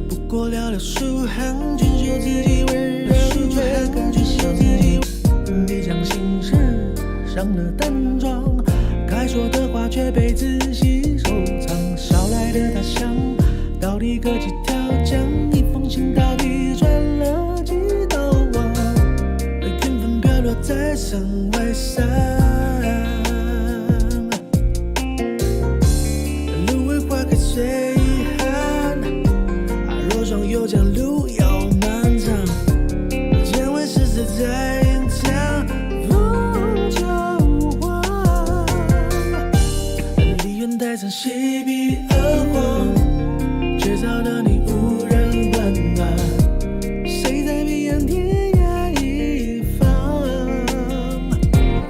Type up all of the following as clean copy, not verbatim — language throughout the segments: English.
不过寥寥数行，娟秀自己温柔却更娟秀自己。你将心事上了淡妆，该说的话却被仔细收藏。捎来的他乡，到底隔几条江？一封信到底转了几道网？缘分飘落在山外上。随遗憾，若双又将路遥漫长，见为世事在吟唱，风交换，离原带上席笔而黄，却找到你无人温暖，谁在彼岸天涯一方？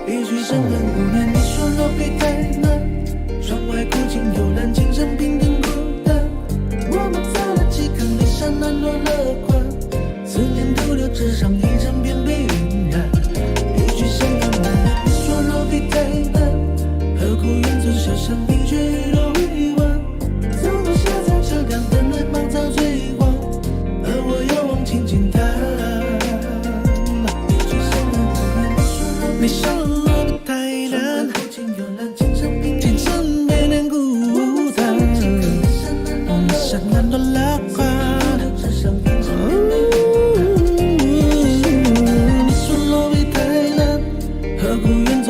一曲深恨无念，你说落笔太难，窗外苦尽幽兰，琴声平定。难落乐观，思念徒留纸上一整片被晕染。一句深恨无念，你说落笔太难，何苦远走小巷，你却雨落未完。走过下在车辆等来芒草催黄，而我遥望轻轻叹。一句深恨无念，你说落笔太难，天生被难孤单，山难落乐观。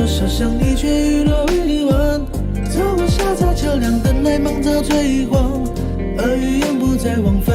小巷里却雨落未完，走过下在车辆等来芒草催黄，而语言不再往返。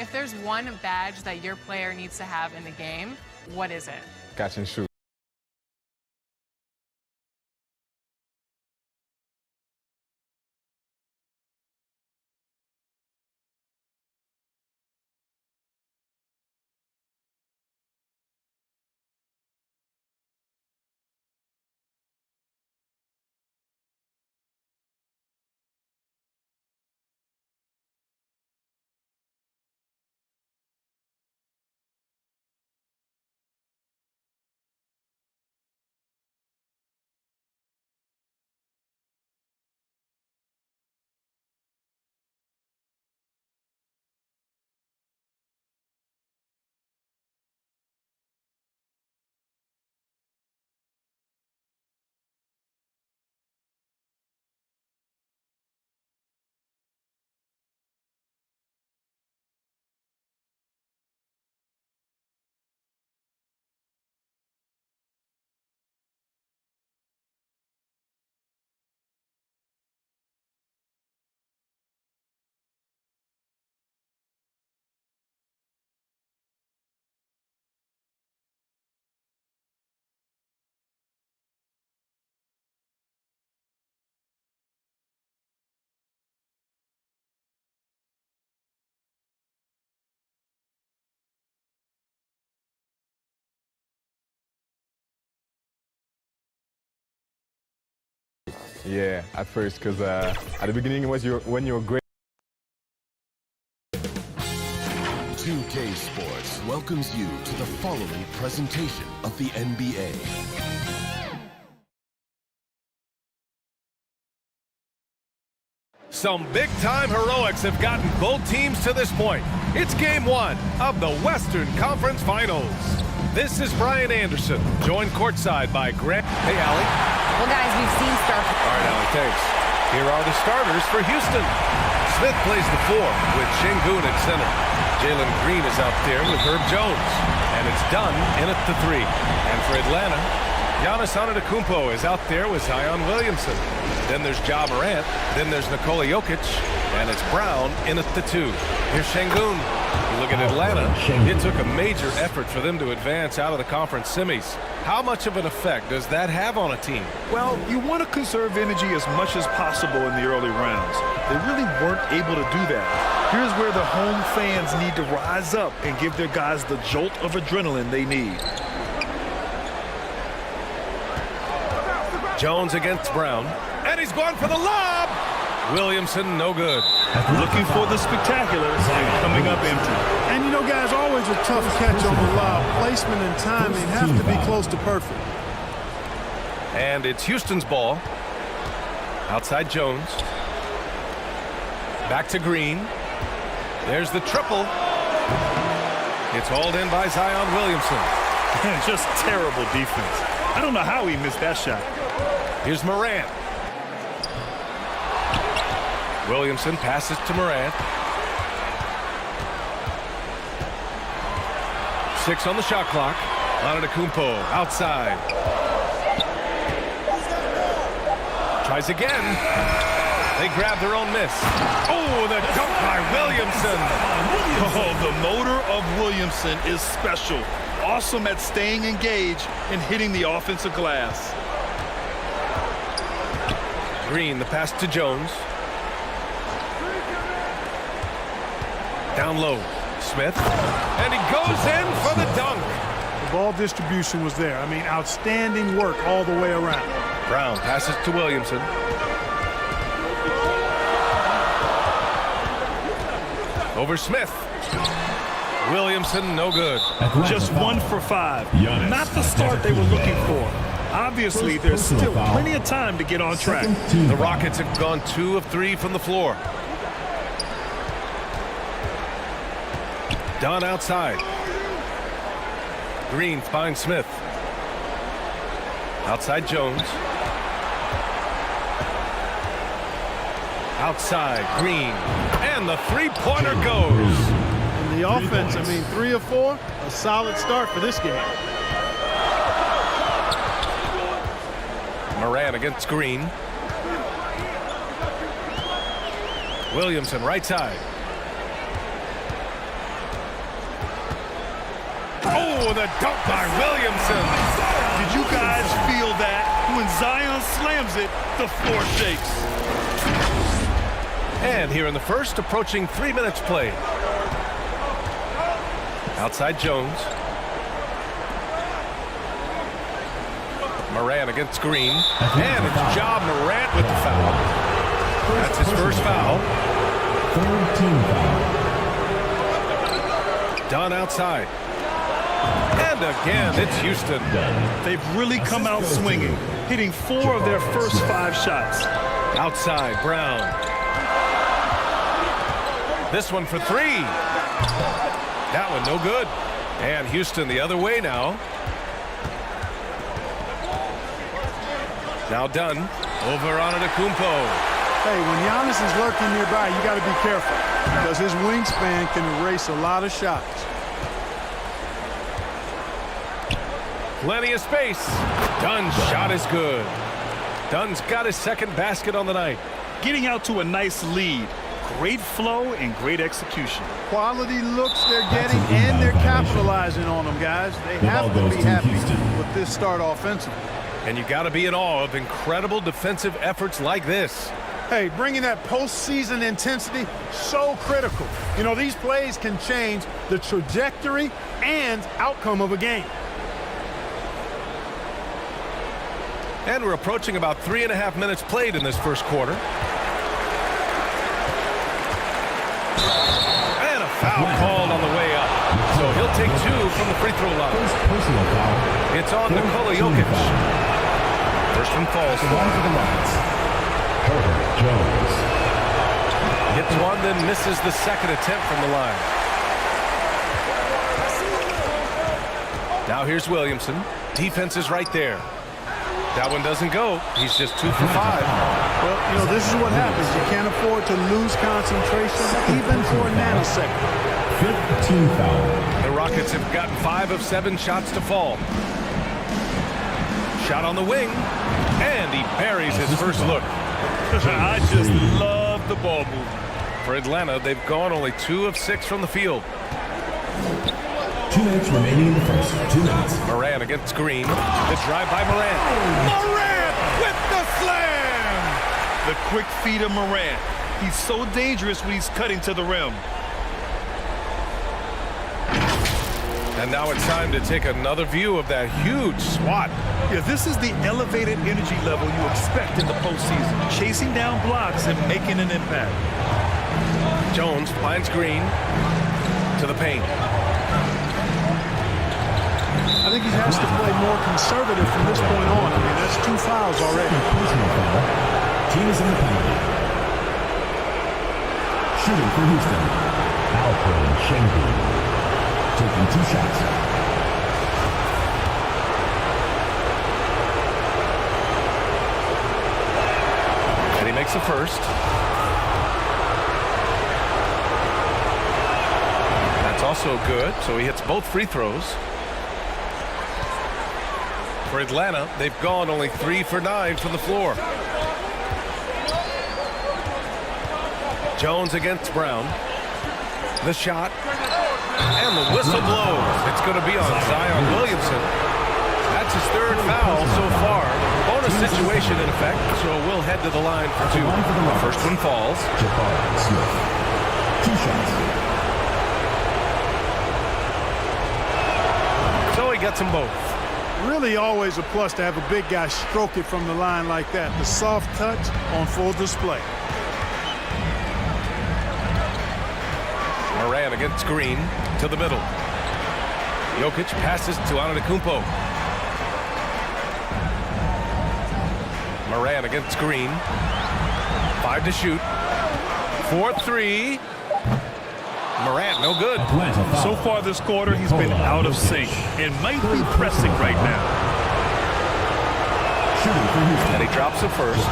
If there's one badge that your player needs to have in the game, what is it? Catch and shoot. Yeah, at first, because at the beginning it was when you were great. 2K Sports welcomes you to the following presentation of the NBA. Some big-time heroics have gotten both teams to this point. It's Game 1 of the Western Conference Finals. This is Brian Anderson, joined courtside by Grant. Hey, Allie. Well, guys, we've seen start. All right, Allie, thanks. Here are the starters for Houston. Smith plays the 4 with Şengün at center. Jalen Green is out there with Herb Jones. And it's done in at the 3. And for Atlanta, Giannis Antetokounmpo is out there with Zion Williamson. Then there's Ja Morant. Then there's Nikola Jokic. And it's Brown in at the 2. Here's Şengün. You look at Atlanta, it took a major effort for them to advance out of the conference semis. How much of an effect does that have on a team? Well, you want to conserve energy as much as possible in the early rounds. They really weren't able to do that. Here's where the home fans need to rise up and give their guys the jolt of adrenaline they need. Jones against Brown, and he's going for the lob! Williamson, no good. Looking for the spectacular and coming up empty. And you know, guys, always a tough catch on the lob. Placement and timing have to be close to perfect. And it's Houston's ball. Outside Jones. Back to Green. There's the triple. It's hauled in by Zion Williamson. Just terrible defense. I don't know how he missed that shot. Here's Morant. Williamson passes to Morant. 6 on the shot clock. Antetokounmpo outside. Tries again. They grab their own miss. Oh, the dunk by Williamson. Oh, the motor of Williamson is special. Awesome at staying engaged and hitting the offensive glass. Green, the pass to Jones. Down low, Smith, and he goes in for the dunk. The ball distribution was there. I mean, outstanding work all the way around. Brown passes to Williamson. Over Smith. Williamson, no good. Just 1 for 5. Not the start they were looking for. Obviously, there's still plenty of time to get on track. The Rockets have gone 2 of 3 from the floor. Dunn outside. Green finds Smith. Outside Jones. Outside Green. And the three-pointer goes. And the offense, I mean, 3 of 4, a solid start for this game. Morant against Green. Williamson right side. Oh, the dunk by Williamson. Did you guys feel that? When Zion slams it, the floor shakes. And here in the first, approaching 3 minutes played. Outside Jones. Morant against Green. And it's Ja Morant with the foul. That's his first foul. Third team foul. Done outside. And again, it's Houston. They've really come out swinging, hitting 4 of their first 5 shots. Outside, Brown. This one for 3. That one no good. And Houston the other way now. Now done. Over on Antetokounmpo. Hey, when Giannis is lurking nearby, you got to be careful because his wingspan can erase a lot of shots. Plenty of space. Dunn's shot is good. Dunn's got his second basket on the night. Getting out to a nice lead. Great flow and great execution. Quality looks they're getting, and they're capitalizing on them, guys. They have to be happy with this start offensively. And you got to be in awe of incredible defensive efforts like this. Hey, bringing that postseason intensity, so critical. You know, these plays can change the trajectory and outcome of a game. And we're approaching about 3.5 minutes played in this first quarter. And a foul called on the way up. So he'll take 2 from the free throw line. It's on Nikola Jokic. First one falls. Jones. Hits one, then misses the second attempt from the line. Now here's Williamson. Defense is right there. That one doesn't go. He's just 2 for 5. Well, you know, this is what happens. You can't afford to lose concentration even for a nanosecond. 15 foul. The Rockets have gotten 5 of 7 shots to fall. Shot on the wing, and he buries his first look. I just love the ball movement. For Atlanta, they've gone only 2 of 6 from the field. 2 minutes remaining in the first. 2 minutes. Morant against Green. The drive by Morant. Morant with the slam! The quick feed of Morant. He's so dangerous when he's cutting to the rim. And now it's time to take another view of that huge swat. Yeah, this is the elevated energy level you expect in the postseason. Chasing down blocks and making an impact. Jones finds Green to the paint. I think he has to play more conservative from this point on. I mean, that's 2 fouls already. Personal foul. Team is in the penalty. Shooting for Houston. Alfred Schengen. Taking 2 shots. And he makes the first. That's also good, so he hits both free throws. For Atlanta, they've gone only 3 for 9 from the floor. Jones against Brown. The shot. And the whistle blows. It's going to be on Zion Williamson. That's his 3rd foul so far. Bonus situation in effect, so we'll head to the line for 2. The first one falls. 2 shots. So he gets them both. Really always a plus to have a big guy stroke it from the line like that. The soft touch on full display. Morant against Green to the middle. Jokic passes to Antetokounmpo. Morant against Green. 5 to shoot. 4-3. Morant, no good. So far this quarter, he's been out of sync and might be pressing right now. And he drops the first.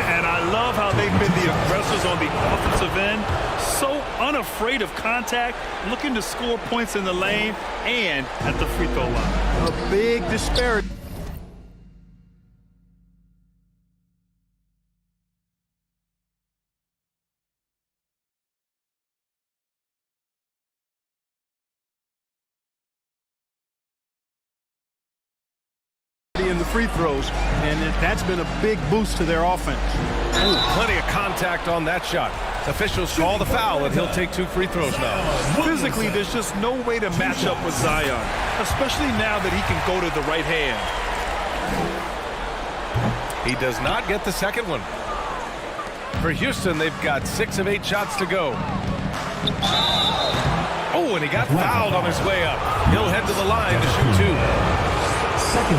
And I love how they've been the aggressors on the offensive end. So unafraid of contact, looking to score points in the lane and at the free throw line. A big disparity. in the free throws, and that's been a big boost to their offense. Ooh, plenty of contact on that shot. Officials call the foul, and he'll take 2 free throws now. Physically, there's just no way to match up with Zion, especially now that he can go to the right hand. He does not get the second one. For Houston, they've got 6 of 8 shots to go. Oh, and he got fouled on his way up. He'll head to the line to shoot 2.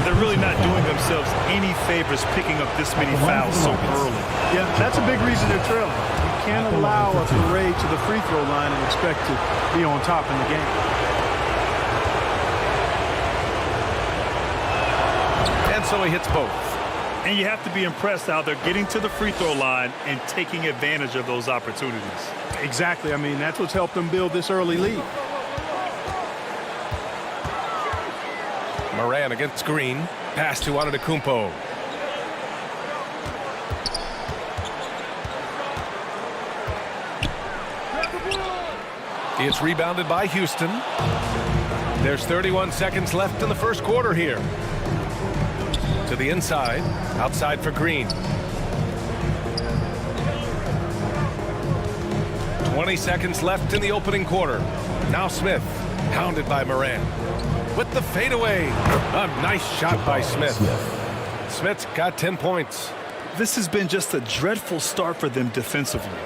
They're really not doing themselves any favors picking up this many fouls so early. Yeah, that's a big reason they're trailing. You can't allow a parade to the free throw line and expect to be on top in the game. And so he hits both. And you have to be impressed how they're getting to the free throw line and taking advantage of those opportunities. Exactly. I mean, that's what's helped them build this early lead. Moran against Green. Pass to Antetokounmpo. It's rebounded by Houston. There's 31 seconds left in the first quarter here. To the inside. Outside for Green. 20 seconds left in the opening quarter. Now Smith. Pounded by Moran. With the fadeaway. A nice shot by Smith. Smith's got 10 points. This has been just a dreadful start for them defensively.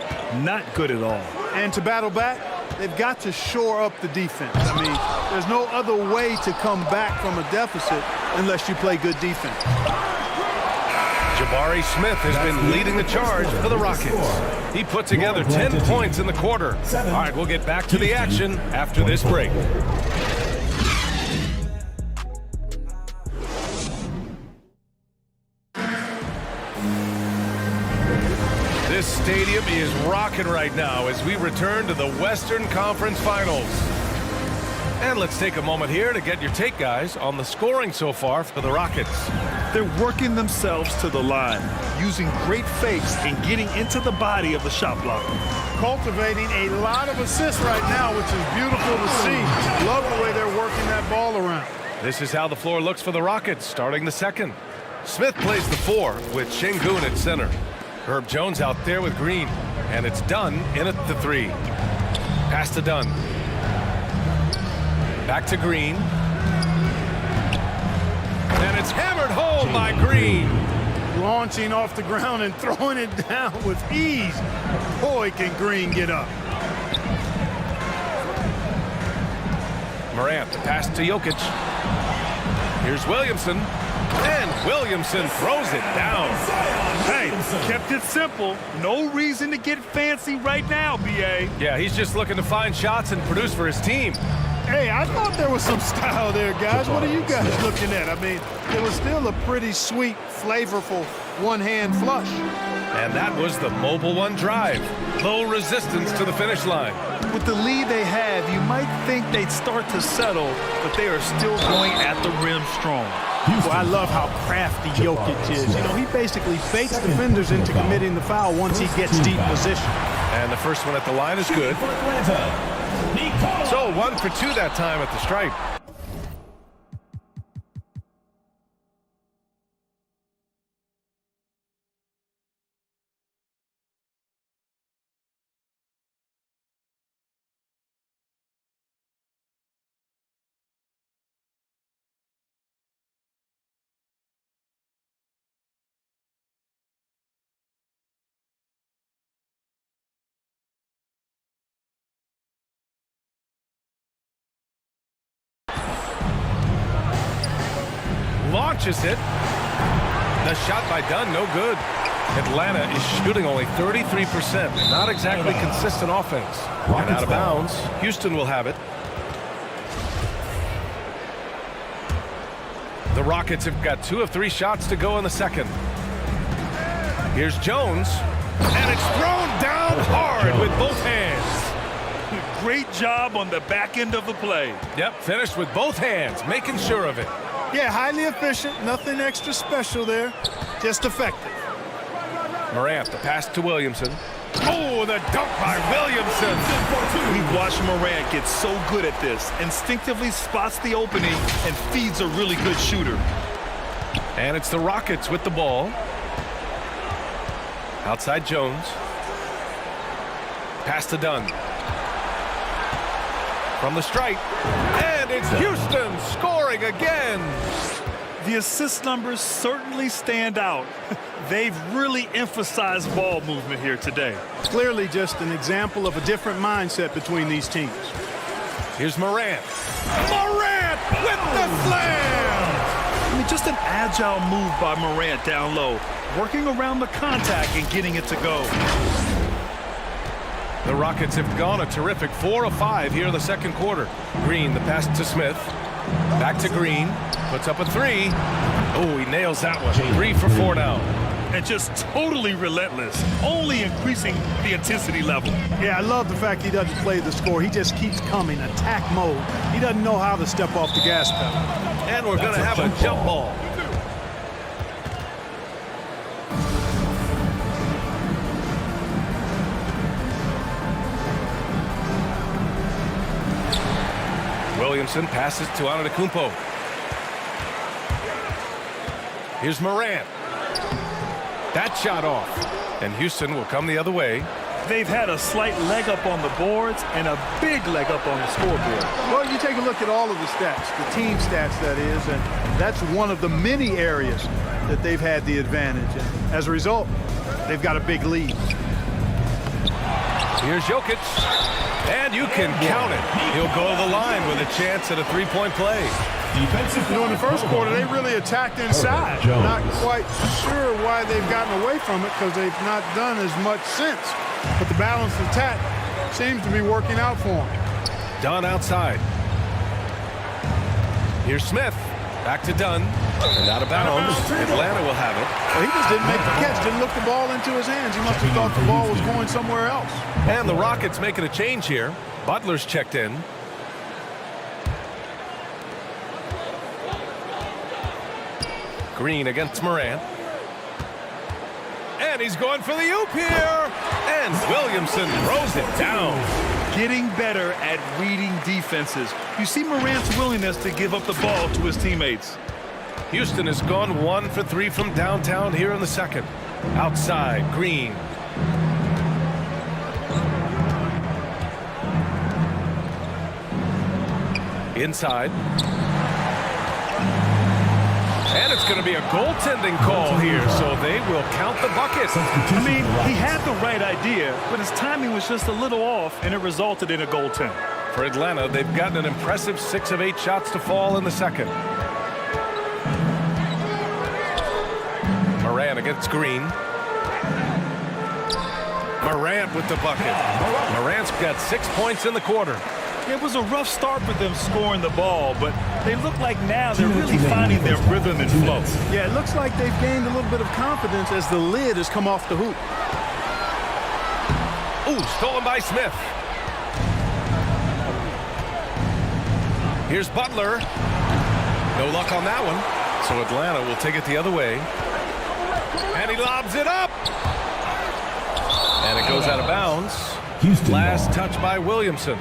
Not good at all. And to battle back, they've got to shore up the defense. I mean, there's no other way to come back from a deficit unless you play good defense. Jabari Smith has been leading the charge for the Rockets. He put together 10 points in the quarter. All right, we'll get back to the action after this break. This stadium is rocking right now as we return to the Western Conference Finals. And let's take a moment here to get your take, guys, on the scoring so far for the Rockets. They're working themselves to the line, using great fakes and getting into the body of the shot blocker. Cultivating a lot of assists right now, which is beautiful to see. Love the way they're working that ball around. This is how the floor looks for the Rockets starting the second. Smith plays the 4 with Şengün at center. Herb Jones out there with Green, and it's Dunn in at the 3. Pass to Dunn. Back to Green. And it's hammered home by Green. Launching off the ground and throwing it down with ease. Boy, can Green get up. Morant, the pass to Jokic. Here's Williamson. And Williamson throws it down. Hey, kept it simple. No reason to get fancy right now, B.A. Yeah, he's just looking to find shots and produce for his team. Hey, I thought there was some style there, guys. What are you guys looking at? I mean, it was still a pretty sweet, flavorful one-hand flush. And that was the mobile 1 drive. Low resistance to the finish line. With the lead they have, you might think they'd start to settle, but they are still going at the rim strong. Well, I love how crafty Jokic is. You know, he basically baits defenders into committing the foul once he gets deep position. And the first one at the line is good. So 1 for 2 that time at the stripe. Launches it. The shot by Dunn, no good. Atlanta is shooting only 33%. Not exactly consistent offense. And out of bounds. Houston will have it. The Rockets have got 2 of 3 shots to go in the second. Here's Jones. And it's thrown down hard with both hands. Great job on the back end of the play. Yep, finished with both hands, making sure of it. Yeah, highly efficient. Nothing extra special there. Just effective. Morant, the pass to Williamson. Oh, the dunk by Williamson. We've watched Morant get so good at this. Instinctively spots the opening and feeds a really good shooter. And it's the Rockets with the ball. Outside Jones. Pass to Dunn. From the stripe. And it's Houston scoring again. The assist numbers certainly stand out. They've really emphasized ball movement here today. Clearly just an example of a different mindset between these teams. Here's Morant. Morant with the slam! I mean, just an agile move by Morant down low, working around the contact and getting it to go. The Rockets have gone a terrific 4 of 5 here in the second quarter. Green, the pass to Smith. Back to Green. Puts up a three. Oh, he nails that one. 3 for 4 now. And just totally relentless, only increasing the intensity level. Yeah, I love the fact he doesn't play the score. He just keeps coming, attack mode. He doesn't know how to step off the gas pedal. And we're going to have a jump ball. Williamson passes to Antetokounmpo. Here's Morant. That shot off. And Houston will come the other way. They've had a slight leg up on the boards and a big leg up on the scoreboard. Well, you take a look at all of the stats, the team stats, that is, and that's one of the many areas that they've had the advantage. And as a result, they've got a big lead. Here's Jokic. And you can count it. He'll go to the line with a chance at a three-point play. You know, in the first quarter, they really attacked inside. Not quite sure why they've gotten away from it because they've not done as much since. But the balanced attack seems to be working out for them. Dunn outside. Here's Smith. Back to Dunn. And out of bounds. Atlanta will have it. Well, he just didn't make the catch, didn't look the ball into his hands. He must have thought the ball was going somewhere else. And the Rockets making a change here. Butler's checked in. Green against Morant. And he's going for the oop here. And Williamson throws it down. Getting better at reading defenses. You see Morant's willingness to give up the ball to his teammates. Houston has gone 1 for 3 from downtown here in the second. Outside, Green. Inside. And it's going to be a goaltending call here, so they will count the bucket. I mean, he had the right idea, but his timing was just a little off, and it resulted in a goaltend. For Atlanta, they've gotten an impressive 6 of 8 shots to fall in the second. Morant against Green. Morant with the bucket. Morant's got 6 points in the quarter. It was a rough start for them scoring the ball, but they look like now they're really finding their rhythm and flow. Yeah, it looks like they've gained a little bit of confidence as the lid has come off the hoop. Ooh, stolen by Smith. Here's Butler. No luck on that one. So Atlanta will take it the other way. And he lobs it up. And it goes out of bounds. Last touch by Williamson.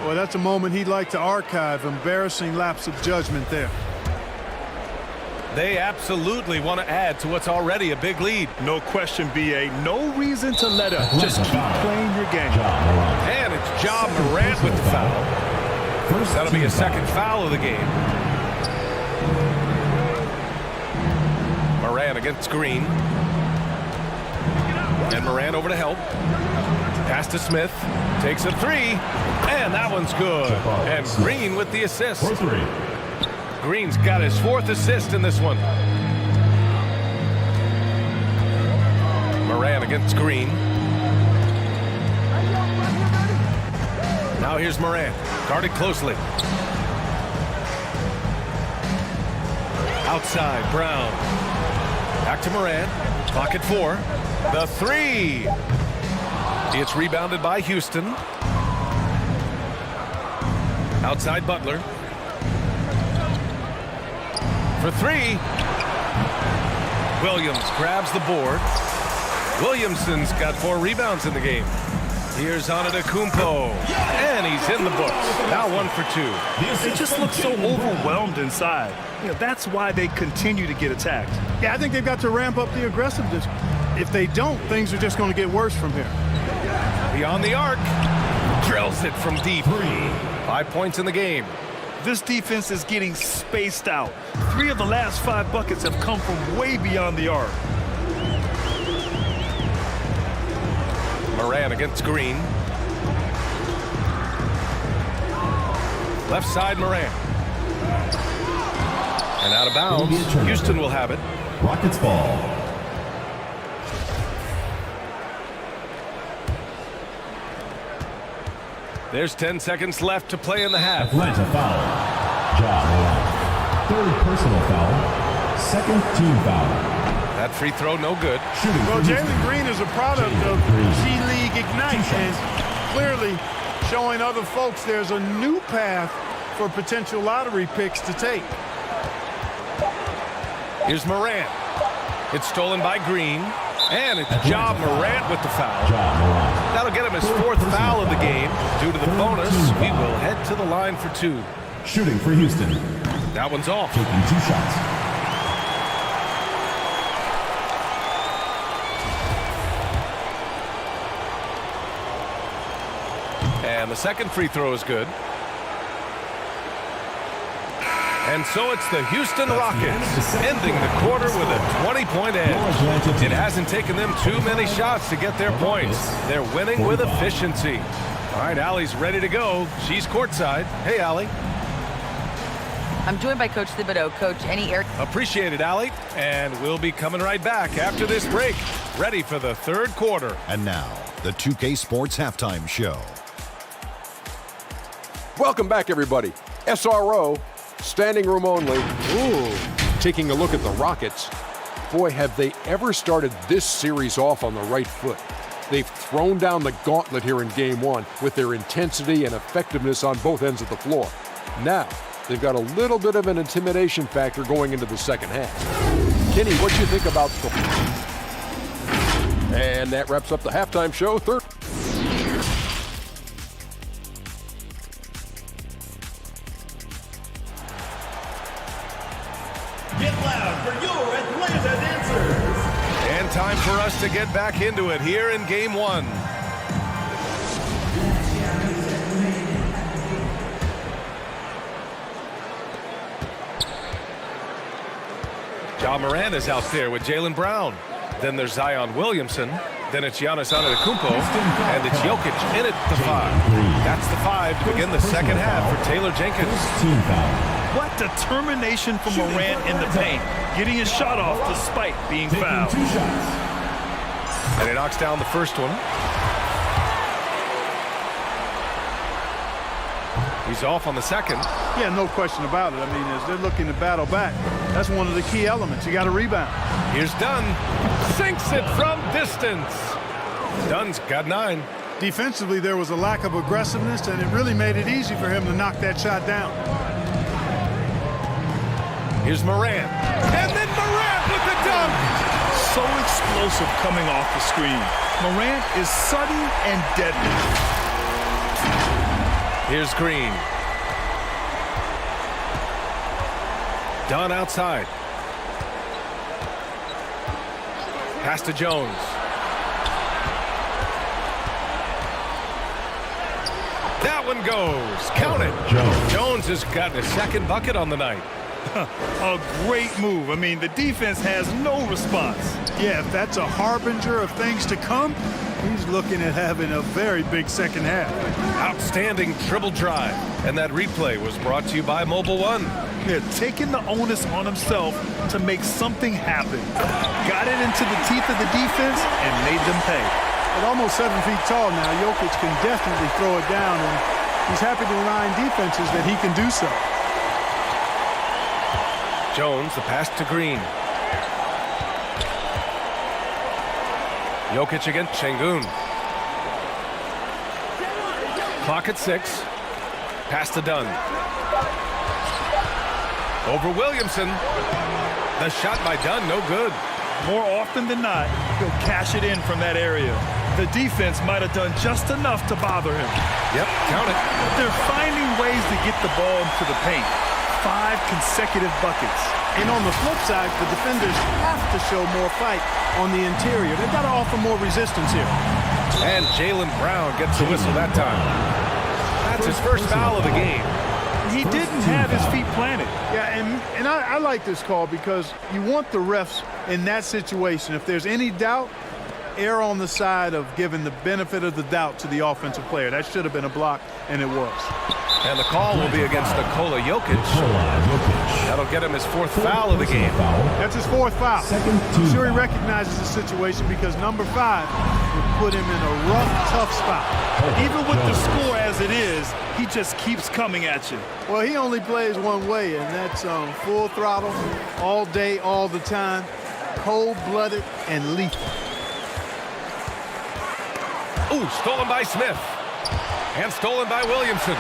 Well, that's a moment he'd like to archive. Embarrassing lapse of judgment there. They absolutely want to add to what's already a big lead. No question, B.A. No reason to let up. Just keep playing your game. And it's Ja Morant with the foul. That'll be a second foul of the game. Morant against Green. And Morant over to help. Pass to Smith. Takes a three. And that one's good. And Green with the assist. Green's got his 4th assist in this one. Morant against Green. Now here's Morant. Guarded closely. Outside, Brown. Back to Morant. Clock at 4. The three. It's rebounded by Houston. Outside Butler. For 3. Williams grabs the board. Williamson's got 4 rebounds in the game. Here's Antetokounmpo, and he's in the books. Now 1 for 2. They just look so overwhelmed inside. You know, that's why they continue to get attacked. Yeah, I think they've got to ramp up the aggressiveness. If they don't, things are just going to get worse from here. Beyond the arc. Drills it from deep. 5 points in the game. This defense is getting spaced out. 3 of the last 5 buckets have come from way beyond the arc. Moran against Green. Left side, Moran. And out of bounds. Houston will have it. Rockets ball. There's 10 seconds left to play in the half. Atlanta foul. Ja Morant. 3rd personal foul. 2nd team foul. That free throw, no good. Well, Jalen Green is a product of G League Ignite, and clearly showing other folks there's a new path for potential lottery picks to take. Here's Morant. It's stolen by Green. And it's Ja Morant with the foul. That'll get him his 4th foul of the game. Due to the bonus, we will head to the line for 2. Shooting for Houston. That one's off. Taking 2 shots. And the second free throw is good. And so it's the Houston Rockets ending the quarter with a 20-point edge. It hasn't taken them too many shots to get their points. They're winning with efficiency. All right, Allie's ready to go. She's courtside. Hey, Allie. I'm joined by Coach Thibodeau. Coach, any air... Appreciate it, Allie. And we'll be coming right back after this break. Ready for the 3rd quarter. And now, the 2K Sports Halftime Show. Welcome back, everybody. SRO. Standing room only. Ooh. Taking a look at the Rockets. Boy, have they ever started this series off on the right foot. They've thrown down the gauntlet here in Game 1 with their intensity and effectiveness on both ends of the floor. Now, they've got a little bit of an intimidation factor going into the second half. Kenny, what do you think about the... And that wraps up the halftime show. Get loud for your Atlanta dancers. And time for us to get back into it here in Game 1. Ja Morant is out there with Jaylen Brown. Then there's Zion Williamson. Then it's Giannis Antetokounmpo. And it's Jokic in at the 5. That's the 5 to begin the second half for Taylor Jenkins. Team foul. What determination from Morant in the paint, getting his shot off despite being fouled. 2 shots. And he knocks down the first one. He's off on the second. Yeah, no question about it. I mean, as they're looking to battle back, that's one of the key elements. You got to rebound. Here's Dunn. Sinks it from distance. Dunn's got 9. Defensively, there was a lack of aggressiveness, and it really made it easy for him to knock that shot down. Here's Morant. And then Morant with the dunk. So explosive coming off the screen. Morant is sudden and deadly. Here's Green. Dunn outside. Pass to Jones. That one goes. Count it. Jones has gotten his 2nd bucket on the night. A great move. I mean, the defense has no response. Yeah, if that's a harbinger of things to come, he's looking at having a very big second half. Outstanding dribble drive. And that replay was brought to you by Mobile One. They're taking the onus on himself to make something happen. Got it into the teeth of the defense and made them pay. At almost 7 feet tall now, Jokic can definitely throw it down, and he's happy to remind defenses that he can do so. Jones, the pass to Green. Jokic against Şengün. Clock at 6. Pass to Dunn. Over Williamson. The shot by Dunn, no good. More often than not, he'll cash it in from that area. The defense might have done just enough to bother him. Yep, count it. They're finding ways to get the ball into the paint. 5 consecutive buckets. And on the flip side, the defenders have to show more fight on the interior. They've got to offer more resistance here. And Jaylen Brown gets the whistle that time. That's his first foul of the game. He didn't have his feet planted. Yeah, and I like this call because you want the refs in that situation. If there's any doubt, err on the side of giving the benefit of the doubt to the offensive player. That should have been a block, and it was. And the call will be against Nikola Jokic. That'll get him his 4th foul of the game. That's his 4th foul. I'm sure he recognizes the situation because number 5 would put him in a rough, tough spot. Even with the score as it is, he just keeps coming at you. Well, he only plays one way, and that's full throttle, all day, all the time, cold-blooded and lethal. Ooh, stolen by Smith. And stolen by Williamson.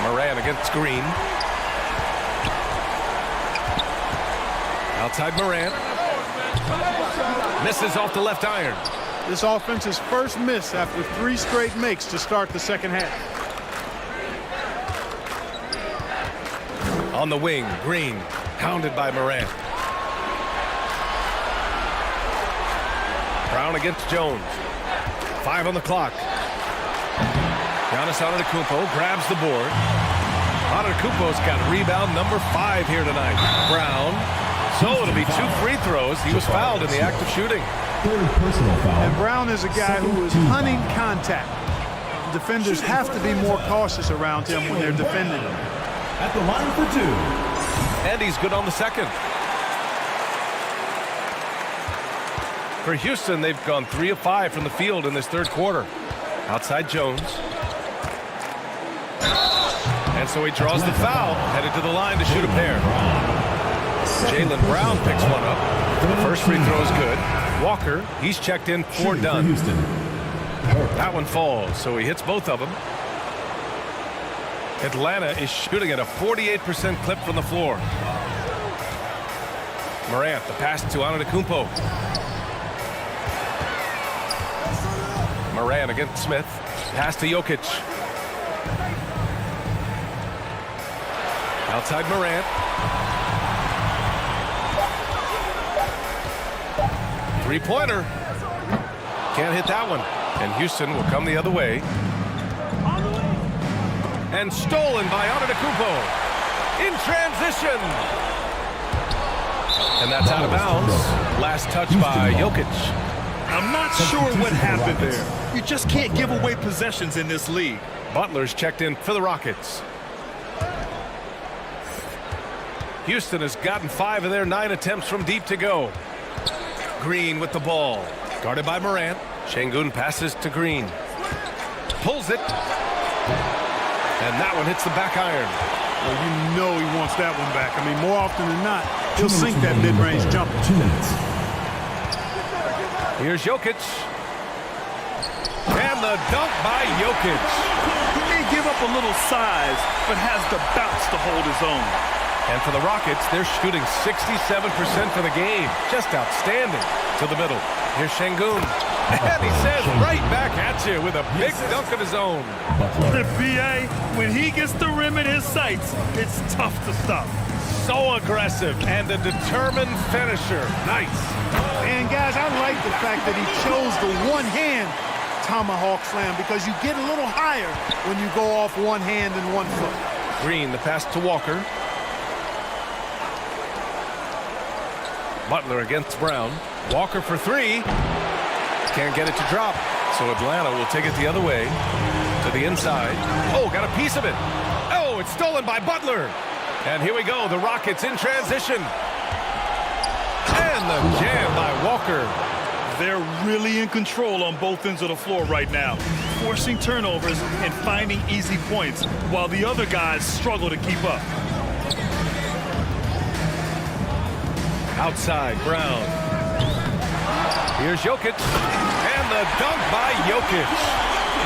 Moran against Green. Outside Moran. Misses off the left iron. This offense's first miss after 3 straight makes to start the second half. On the wing, Green, hounded by Moran. Brown against Jones. 5 on the clock. Giannis Antetokounmpo grabs the board. Antetokounmpo's got rebound number 5 here tonight. Brown. So it'll be 2 free throws. He was fouled in the act of shooting. And Brown is a guy who is hunting contact. Defenders have to be more cautious around him when they're defending him. At the line for 2. And he's good on the second. For Houston, they've gone 3 of 5 from the field in this 3rd quarter. Outside Jones. And so he draws the foul, headed to the line to shoot a pair. Jaylen Brown picks one up. The first free throw is good. Walker, he's checked in 4 done. That one falls, so he hits both of them. Atlanta is shooting at a 48% clip from the floor. Morant, the pass to Antetokounmpo. Moran against Smith. Pass to Jokic. Outside Morant. 3-pointer. Can't hit that one. And Houston will come the other way. And stolen by Antetokounmpo. In transition. And that's out of bounds. Last touch by Jokic. I'm not sure what happened there. You just can't give away possessions in this league. Butler's checked in for the Rockets. Houston has gotten 5 of their 9 attempts from deep to go. Green with the ball. Guarded by Morant. Şengün passes to Green. Pulls it. And that one hits the back iron. Well, you know he wants that one back. I mean, more often than not, he'll sink that mid-range jumper. 2 minutes. Here's Jokic. And the dunk by Jokic. He may give up a little size, but has the bounce to hold his own. And for the Rockets, they're shooting 67% for the game. Just outstanding. To the middle. Here's Şengün. And he says right back at you with a big dunk of his own. The BA, when he gets the rim in his sights, it's tough to stop. So aggressive and a determined finisher. Nice. And guys, I like the fact that he chose the one-hand tomahawk slam because you get a little higher when you go off one hand and one foot. Green, the pass to Walker. Butler against Brown. Walker for 3. Can't get it to drop. So Atlanta will take it the other way to the inside. Oh, got a piece of it. Oh, it's stolen by Butler. And here we go. The Rockets in transition. And the jam by Walker. They're really in control on both ends of the floor right now, forcing turnovers and finding easy points while the other guys struggle to keep up. Outside, Brown. Here's Jokic. And the dunk by Jokic.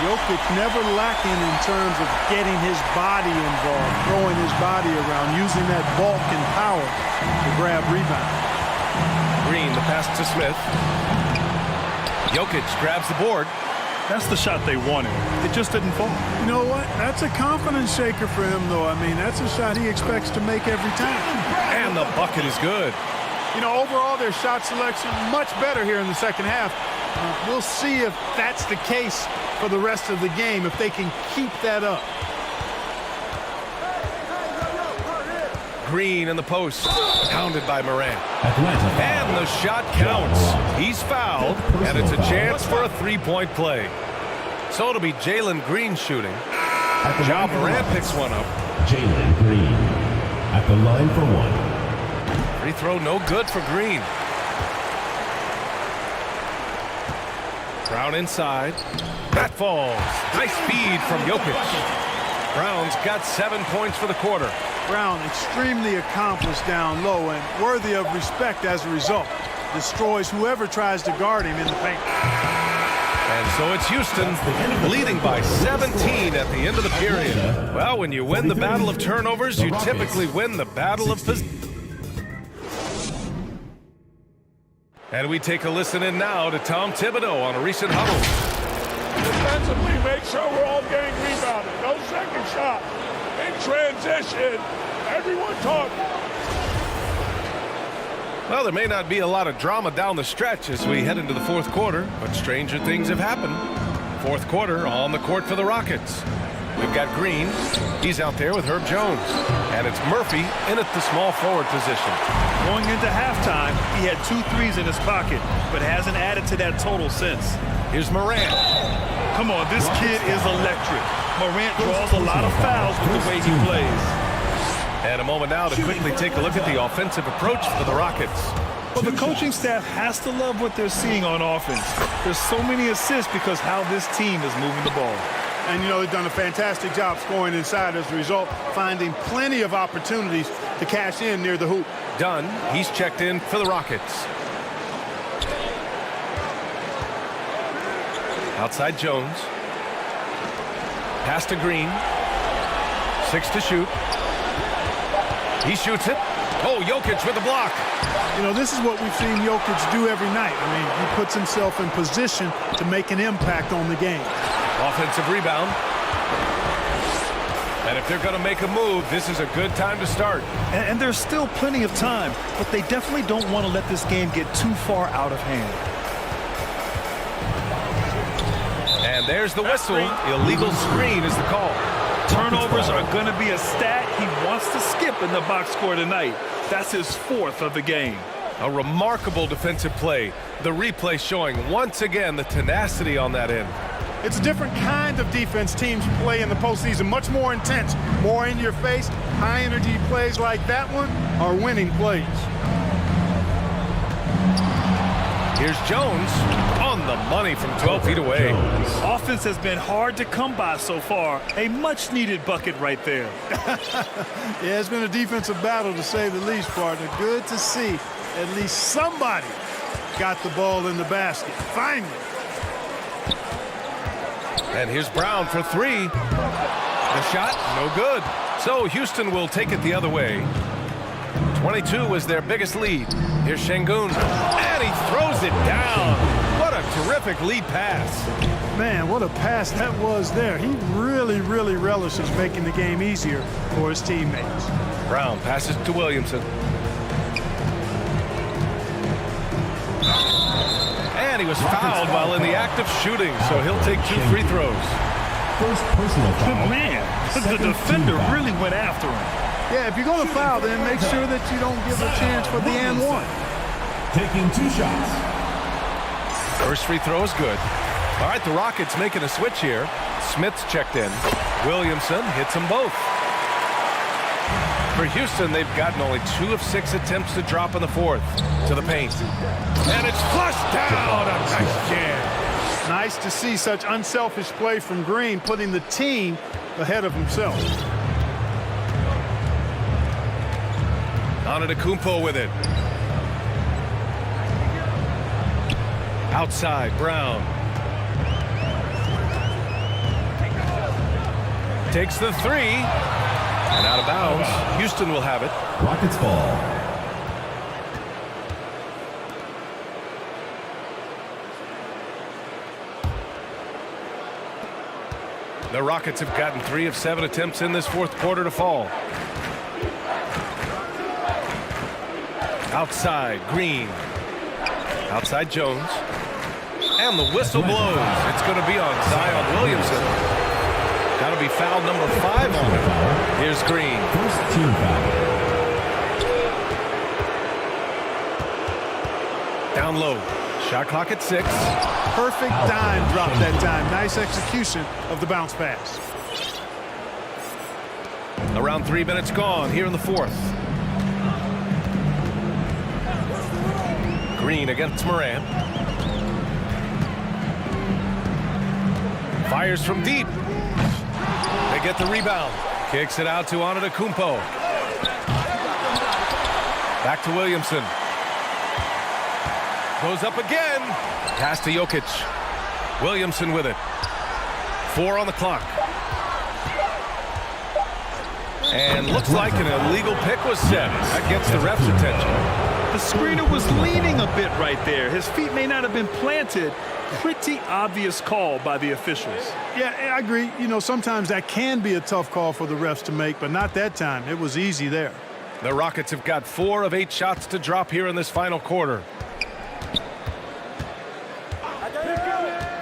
Jokic never lacking in terms of getting his body involved, throwing his body around, using that bulk and power to grab rebounds. Green, the pass to Smith. Jokic grabs the board. That's the shot they wanted. It just didn't fall. You know what? That's a confidence shaker for him, though. I mean, that's a shot he expects to make every time. And the bucket is good. You know, overall, their shot selection much better here in the second half. We'll see if that's the case for the rest of the game, if they can keep that up. Green in the post, pounded by Morant. And the shot counts. He's fouled, and it's a chance for a three-point play. So it'll be Jalen Green shooting. Ja Morant picks one up. Jalen Green at the line for one. Free throw no good for Green. Brown inside. That falls. Nice feed from Jokic. Brown's got 7 points for the quarter. Brown extremely accomplished down low and worthy of respect as a result. Destroys whoever tries to guard him in the paint. And so it's Houston leading by 17 at the end of the period. Well, when you win the battle of turnovers, you typically win the battle of possession. And we take a listen in now to Tom Thibodeau on a recent huddle. Defensively, make sure we're all getting rebounded. No second shot. In transition, everyone talk. Well, there may not be a lot of drama down the stretch as we head into the fourth quarter, but stranger things have happened. Fourth quarter on the court for the Rockets. We've got Green. He's out there with Herb Jones. And it's Murphy in at the small forward position. Going into halftime, he had 2 threes in his pocket, but hasn't added to that total since. Here's Morant. Come on, this kid is electric. Morant draws a lot of fouls with the way he plays. And a moment now to quickly take a look at the offensive approach for the Rockets. Well, the coaching staff has to love what they're seeing on offense. There's so many assists because how this team is moving the ball. And, you know, they've done a fantastic job scoring inside as a result, finding plenty of opportunities to cash in near the hoop. Dunn, he's checked in for the Rockets. Outside Jones. Pass to Green. 6 to shoot. He shoots it. Oh, Jokic with the block. You know, this is what we've seen Jokic do every night. I mean, he puts himself in position to make an impact on the game. Offensive rebound. And if they're going to make a move, this is a good time to start. And there's still plenty of time, but they definitely don't want to let this game get too far out of hand. And there's the whistle. Illegal screen is the call. Turnovers are going to be a stat he wants to skip in the box score tonight. That's his 4th of the game. A remarkable defensive play. The replay showing once again the tenacity on that end. It's a different kind of defense teams play in the postseason, much more intense, more in your face. High energy plays like that one are winning plays. Here's Jones on the money from 12 feet away. Offense has been hard to come by so far. A much-needed bucket right there. Yeah, it's been a defensive battle to say the least, partner. Good to see at least somebody got the ball in the basket. Finally. And here's Brown for 3. The shot, no good. So Houston will take it the other way. 22 was their biggest lead. Here's Şengün, and he throws it down. What a terrific lead pass. Man, what a pass that was there. He really, really relishes making the game easier for his teammates. Brown passes to Williamson. And he was fouled while in the act of shooting, so he'll take 2 free throws. First personal foul. Man, the defender really went after him. Yeah, if you're going to foul, then make sure that you don't give a chance for the and one. Taking 2 shots. First free throw is good. All right, the Rockets making a switch here. Smith's checked in. Williamson hits them both. For Houston, they've gotten only 2 of 6 attempts to drop in the fourth to the paint. And it's flushed down. A nice jam. Nice to see such unselfish play from Green, putting the team ahead of himself. Antetokounmpo with it. Outside, Brown. Takes the 3. And out of bounds. Houston will have it. Rockets ball. The Rockets have gotten 3 of 7 attempts in this fourth quarter to fall. Outside, Green. Outside, Jones. And the whistle blows. It's going to be on Zion Williamson. Got to be foul number 5 on him. Here's Green. First team foul. Down low. Shot clock at 6. Perfect dime drop that time. Nice execution of the bounce pass. Around 3 minutes gone here in the fourth. Green against Moran. Fires from deep. They get the rebound. Kicks it out to Antetokounmpo. Back to Williamson. Goes up again. Pass to Jokic. Williamson with it. 4 on the clock. And looks like an illegal pick was set. That gets the ref's attention. The screener was leaning a bit right there. His feet may not have been planted. Pretty obvious call by the officials. Yeah, I agree. You know, sometimes that can be a tough call for the refs to make, but not that time. It was easy there. The Rockets have got 4 of 8 shots to drop here in this final quarter.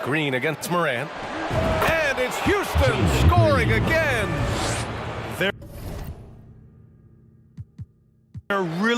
Green against Moran. And it's Houston scoring again. They're really...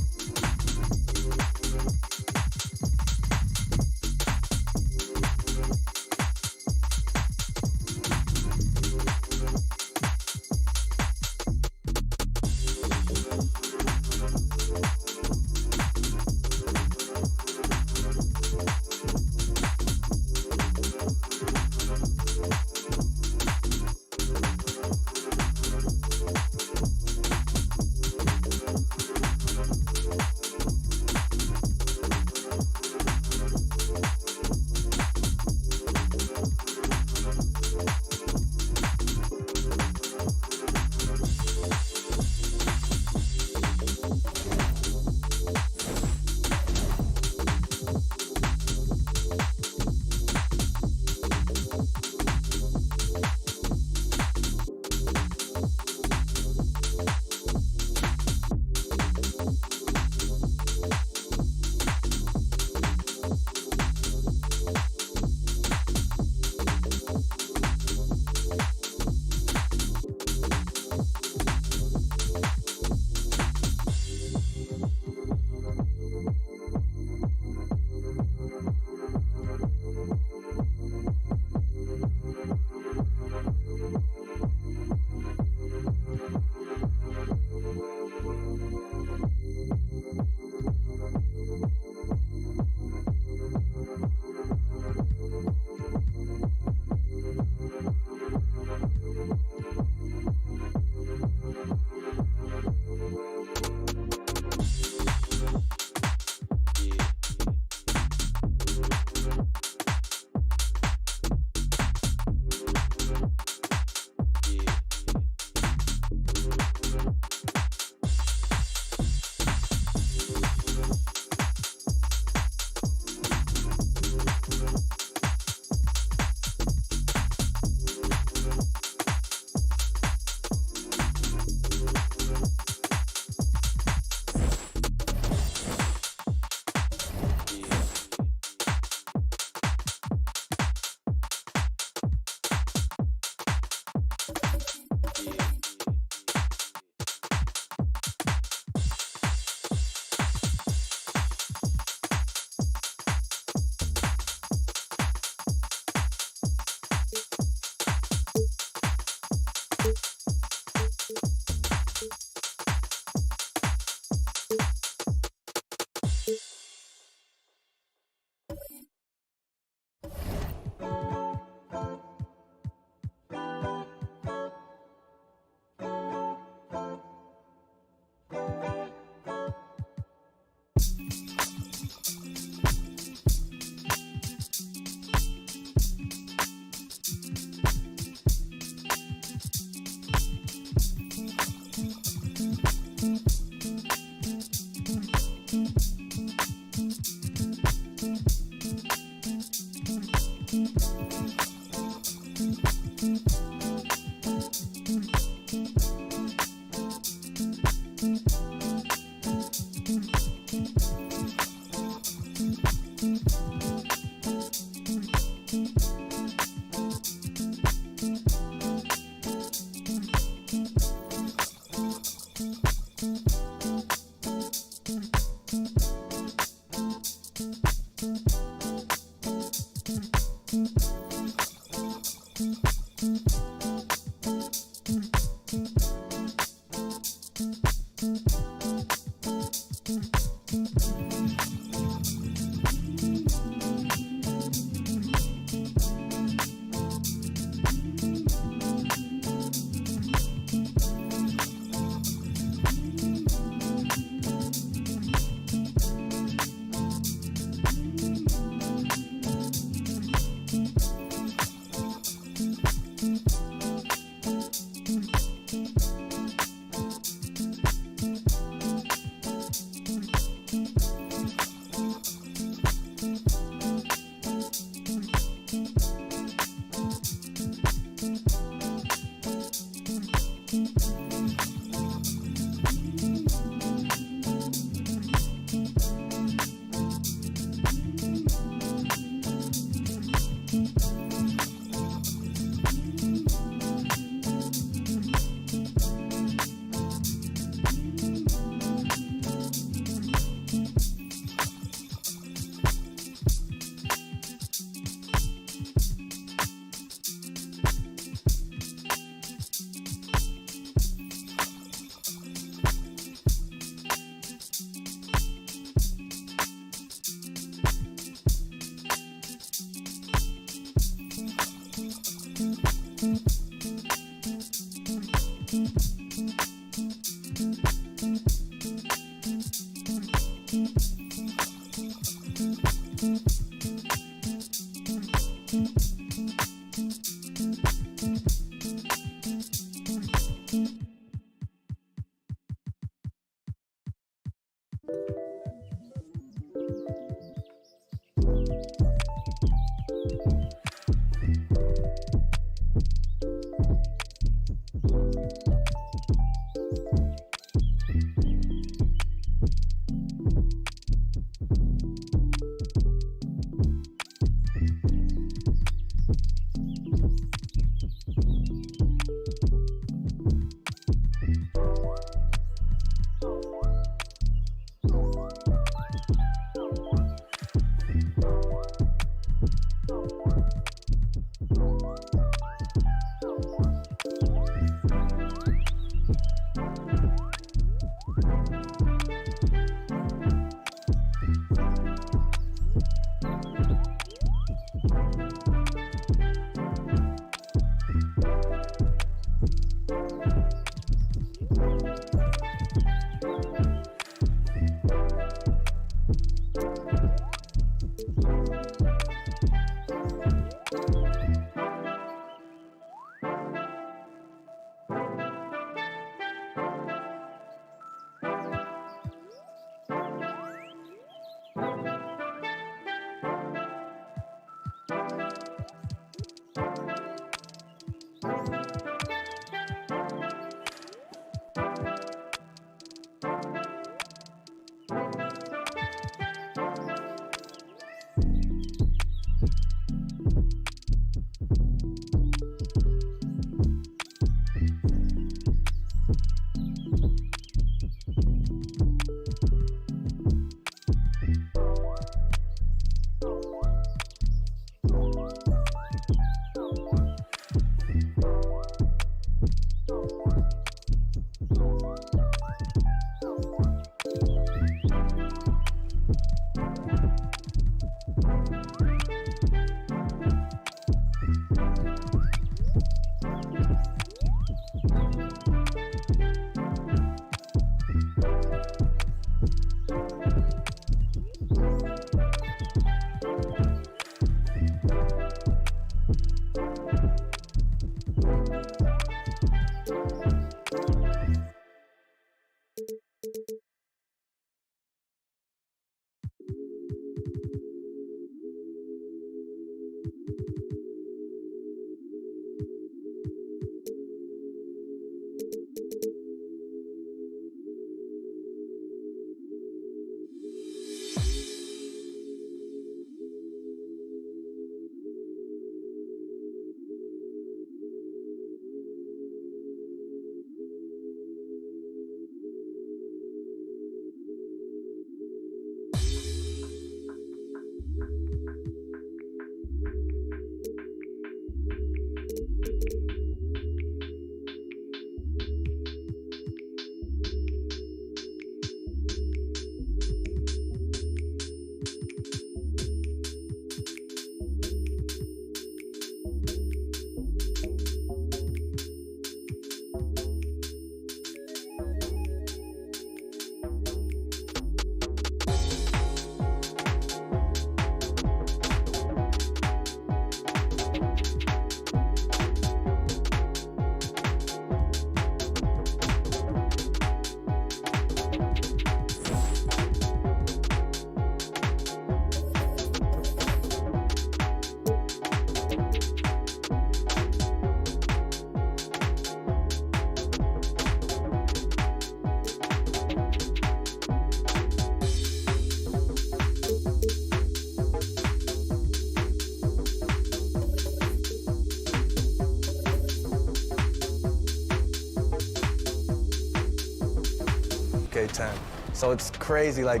big time. So it's crazy, like.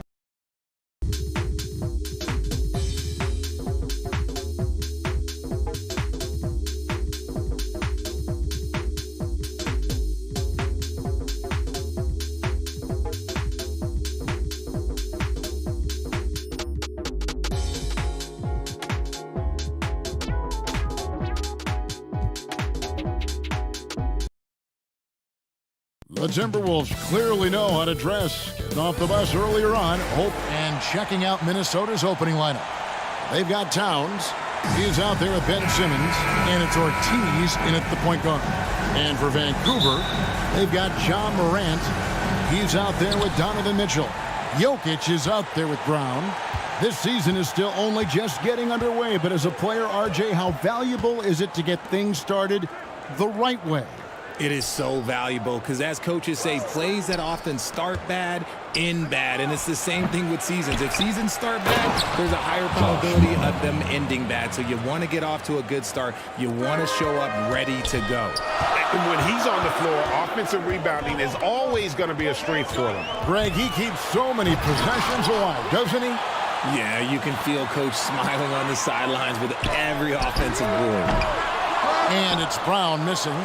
The Timberwolves clearly know how to dress. Getting off the bus earlier on, and checking out Minnesota's opening lineup. They've got Towns. He's out there with Ben Simmons, and it's Ortiz in at the point guard. And for Vancouver, they've got John Morant. He's out there with Donovan Mitchell. Jokic is out there with Brown. This season is still only just getting underway, but as a player, RJ, how valuable is it to get things started the right way? It is so valuable because, as coaches say, plays that often start bad, end bad. And it's the same thing with seasons. If seasons start bad, there's a higher probability of them ending bad. So you want to get off to a good start. You want to show up ready to go. And when he's on the floor, offensive rebounding is always going to be a strength for them. Greg, he keeps so many possessions alive, doesn't he? Yeah, you can feel Coach smiling on the sidelines with every offensive board. And it's Brown missing.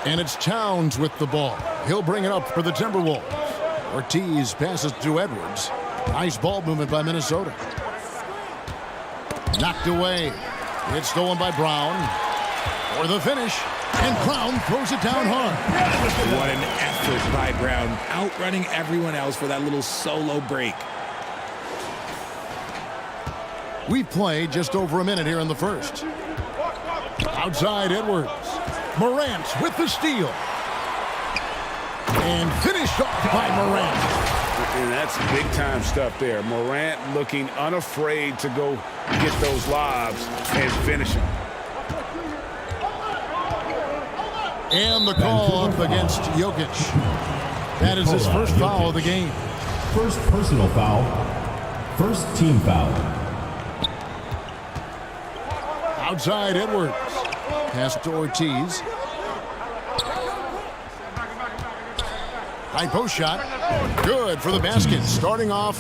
And it's Towns with the ball. He'll bring it up for the Timberwolves. Ortiz passes to Edwards. Nice ball movement by Minnesota. Knocked away. It's stolen by Brown. For the finish. And Brown throws it down hard. What an effort by Brown. Outrunning everyone else for that little solo break. We've played just over a minute here in the first. Outside Edwards. Morant with the steal. And finished off by Morant. And that's big-time stuff there. Morant looking unafraid to go get those lobs and finish them. And the call up against Jokic. That is his first foul of the game. First personal foul. First team foul. Outside Edwards. Pass to Ortiz. High post shot. Good for the basket. Starting off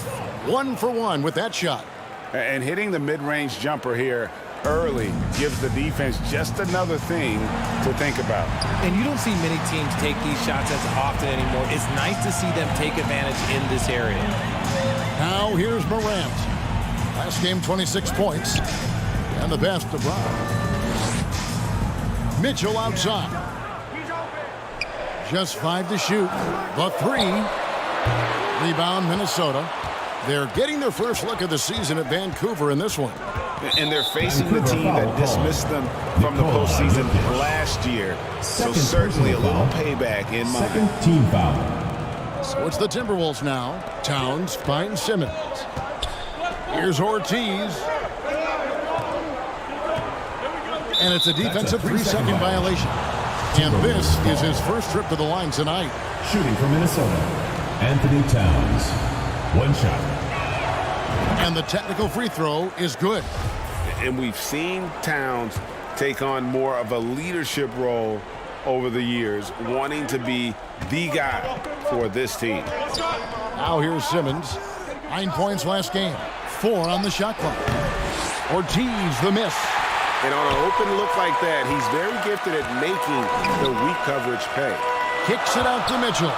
1 for 1 with that shot. And hitting the mid-range jumper here early gives the defense just another thing to think about. And you don't see many teams take these shots as often anymore. It's nice to see them take advantage in this area. Now here's Morant. Last game, 26 points. And the best of Brown. Mitchell outside. Just 5 to shoot. The 3. Rebound Minnesota. They're getting their first look of the season at Vancouver in this one. And they're facing the team that dismissed them from the postseason last year. So certainly a little payback in mind. Second team foul. So it's the Timberwolves now. Towns finds Simmons. Here's Ortiz. And it's a defensive 3-second violation. And this is his first trip to the line tonight. Shooting for Minnesota, Anthony Towns. 1 shot. And the technical free throw is good. And we've seen Towns take on more of a leadership role over the years, wanting to be the guy for this team. Now here's Simmons. 9 points last game. 4 on the shot clock. Ortiz the miss. And on an open look like that, he's very gifted at making the weak coverage pay. Kicks it out to Mitchell.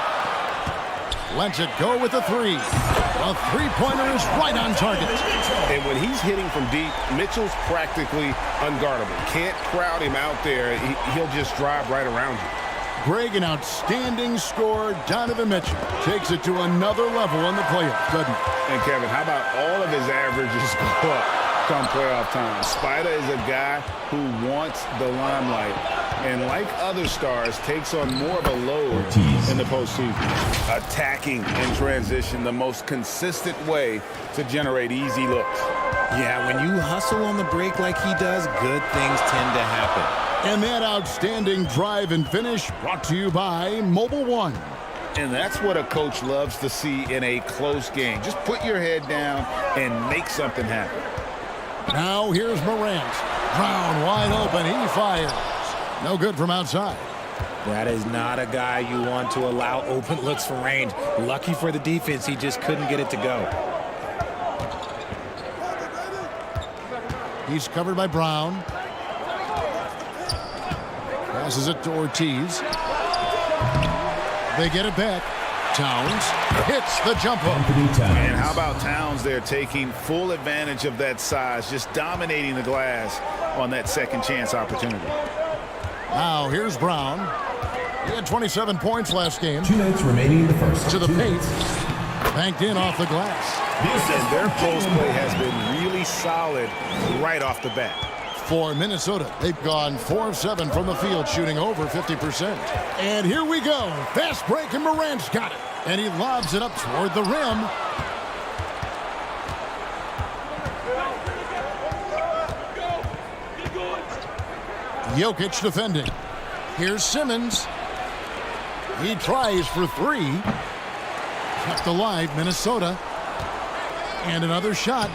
Lets it go with a 3. A three-pointer is right on target. And when he's hitting from deep, Mitchell's practically unguardable. Can't crowd him out there. He'll just drive right around you. Greg, an outstanding scorer. Donovan Mitchell takes it to another level in the playoffs, doesn't he? And Kevin, how about all of his averages go up come playoff time? Spider is a guy who wants the limelight, and like other stars, takes on more of a load in the postseason. Attacking in transition, the most consistent way to generate easy looks. Yeah, when you hustle on the break like he does, good things tend to happen. And that outstanding drive and finish brought to you by Mobile One. And that's what a coach loves to see in a close game. Just put your head down and make something happen. Now here's Morant. Brown wide open. He fires. No good from outside. That is not a guy you want to allow open looks from range. Lucky for the defense, he just couldn't get it to go. He's covered by Brown. Passes it to Ortiz. They get it back. Towns hits the jump hook. And how about Towns there taking full advantage of that size, just dominating the glass on that second chance opportunity. Now here's Brown. He had 27 points last game. 2 minutes remaining in the first. To the paint. Banked in off the glass. And their post play has been really solid right off the bat. For Minnesota, they've gone 4 of 7 from the field, shooting over 50%. And here we go. Fast break, and Morant's got it. And he lobs it up toward the rim. Jokic defending. Here's Simmons. He tries for 3. Kept alive, Minnesota. And another shot,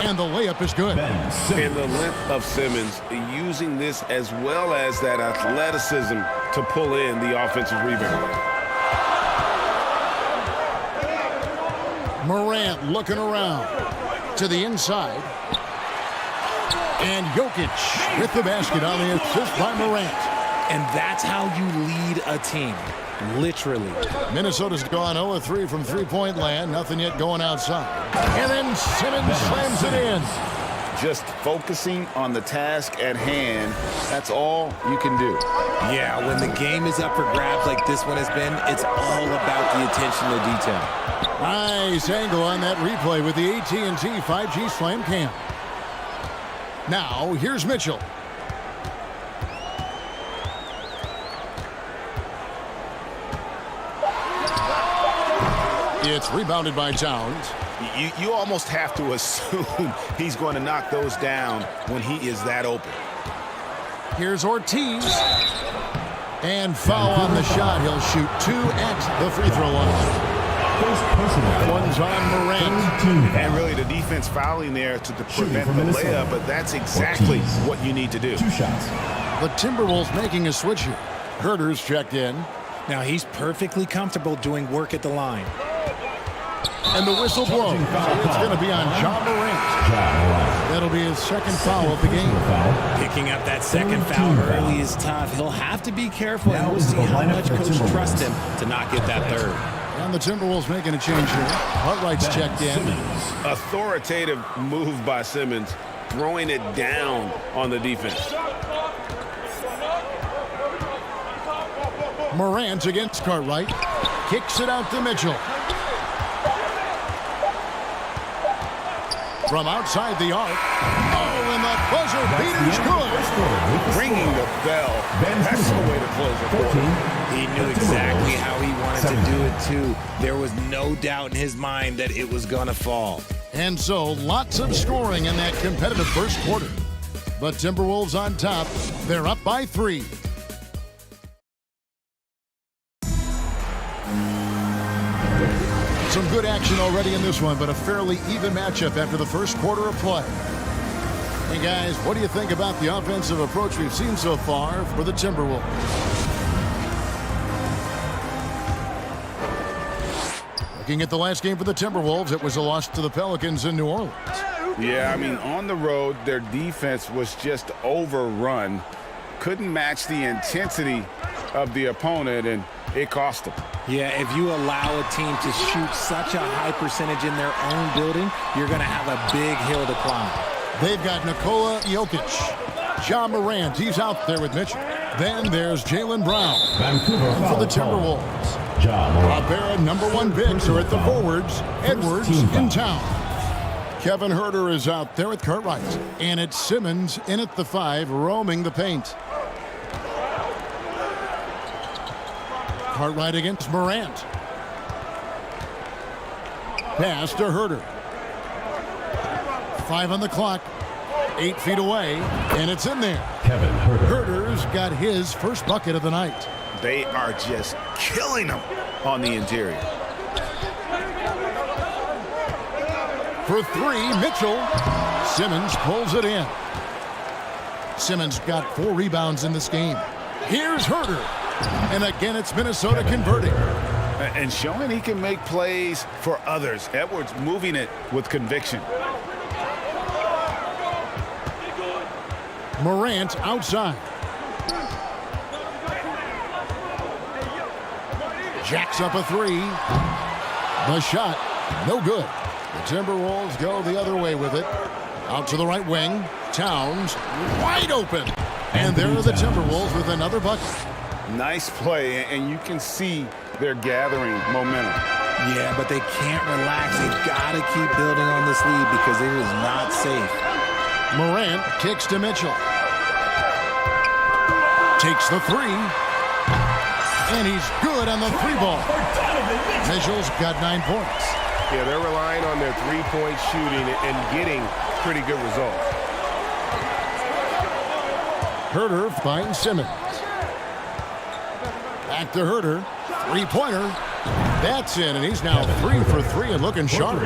and the layup is good. And the length of Simmons, using this as well as that athleticism to pull in the offensive rebound. Morant looking around to the inside. And Jokic with the basket on the assist by Morant. And that's how you lead a team. Literally. Minnesota's gone 0 of 3 from three-point land. Nothing yet going outside. And then Simmons slams it in. Just focusing on the task at hand. That's all you can do. Yeah, when the game is up for grabs like this one has been, it's all about the attention to detail. Nice angle on that replay with the AT&T 5G Slam Cam. Now, here's Mitchell. It's rebounded by Towns. You almost have to assume he's going to knock those down when he is that open. Here's Ortiz. And foul on the shot. He'll shoot 2 at the free throw line. One's on Morant. And really the defense fouling there to prevent the layup, but that's exactly what you need to do. 2 shots. The Timberwolves making a switch here. Herter's checked in. Now he's perfectly comfortable doing work at the line. And the whistle blows. It's going to be on Ja Morant. That'll be his second foul of the game. Picking up that second foul early is tough. He'll have to be careful, and we'll see how much coach trusts him to not get that third. And the Timberwolves making a change here. Hartwright's checked in. Authoritative move by Simmons, throwing it down on the defense. Morant against Cartwright. Kicks it out to Mitchell. From outside the arc. Oh, and the buzzer beater's good. Ringing the bell. That's the way to close the quarter. He knew exactly how he wanted to do it, too. There was no doubt in his mind that it was going to fall. And so, lots of scoring in that competitive first quarter. But Timberwolves on top. They're up by 3. Some good action already in this one, but a fairly even matchup after the first quarter of play. Hey guys, what do you think about the offensive approach we've seen so far for the Timberwolves? Looking at the last game for the Timberwolves, it was a loss to the Pelicans in New Orleans. Yeah, I mean, on the road, their defense was just overrun. Couldn't match the intensity of the opponent, and it cost them. Yeah, if you allow a team to shoot such a high percentage in their own building, you're going to have a big hill to climb. They've got Nikola Jokic. Ja Morant, he's out there with Mitchell. Then there's Jaylen Brown. Vancouver for the Timberwolves. A pair of #1 bigs are at the forwards. Edwards in town. Kevin Huerter is out there with Cartwright. And it's Simmons in at the 5, roaming the paint. Cartwright against Morant. Pass to Huerter. 5 on the clock. 8 feet away, and it's in there. Kevin Huerter. Huerter's got his first bucket of the night. They are just killing them on the interior. For 3, Mitchell. Simmons pulls it in. Simmons got 4 rebounds in this game. Here's Huerter. And again, it's Minnesota converting. And showing he can make plays for others. Edwards moving it with conviction. Morant outside. Jacks up a three. The shot, no good. The Timberwolves go the other way with it. Out to the right wing. Towns wide open. And there are the Timberwolves with another bucket. Nice play, and you can see they're gathering momentum. Yeah, but they can't relax. They've got to keep building on this lead because it is not safe. Morant kicks to Mitchell. Takes the three. And he's good on the three ball. Mitchell's got 9 points. Yeah, they're relying on their three-point shooting and getting pretty good results. Herter finds Simmons. Back to Herter. Three-pointer. That's in, and he's now 3 for 3 and looking sharp.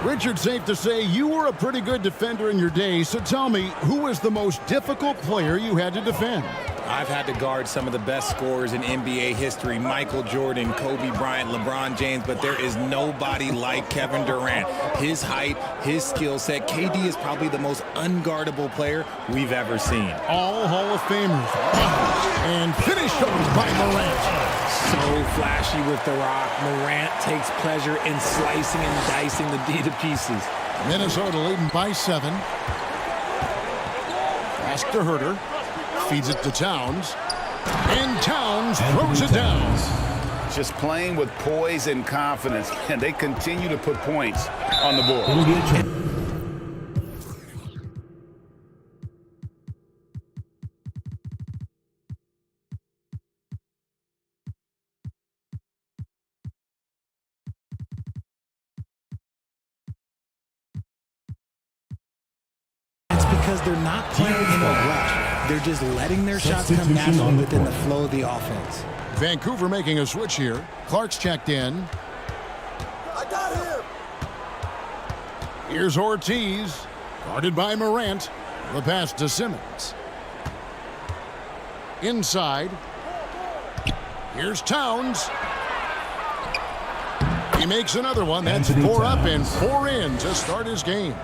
Richard, safe to say you were a pretty good defender in your day, so tell me, who was the most difficult player you had to defend? I've had to guard some of the best scorers in NBA history, Michael Jordan, Kobe Bryant, LeBron James, but there is nobody like Kevin Durant. His height, his skill set. KD is probably the most unguardable player we've ever seen. All Hall of Famers. And finished by Morant. So flashy with the rock. Morant takes pleasure in slicing and dicing the D to pieces. Minnesota leading by 7. Pass to Herter. Feeds it to Towns. And Towns throws it down. Just playing with poise and confidence. And they continue to put points on the board. It's because they're not playing in a rush. They're just letting their shots come naturally within the flow of the offense. Vancouver making a switch here. Clark's checked in. I got him. Here's Ortiz. Guarded by Morant. The pass to Simmons. Inside. Here's Towns. He makes another one. That's 4 up and 4 in to start his game.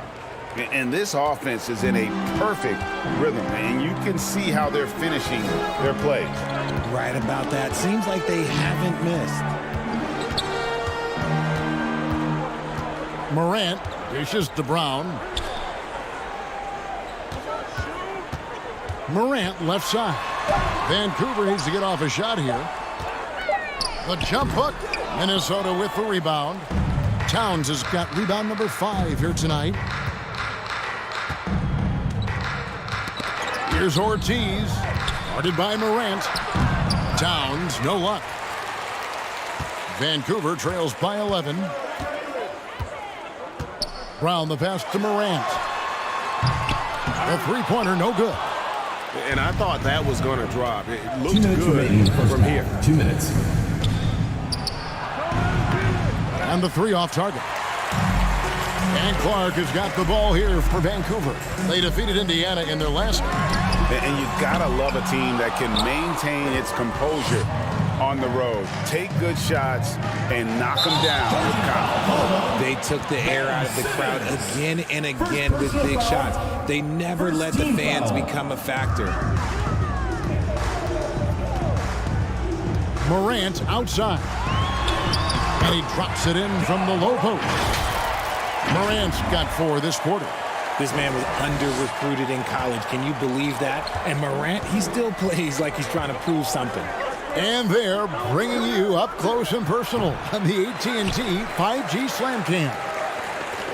And this offense is in a perfect rhythm, and you can see how they're finishing their plays. Right about that. Seems like they haven't missed. Morant dishes to Brown. Morant left side. Vancouver needs to get off a shot here. The jump hook. Minnesota with the rebound. Towns has got rebound number 5 here tonight. Here's Ortiz, guarded by Morant. Towns, no luck. Vancouver trails by 11. Brown, the pass to Morant. The three-pointer, no good. And I thought that was going to drop. It looked good from here. 2 minutes. And the three off target. And Clark has got the ball here for Vancouver. They defeated Indiana in their last game. And you gotta love a team that can maintain its composure on the road, take good shots, and knock them down with confidence. They took the air out of the crowd again and again with big shots. They never let the fans become a factor. Morant outside. And he drops it in from the low post. Morant's got 4 this quarter. This man was under-recruited in college. Can you believe that? And Morant, he still plays like he's trying to prove something. And they're bringing you up close and personal on the AT&T 5G Slam Cam.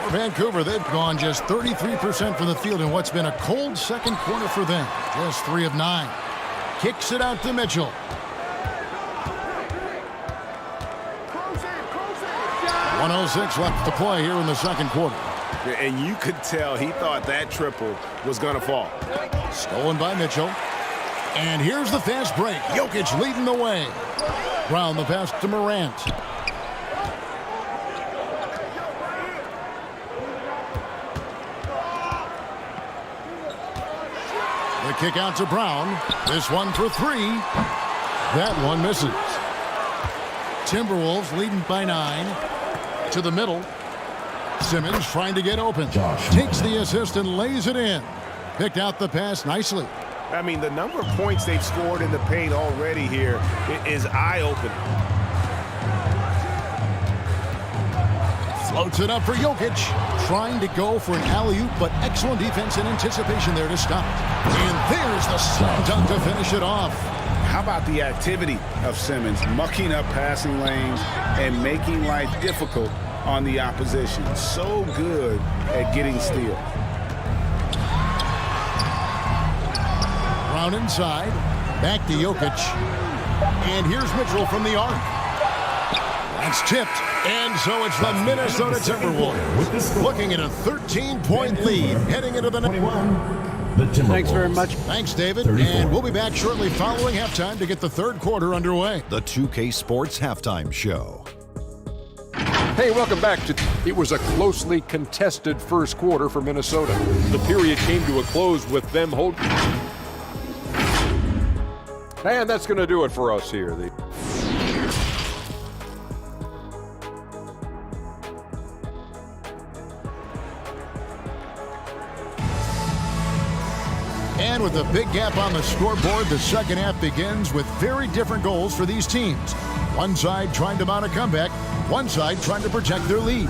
For Vancouver, they've gone just 33% from the field in what's been a cold second quarter for them. Just 3 of 9. Kicks it out to Mitchell. .106 left to play here in the second quarter. And you could tell he thought that triple was going to fall. Stolen by Mitchell. And here's the fast break. Jokic leading the way. Brown the pass to Morant. The kick out to Brown. This one for 3. That one misses. Timberwolves leading by 9. To the middle. Simmons trying to get open. Takes the assist and lays it in. Picked out the pass nicely. I mean, the number of points they've scored in the paint already here is eye-opening. Floats it up for Jokic. Trying to go for an alley-oop, but excellent defense and anticipation there to stop it. And there's the slam dunk to finish it off. How about the activity of Simmons, mucking up passing lanes and making life difficult on the opposition? So good at getting steals. Brown inside. Back to Jokic. And here's Mitchell from the arc. That's tipped. And so it's the Minnesota Timberwolves looking at a 13-point lead heading into the next. Thanks very much. Thanks, David. 34. And we'll be back shortly following halftime to get the third quarter underway. The 2K Sports Halftime Show. Hey, welcome back to... It was a closely contested first quarter for Minnesota. The period came to a close with them holding... And that's going to do it for us here. And with a big gap on the scoreboard, the second half begins with very different goals for these teams. One side trying to mount a comeback, one side trying to protect their lead.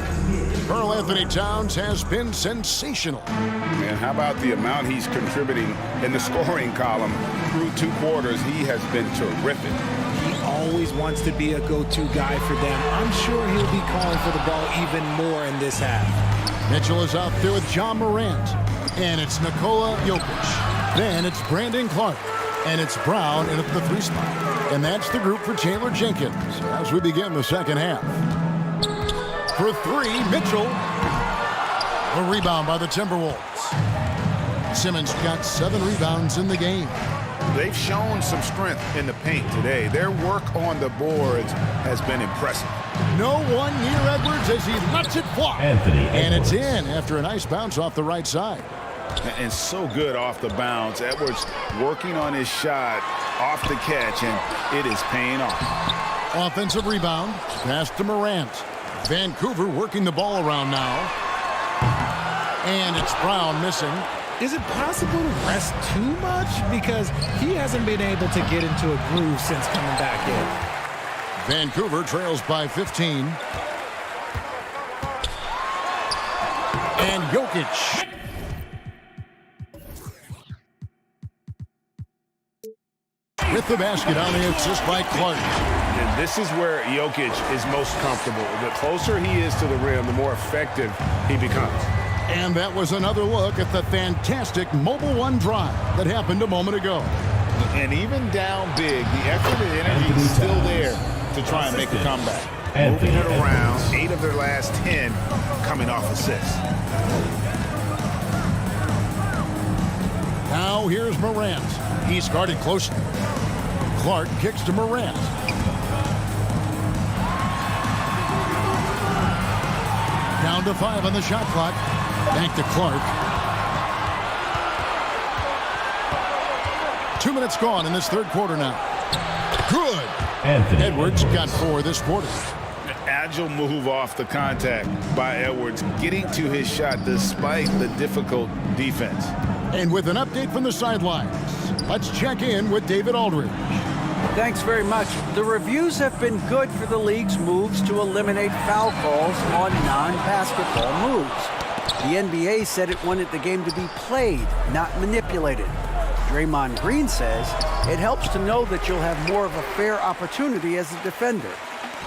Karl Anthony Towns has been sensational. And how about the amount he's contributing in the scoring column through 2 quarters? He has been terrific. He always wants to be a go-to guy for them. I'm sure he'll be calling for the ball even more in this half. Mitchell is out there with John Morant. And it's Nikola Jokic. Then it's Brandon Clark. And it's Brown in at the 3 spot. And that's the group for Taylor Jenkins as we begin the second half. For 3, Mitchell. A rebound by the Timberwolves. Simmons got 7 rebounds in the game. They've shown some strength in the paint today. Their work on the boards has been impressive. No one near Edwards as he lets it fly. And it's in after a nice bounce off the right side. And so good off the bounce. Edwards working on his shot off the catch, and it is paying off. Offensive rebound. Pass to Morant. Vancouver working the ball around now. And it's Brown missing. Is it possible to rest too much? Because he hasn't been able to get into a groove since coming back in. Vancouver trails by 15. And Jokic. With the basket on the assist by Clark. And this is where Jokic is most comfortable. The closer he is to the rim, the more effective he becomes. And that was another look at the fantastic Mobile One drive that happened a moment ago. And even down big, the effort and energy is still there to try and make a comeback. Moving it around, 8 of their last 10 coming off assists. Now here's Morant. He's guarded closely. Clark kicks to Morant. Down to 5 on the shot clock. Back to Clark. 2 minutes gone in this third quarter now. Good. Edwards got 4 this quarter. Agile move off the contact by Edwards, getting to his shot despite the difficult defense. And with an update from the sidelines, let's check in with David Aldridge. Thanks very much. The reviews have been good for the league's moves to eliminate foul calls on non-basketball moves. The NBA said it wanted the game to be played, not manipulated. Draymond Green says it helps to know that you'll have more of a fair opportunity as a defender.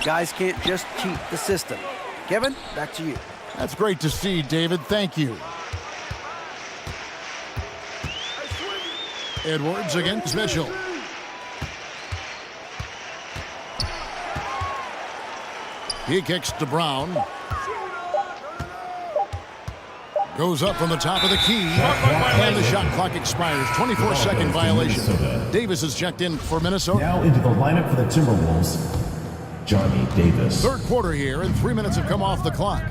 Guys can't just cheat the system. Kevin, back to you. That's great to see, David. Thank you. Edwards against Mitchell. He kicks to Brown. Goes up from the top of the key. And the shot clock expires. 24-second violation. Davis is checked in for Minnesota. Now into the lineup for the Timberwolves, Johnny Davis. Third quarter here, and 3 minutes have come off the clock.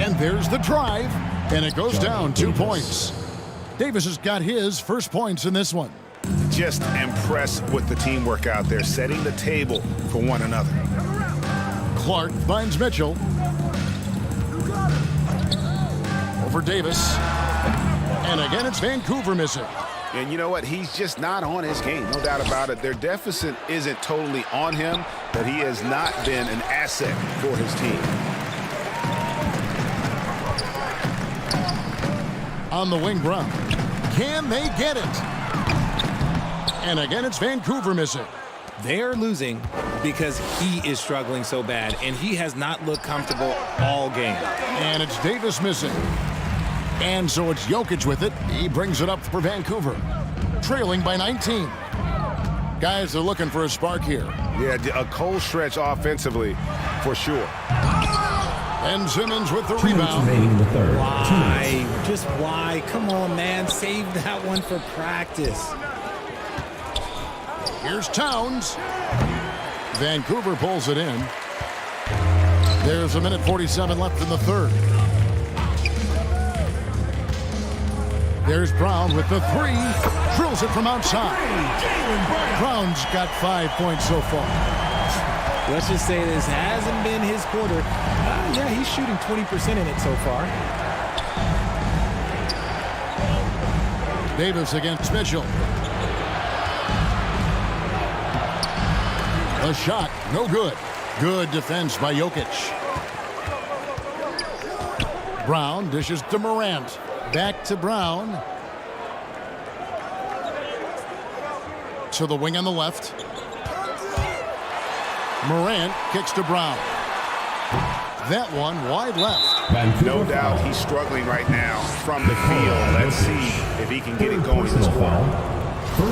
And there's the drive. And it goes down 2 points. Davis has got his first points in this one. Just impressed with the teamwork out there, setting the table for one another. Clark finds Mitchell. Over Davis. And again, it's Vancouver missing. And you know what? He's just not on his game, no doubt about it. Their deficit isn't totally on him, but he has not been an asset for his team. On the wing, Brown. Can they get it? And again, it's Vancouver missing. They're losing because he is struggling so bad, and he has not looked comfortable all game. And it's Davis missing. And so it's Jokic with it. He brings it up for Vancouver, trailing by 19. Guys are looking for a spark here. Yeah, a cold stretch offensively, for sure. Ben Simmons with the rebound. Why? Just why? Come on, man. Save that one for practice. Here's Towns. Vancouver pulls it in. There's a minute 47 left in the third. There's Brown with the three. Drills it from outside. Brown's got 5 points so far. Let's just say this hasn't been his quarter. Yeah, he's shooting 20% in it so far. Davis against Mitchell. A shot, no good. Good defense by Jokic. Brown dishes to Morant. Back to Brown. To the wing on the left. Morant kicks to Brown. That one wide left. No doubt he's struggling right now from the field. Let's see if he can get it going this quarter.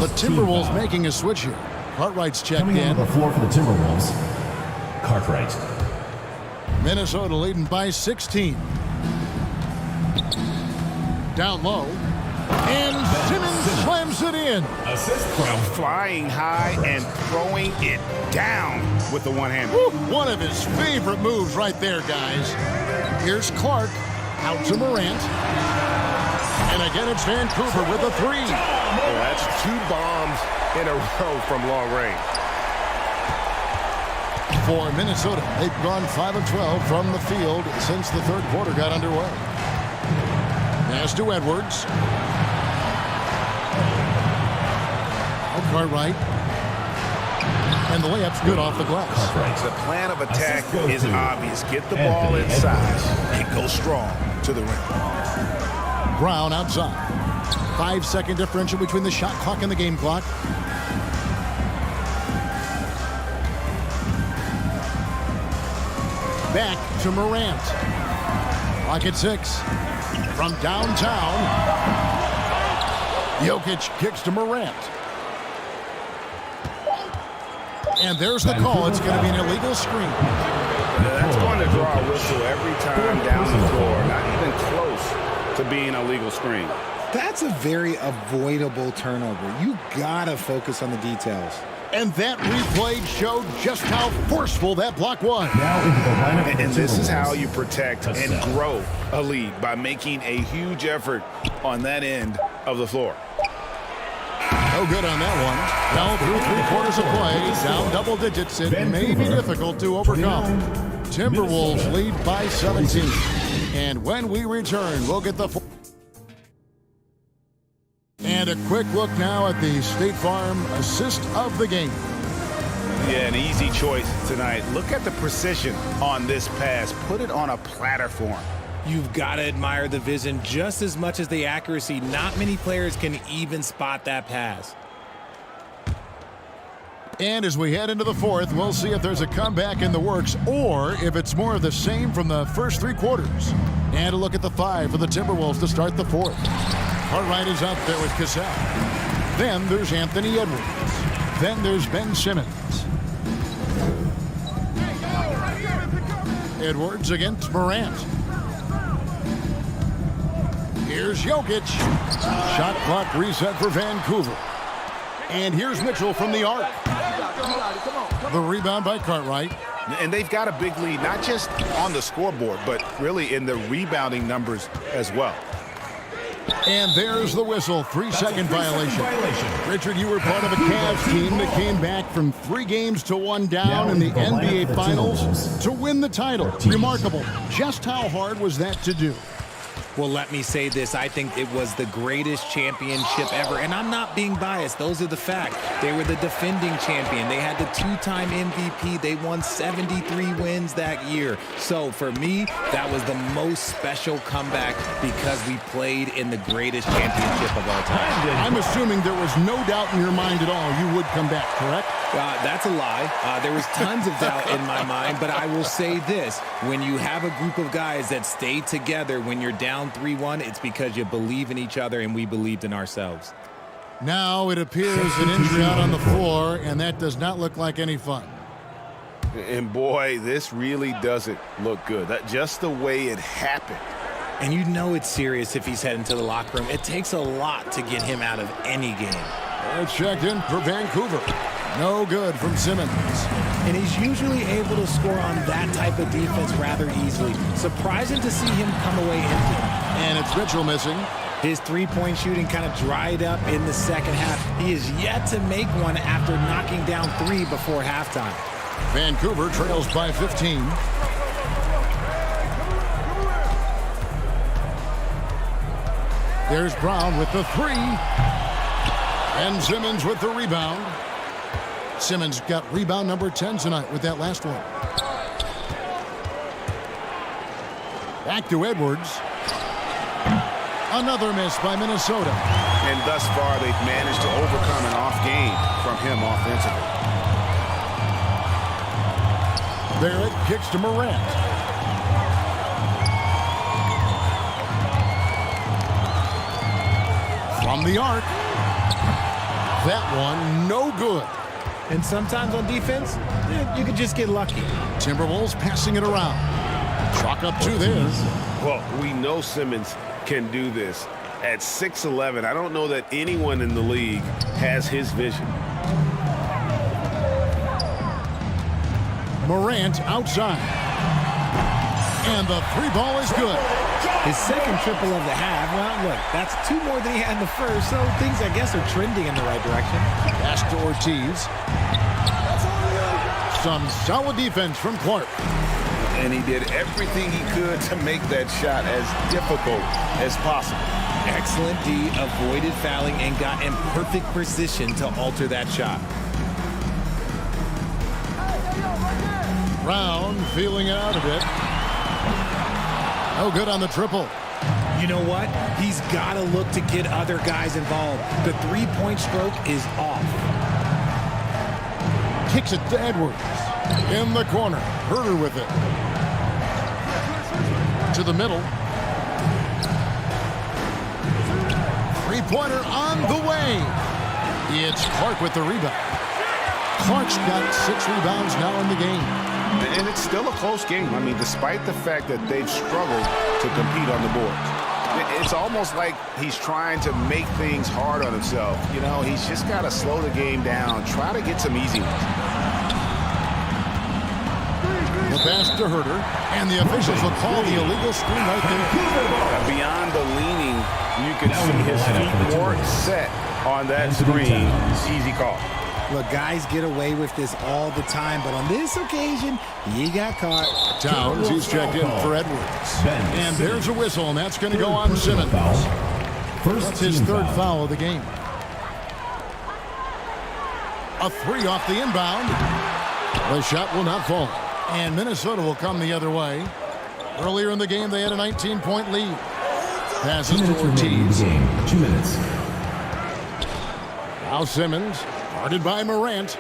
The Timberwolves making a switch here. Cartwright's checked Coming in. on the floor for the Timberwolves, Cartwright. Minnesota leading by 16. Down low. And Simmons slams it in. Assist from flying high and throwing it down with the one-hand. One of his favorite moves right there, guys. Here's Clark out to Morant. And again, it's Vancouver with a three. Well, that's 2 bombs in a row from long range. For Minnesota, they've gone 5 of 12 from the field since the third quarter got underway. Pass to Edwards. Cartwright. And the layup's good off the glass. The plan of attack is obvious. Get the ball inside and go strong to the rim. Brown outside. 5-second differential between the shot clock and the game clock. Back to Morant. Clock at 6. From downtown. Jokic kicks to Morant. And there's the call. It's going to be an illegal screen. That's going to draw a whistle every time down the floor. Not even close to being a legal screen. That's a very avoidable turnover. You got to focus on the details. And that replay showed just how forceful that block was. And this is how you protect and grow a lead, by making a huge effort on that end of the floor. No good on that one. Now through 3/4 of play, down double digits. It may be difficult to overcome. Timberwolves lead by 17. And when we return, we'll get the... And a quick look now at the State Farm assist of the game. Yeah, an easy choice tonight. Look at the precision on this pass. Put it on a platter form. You've got to admire the vision just as much as the accuracy. Not many players can even spot that pass. And as we head into the fourth, we'll see if there's a comeback in the works or if it's more of the same from the first 3 quarters. And a look at the 5 for the Timberwolves to start the fourth. Cartwright is out there with Cassell. Then there's Anthony Edwards. Then there's Ben Simmons. Edwards against Morant. Here's Jokic. Shot clock reset for Vancouver. And here's Mitchell from the arc. The rebound by Cartwright. And they've got a big lead, not just on the scoreboard, but really in the rebounding numbers as well. And there's the whistle. 3-second violation. Richard, you were part of a Cavs team that came back from 3 games to 1 down in the NBA Finals to win the title. Remarkable. Just how hard was that to do? Well, let me say this. I think it was the greatest championship ever. And I'm not being biased. Those are the facts. They were the defending champion. They had the 2-time MVP. They won 73 wins that year. So for me, that was the most special comeback because we played in the greatest championship of all time. I'm assuming there was no doubt in your mind at all you would come back, correct? That's a lie. There was tons of doubt in my mind, but I will say this. When you have a group of guys that stay together when you're down 3-1, it's because you believe in each other and we believed in ourselves. Now it appears an injury out on the floor, and that does not look like any fun. And boy, this really doesn't look good. That just the way it happened. And you know it's serious if he's heading to the locker room. It takes a lot to get him out of any game. It's checked in for Vancouver. No good from Simmons. And he's usually able to score on that type of defense rather easily. Surprising to see him come away empty. And it's Mitchell missing. His three-point shooting kind of dried up in the second half. He is yet to make one after knocking down 3 before halftime. Vancouver trails by 15. There's Brown with the 3. And Simmons with the rebound. Simmons got rebound number 10 tonight with that last one. Back to Edwards. Another miss by Minnesota. And thus far, they've managed to overcome an off game from him offensively. Barrett kicks to Morant. From the arc. That one, no good. And sometimes on defense, you could just get lucky. Timberwolves passing it around. Chalk up 2 there. Well, we know Simmons can do this. At 6'11", I don't know that anyone in the league has his vision. Morant outside. And the 3 ball is good. His second triple of the half. Well, look, that's 2 more than he had in the first, so things, I guess, are trending in the right direction. Pass to Ortiz. Some solid defense from Clark. And he did everything he could to make that shot as difficult as possible. Excellent D, avoided fouling, and got in perfect position to alter that shot. Brown feeling it out a bit. No good on the triple. You know what? He's got to look to get other guys involved. The 3-point stroke is off. Kicks it to Edwards. In the corner. Herter with it. To the middle. 3-pointer on the way. It's Clark with the rebound. Clark's got 6 rebounds now in the game. And it's still a close game. I mean, despite the fact that they've struggled to compete on the boards. It's almost like he's trying to make things hard on himself. You know, he's just got to slow the game down, try to get some easy ones. The pass to Herter, and the officials will call the illegal screen right there. Beyond the leaning, you can see his feet more set on that screen. Easy call. Look, guys get away with this all the time, but on this occasion, he got caught. Towns, he's checked in for Edwards. And there's a whistle, and that's going to go on Simmons. That's his 3rd foul of the game. A 3 off the inbound. The shot will not fall. And Minnesota will come the other way. Earlier in the game, they had a 19-point lead. Passes to Ortiz. 2 minutes. Now Simmons. Guarded by Morant.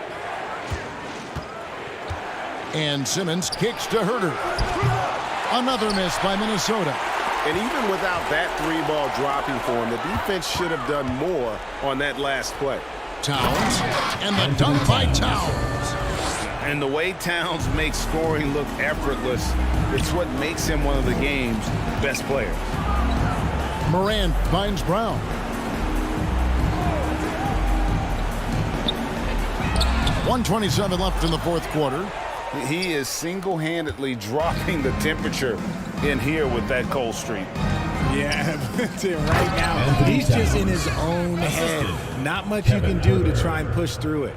And Simmons kicks to Herter. Another miss by Minnesota. And even without that 3-ball dropping for him, the defense should have done more on that last play. Towns. And the dunk by Towns. And the way Towns makes scoring look effortless, it's what makes him one of the game's best players. Morant finds Brown. .127 left in the 4th quarter. He is single-handedly dropping the temperature in here with that cold streak. Yeah, right now, he's just in his own head. Not much you can do to try and push through it.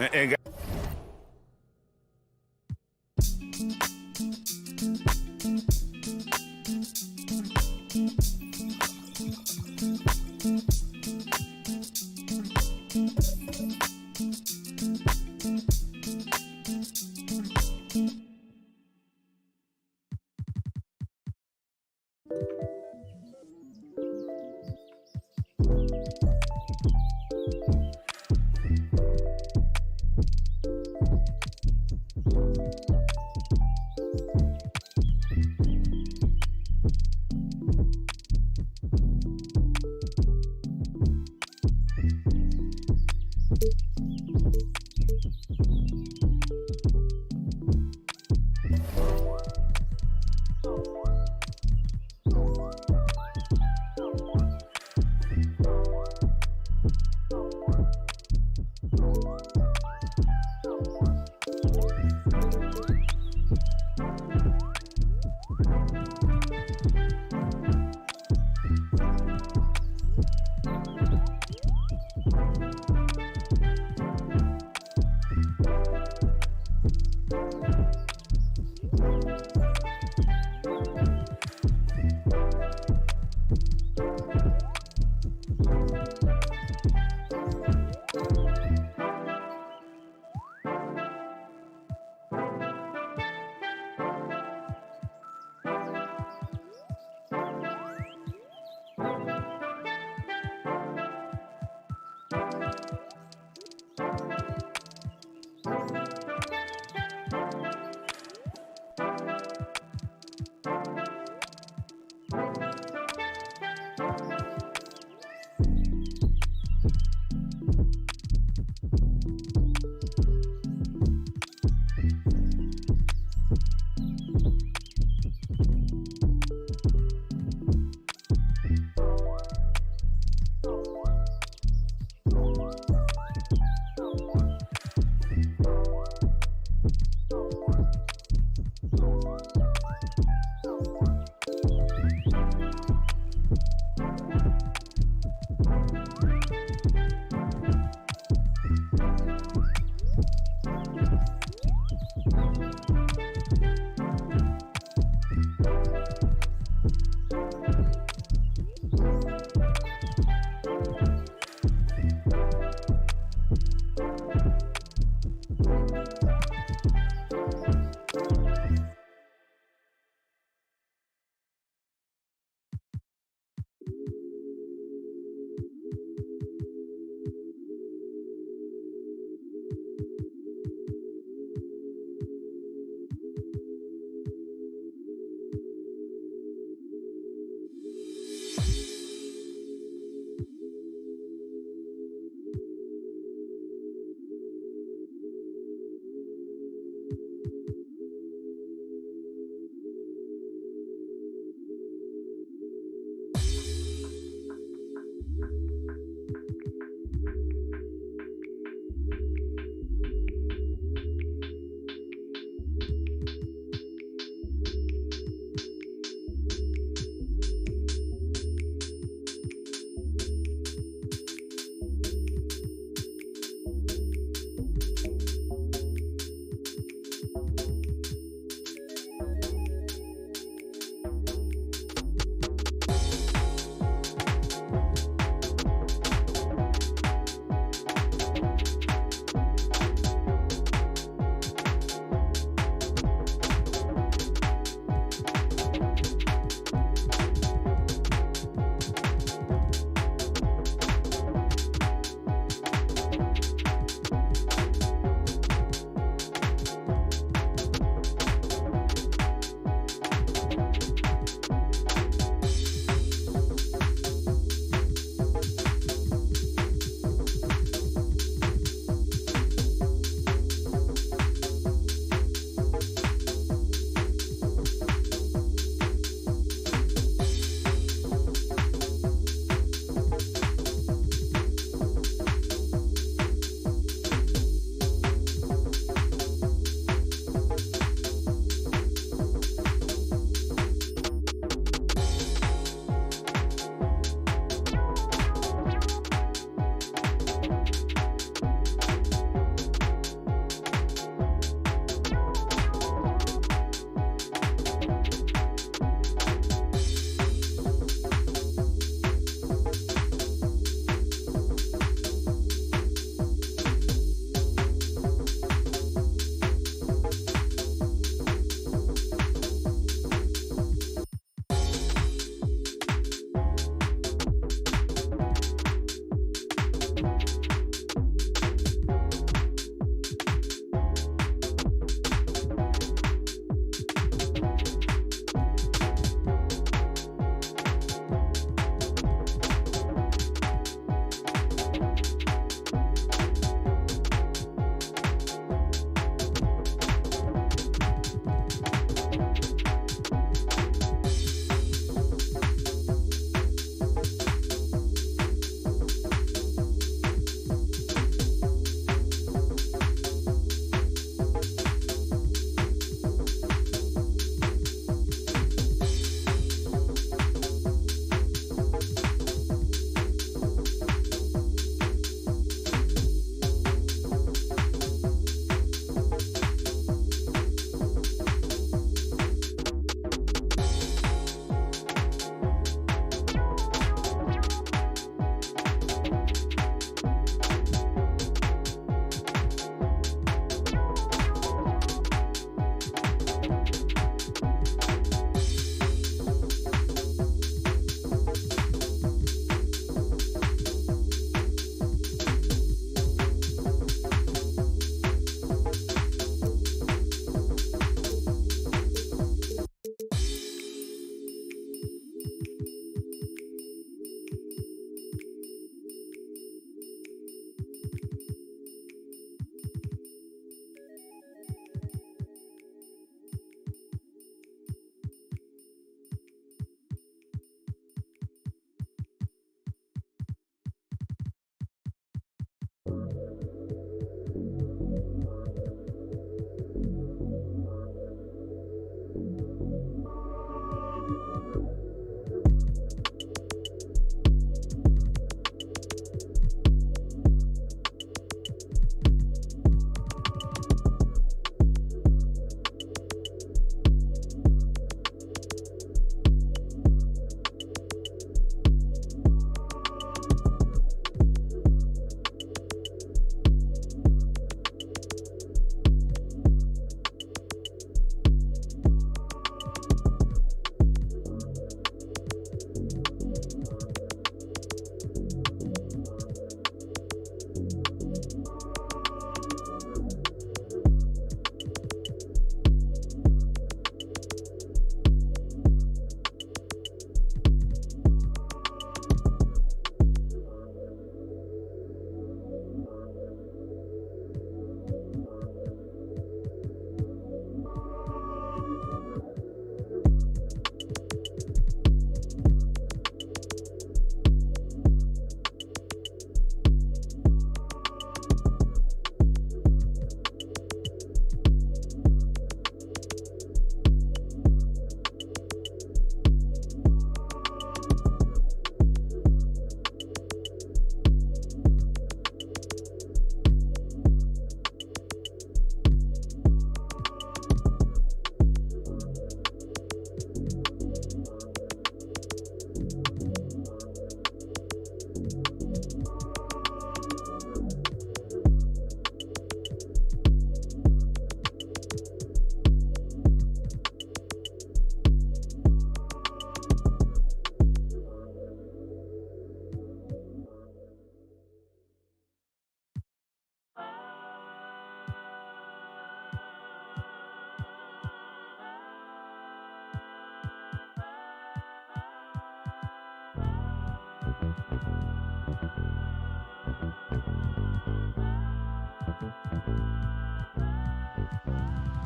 And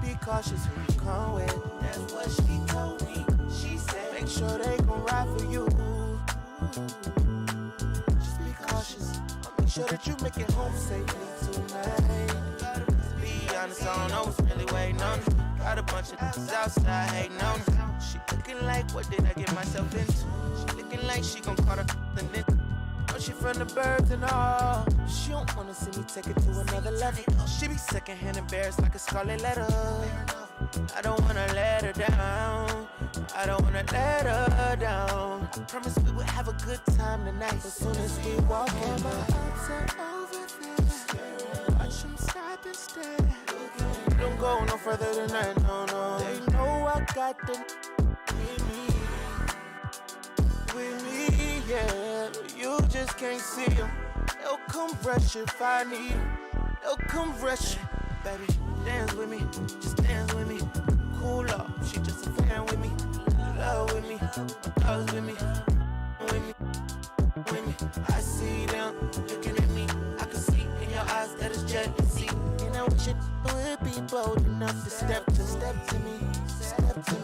Be cautious who you come with. That's what she told me. She said, make sure they gon' ride for you. Just be cautious. Make sure that you make it home safely tonight. Be honest, I don't know what's really waiting on me. Got a bunch of things outside hating on me. She looking like, what did I get myself into? She looking like she gon' call her the nigga. Oh, she from the birds and all. She don't wanna see me take it to another level. She be secondhand embarrassed like a scarlet letter. I don't wanna let her down. I don't wanna let her down. I promise we would have a good time tonight. As soon as we walk in, my arms are over there. Watch them stop and stare. Don't go no further than that, no, no. They know I got them with me, yeah. You just can't see them. They'll come rush if I need them. They'll come rush. Baby, dance with me, just dance with me. Cool up, she just a fan with me. Love with me, my dogs with me. With me, with me. I see them looking at me. I can see in your eyes that it's jealousy. And I wish it would be bold enough to step to me, step to me.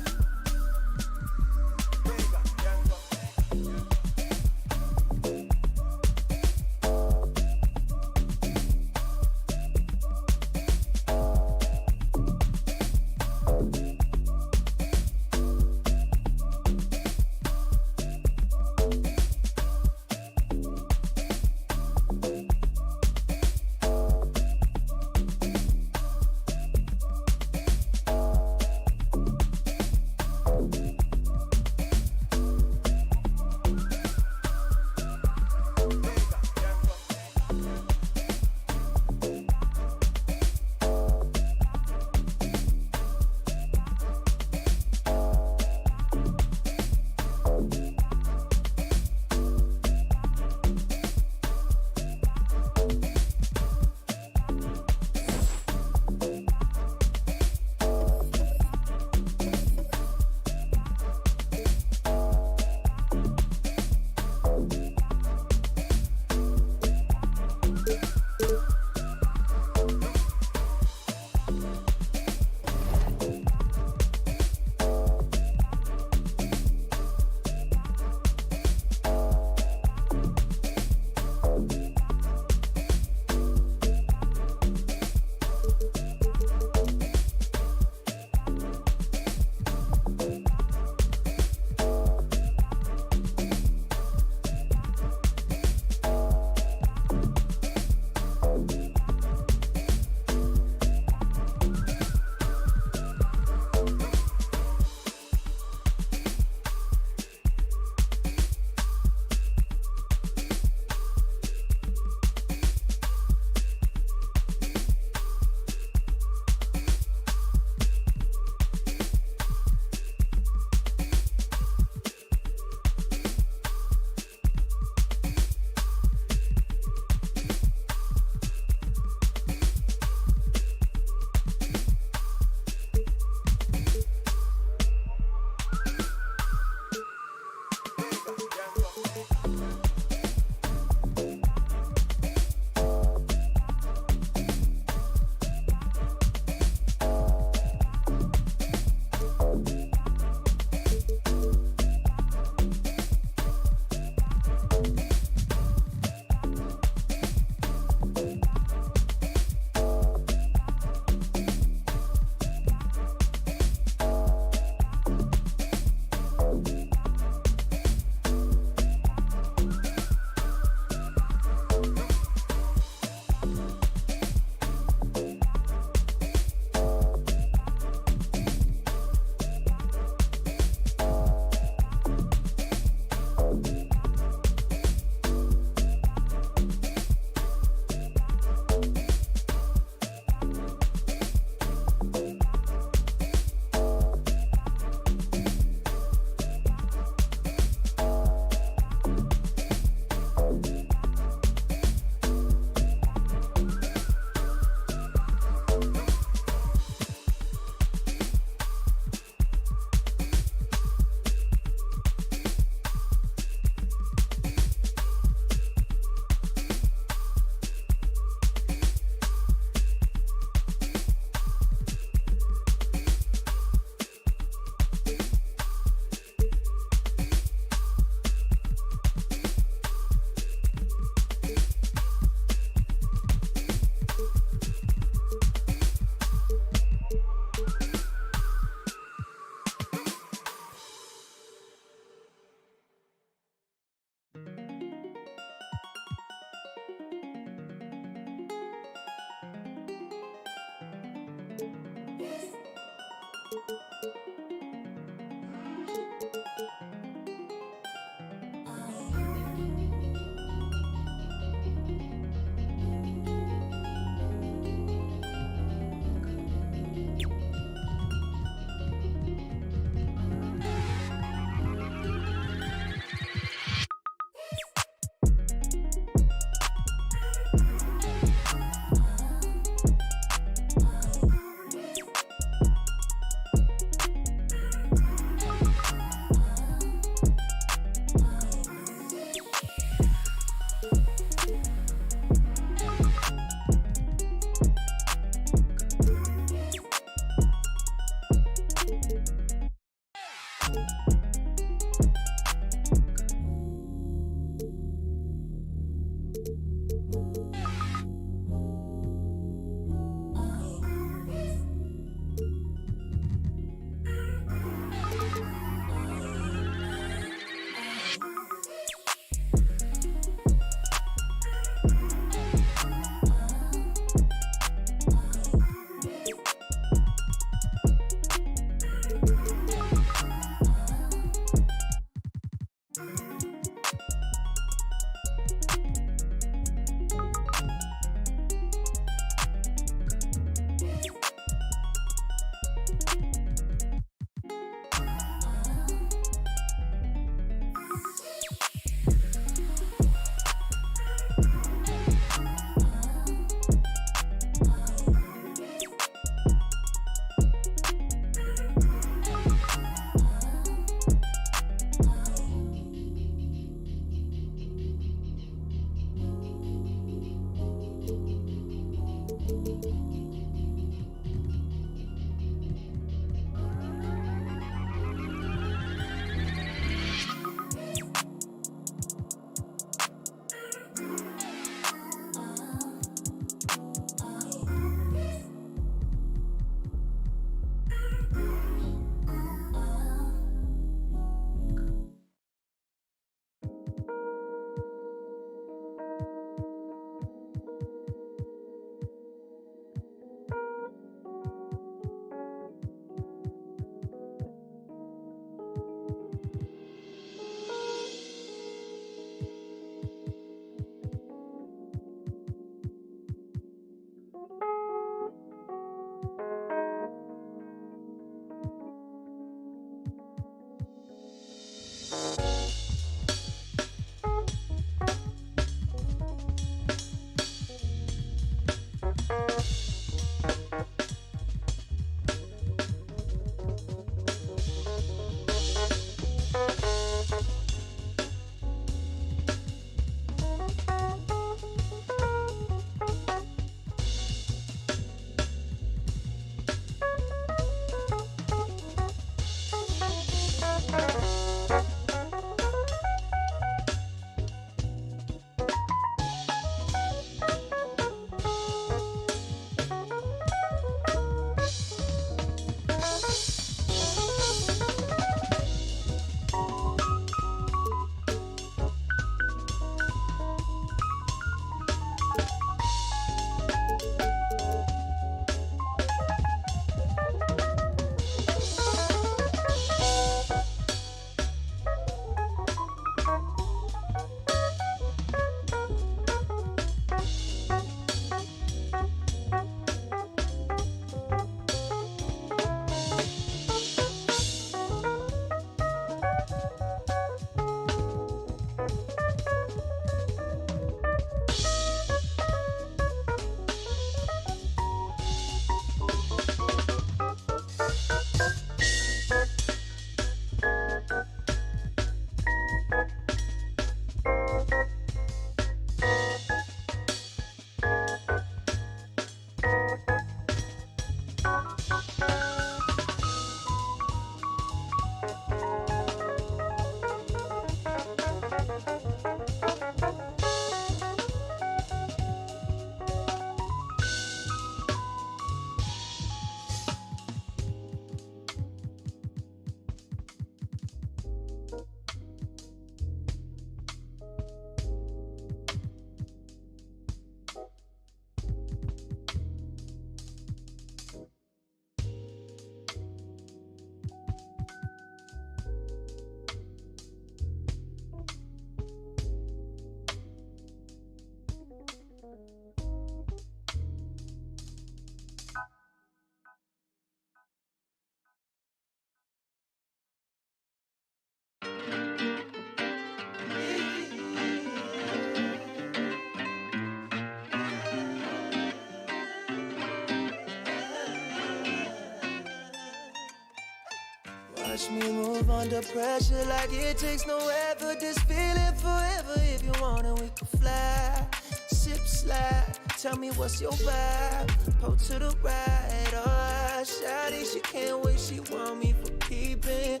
Watch me move under pressure like it takes no effort. This feeling forever. If you want it, we can fly. Sip slide. Tell me what's your vibe. Pull to the right. Alright, shawty, she can't wait. She want me for keeping.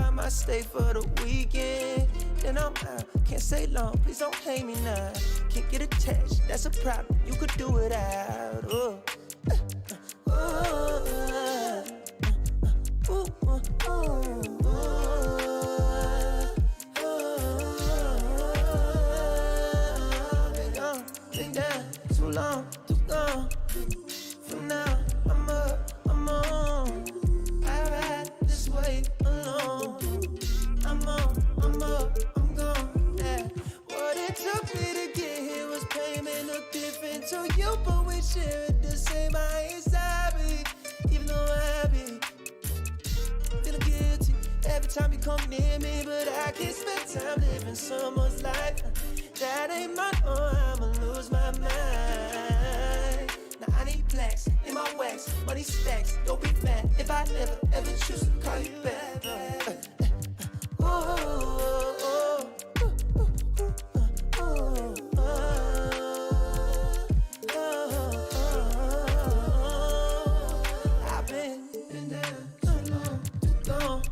I might stay for the weekend. Then I'm out. Can't stay long. Please don't hate me now. Can't get attached. That's a problem. You could do it out. Oh. Been down too long, too gone. For now, I'm up, I'm on. I ride this way alone. I'm on, I'm come near me, but I can't spend time living someone's life. That ain't my own, I'ma lose my mind. Now I need blacks in my wax, money stacks. Don't be mad if I never ever choose to call you back. I've been down too long, too gone.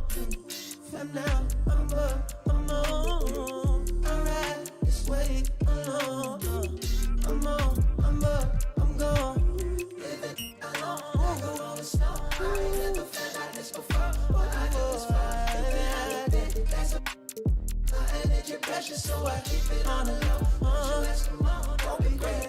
For now, I'm up, I'm on. I ride this way alone. I'm on, I'm up, I'm gone. Living alone, I go on the snow. I ain't never felt like this before. What I do is fun. That's a my energy precious, so I keep it on the low. Let's come on, don't be great.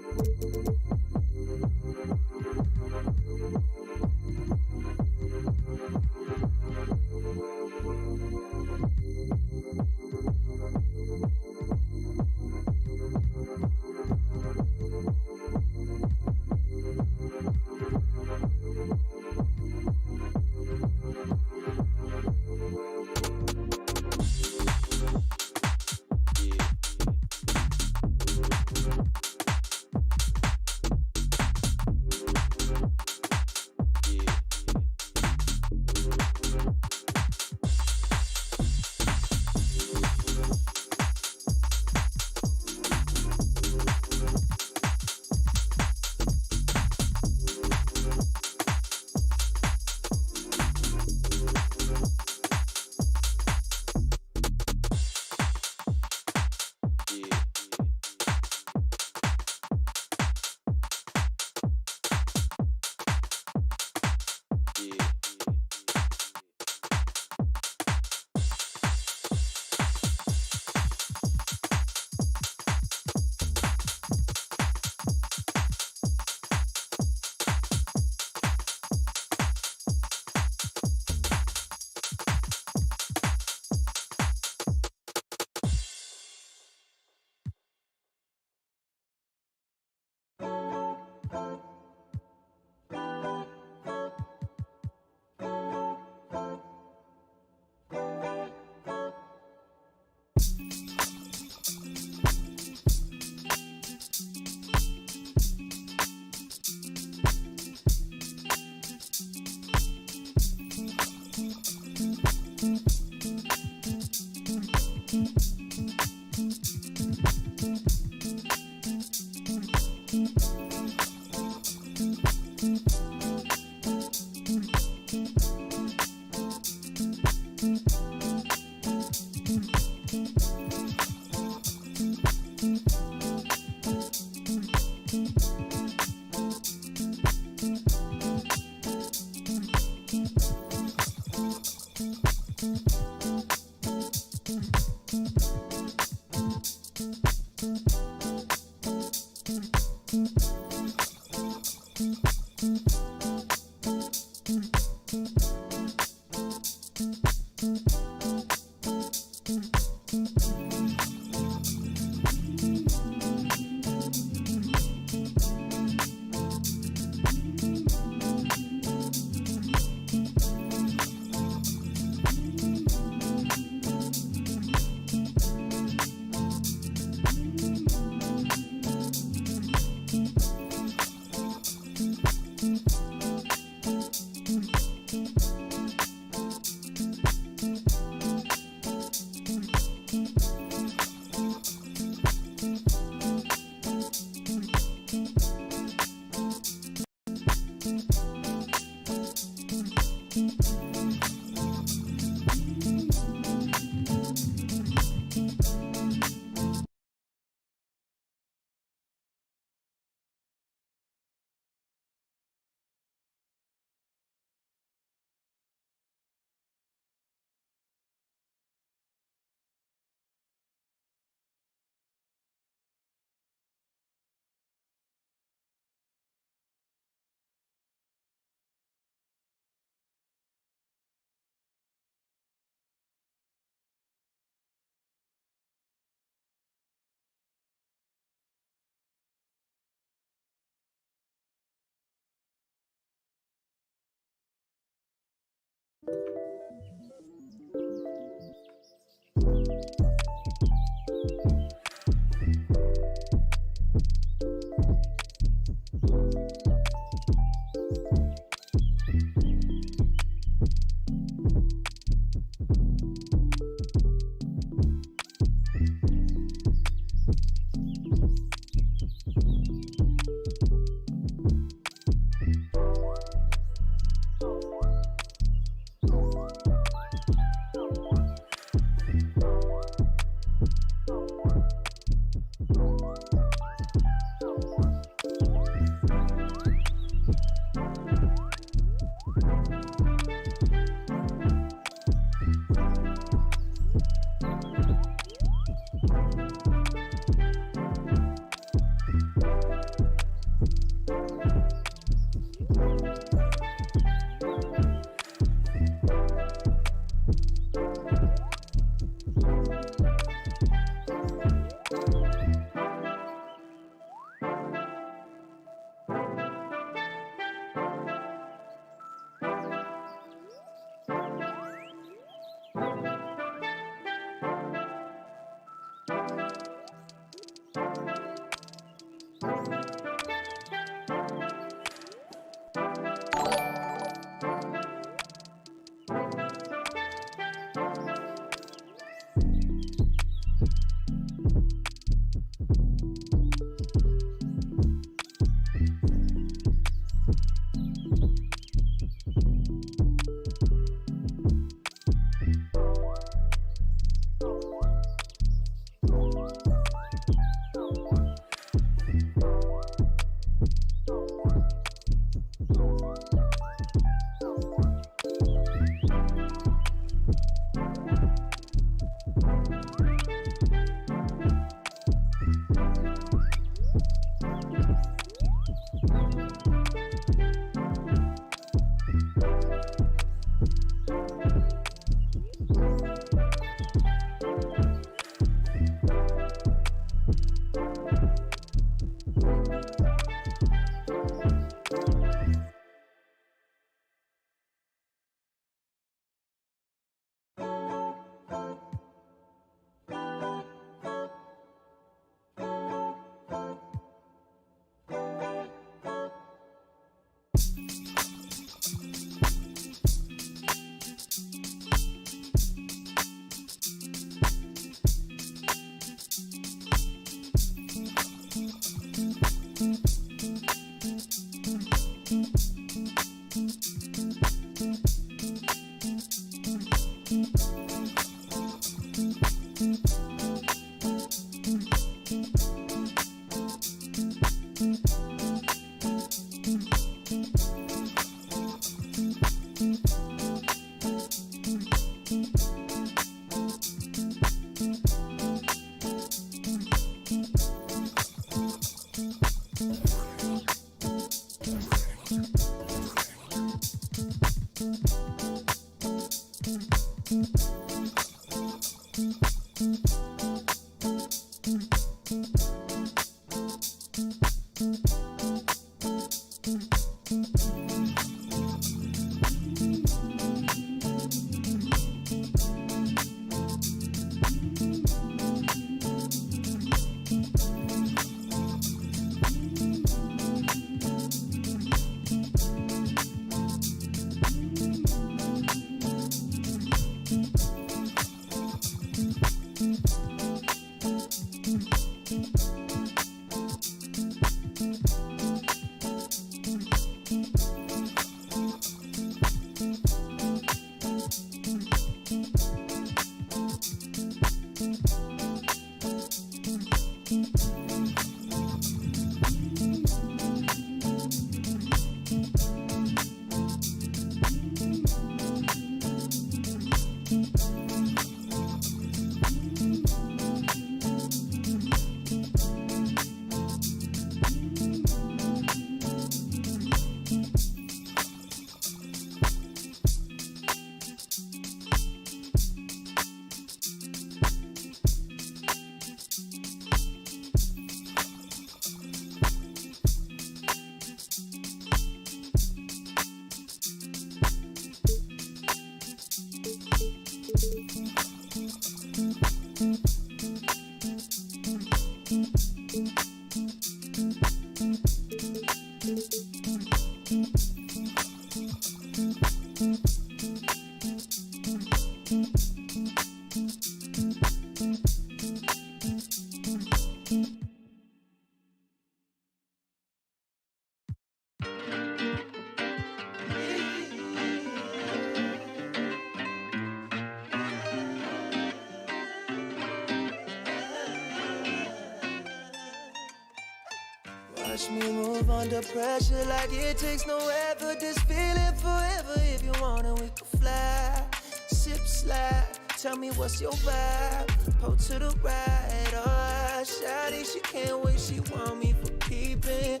Watch me move under pressure like it takes no effort. This feeling forever. If you want it, we can fly. Sip, slide. Tell me what's your vibe. Pull to the right. Oh, shawty, she can't wait. She want me for keeping.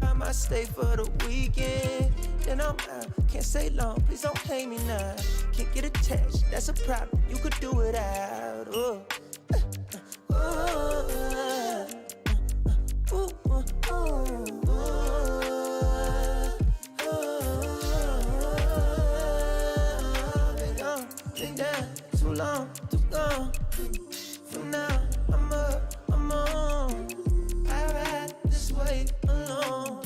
I might stay for the weekend. Then I'm out. Can't stay long. Please don't hate me now. Can't get attached. That's a problem. You could do it out. Oh. Been down too long, too gone. From now, I'm up, I'm on. I ride this way alone.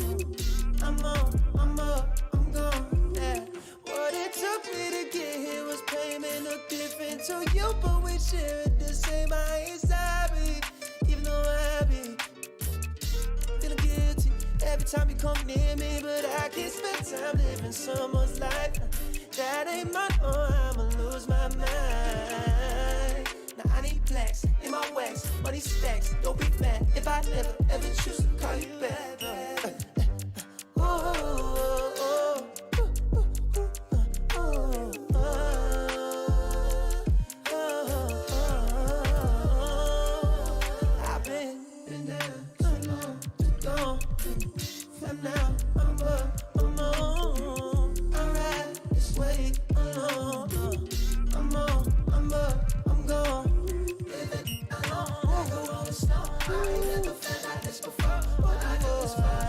I'm on, I'm up, I'm gone. Yeah. What it took me to get here was payment no different to you, but we share it the same. I ain't sorry, even though I be feeling guilty every time you come near me. But I can't spend time living someone's life that ain't my own. I'ma lose my mind. Now I need plaques in my wax, money stacks. Don't be mad if I never ever choose to call you back. I've been down too long, too gone. And now I'm up, I'm on. I ride this way alone. I'm on, I'm up, I'm gone. Living alone, I go on the snow. I ain't never felt like this before. What I do is fine.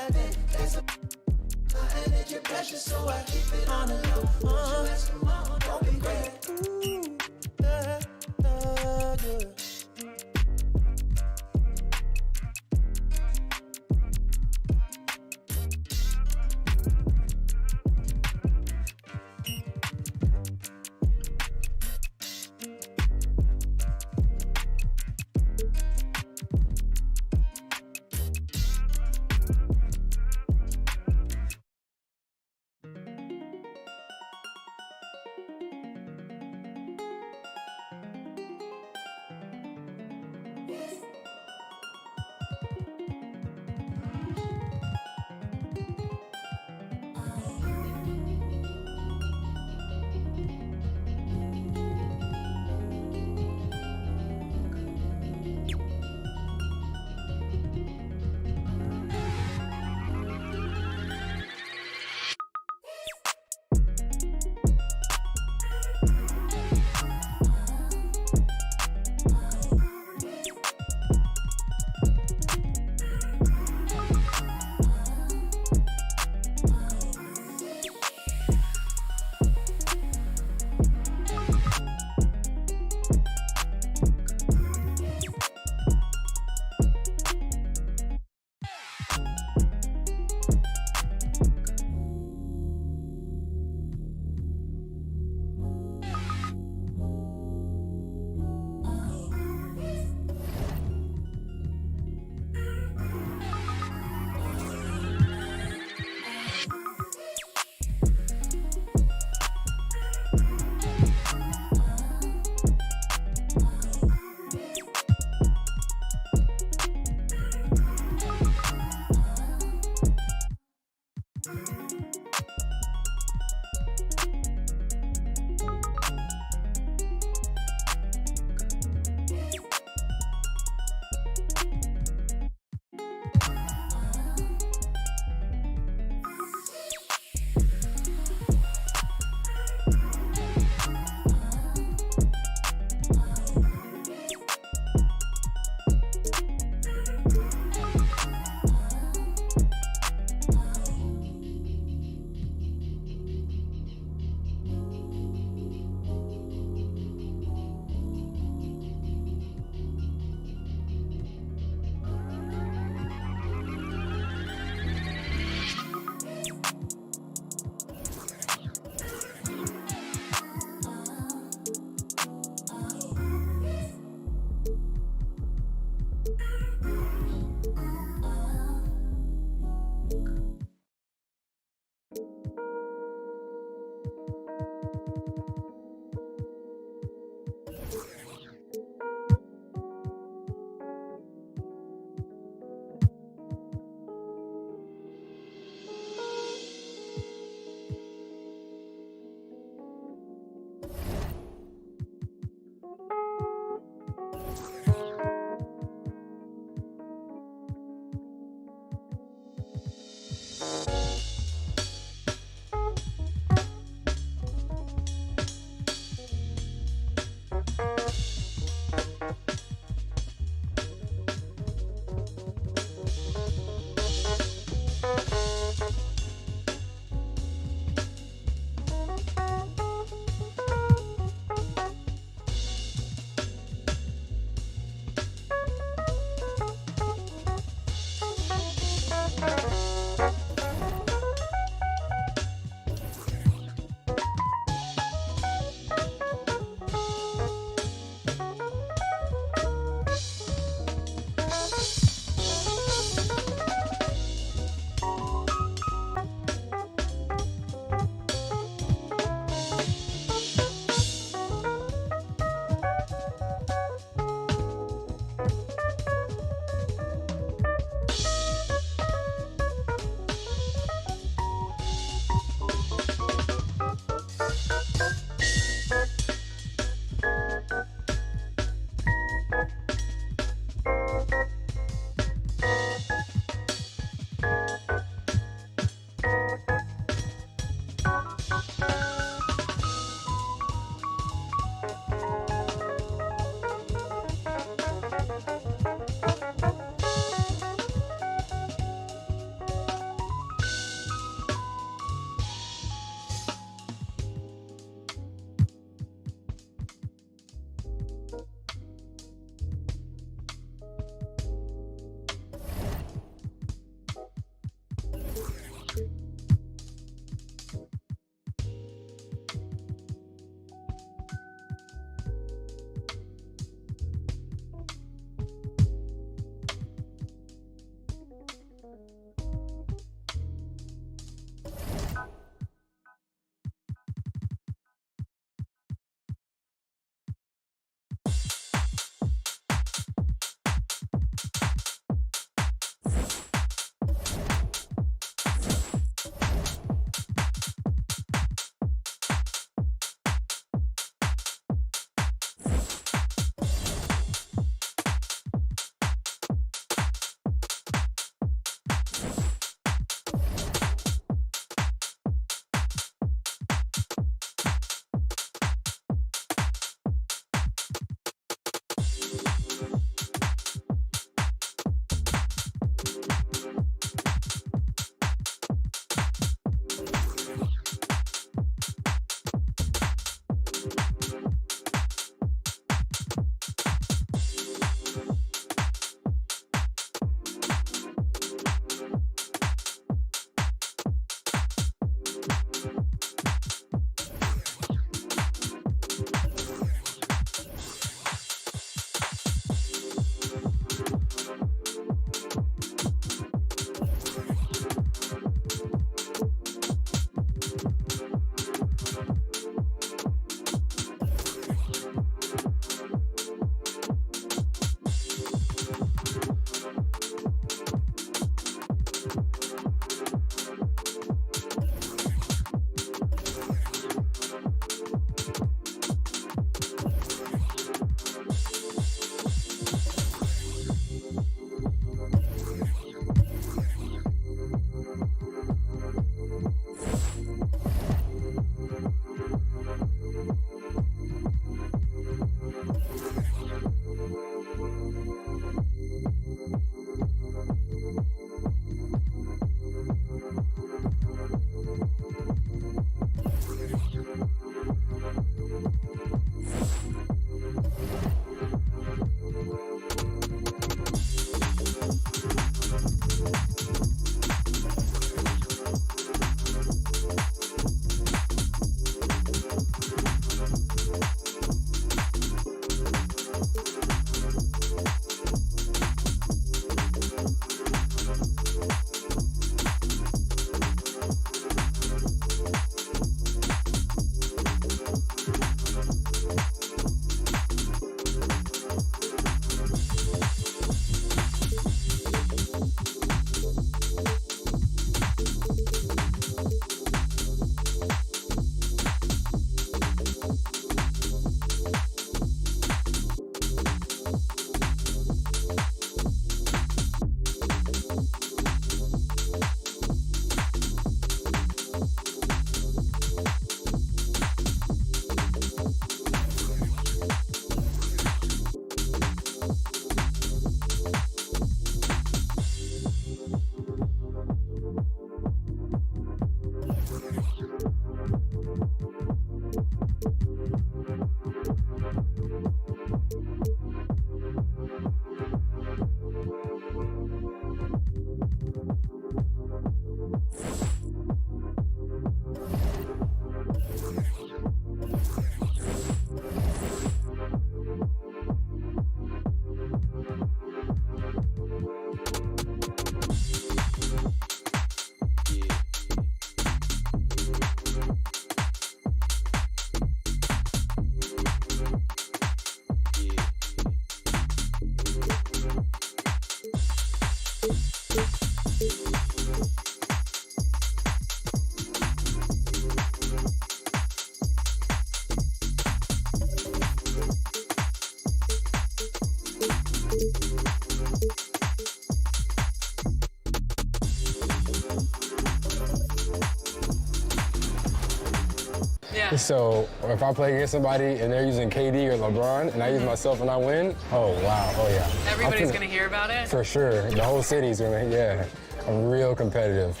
Yeah. So if I play against somebody and they're using KD or LeBron and I use myself and I win, oh, wow, oh, yeah. Everybody's going to hear about it? For sure. The whole city's going to, yeah. I'm real competitive.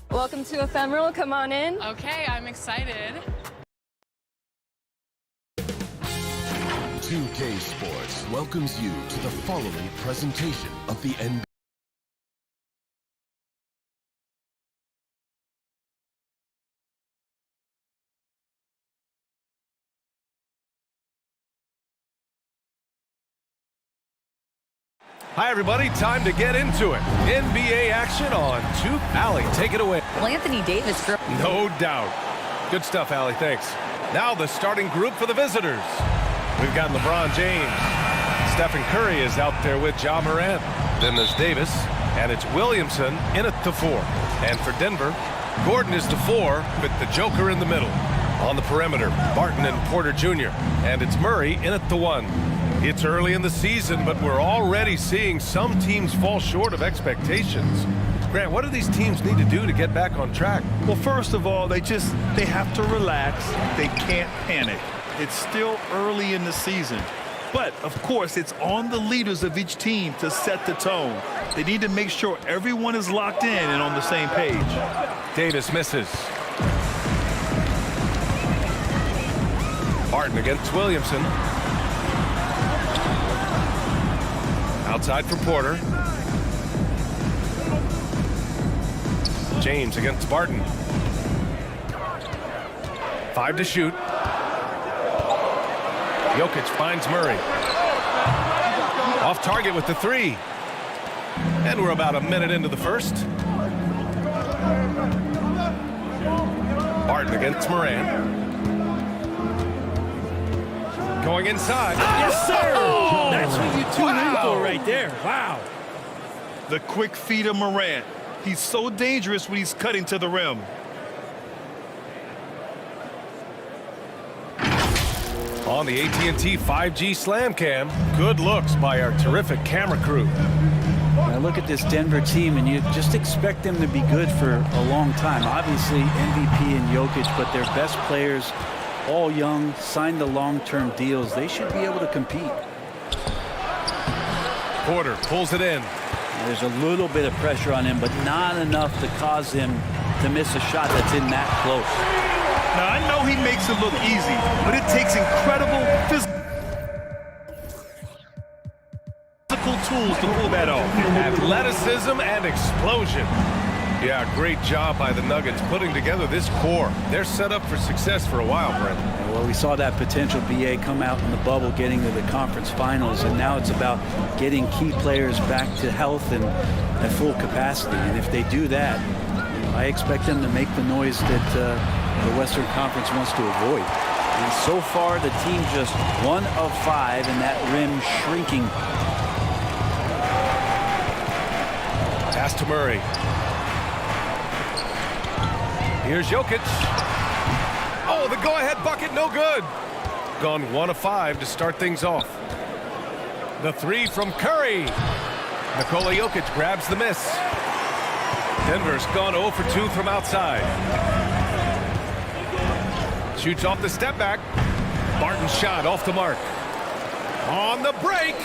Welcome to Ephemeral. Come on in. Okay, I'm excited. 2K Sports welcomes you to the following presentation of the NBA. Hi, everybody. Time to get into it. NBA action on Tooth Alley. Take it away. Well, Anthony Davis. No doubt. Good stuff, Allie. Thanks. Now the starting group for the visitors. We've got LeBron James. Stephen Curry is out there with Ja Morant. Then there's Davis, and it's Williamson in at the 4. And for Denver, Gordon is the 4 with the Joker in the middle. On the perimeter, Barton and Porter Jr. And it's Murray in at the 1. It's early in the season, but we're already seeing some teams fall short of expectations. Grant, what do these teams need to do to get back on track? Well, first of all, they have to relax. They can't panic. It's still early in the season. But, of course, it's on the leaders of each team to set the tone. They need to make sure everyone is locked in and on the same page. Davis misses. Barton against Williamson. Outside for Porter. James against Barton. 5 to shoot. Jokic finds Murray. Off target with the 3. And we're about a minute into the first. Barton against Morant. Going inside. Yes, sir! Oh! That's what you tune in for right there. Wow. The quick feed of Morant. He's so dangerous when he's cutting to the rim. On the AT&T 5G Slam Cam, good looks by our terrific camera crew. I look at this Denver team, and you just expect them to be good for a long time. Obviously, MVP and Jokic, but their best players, all young, signed the long-term deals. They should be able to compete. Porter pulls it in. There's a little bit of pressure on him, but not enough to cause him to miss a shot that's in that close. Now, I know he makes it look easy, but it takes incredible physical tools to pull that off. Athleticism and explosion. Yeah, great job by the Nuggets putting together this core. They're set up for success for a while, Brent. Well, we saw that potential BA come out in the bubble, getting to the conference finals, and now it's about getting key players back to health and at full capacity. And if they do that, I expect them to make the noise that the Western Conference wants to avoid. And so far, the team just 1 of 5, and that rim shrinking. Pass to Murray. Here's Jokic. Oh, the go-ahead bucket, no good. Gone 1 of 5 to start things off. The 3 from Curry. Nikola Jokic grabs the miss. Denver's gone 0 for 2 from outside. Shoots off the step back. Barton's shot off the mark. On the break.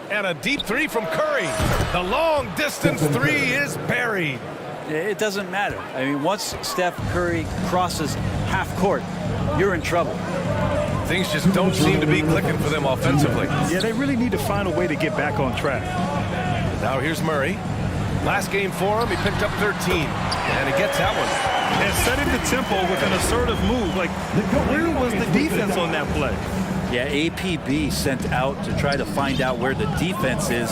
And a deep 3 from Curry. The long distance 3 is buried. It doesn't matter. I mean, once Steph Curry crosses half court, you're in trouble. Things just don't seem to be clicking for them offensively. Yeah, they really need to find a way to get back on track. Now here's Murray. Last game for him, he picked up 13. And he gets that one. And setting the tempo with an assertive move. Like, where was the defense on that play? Yeah, APB sent out to try to find out where the defense is.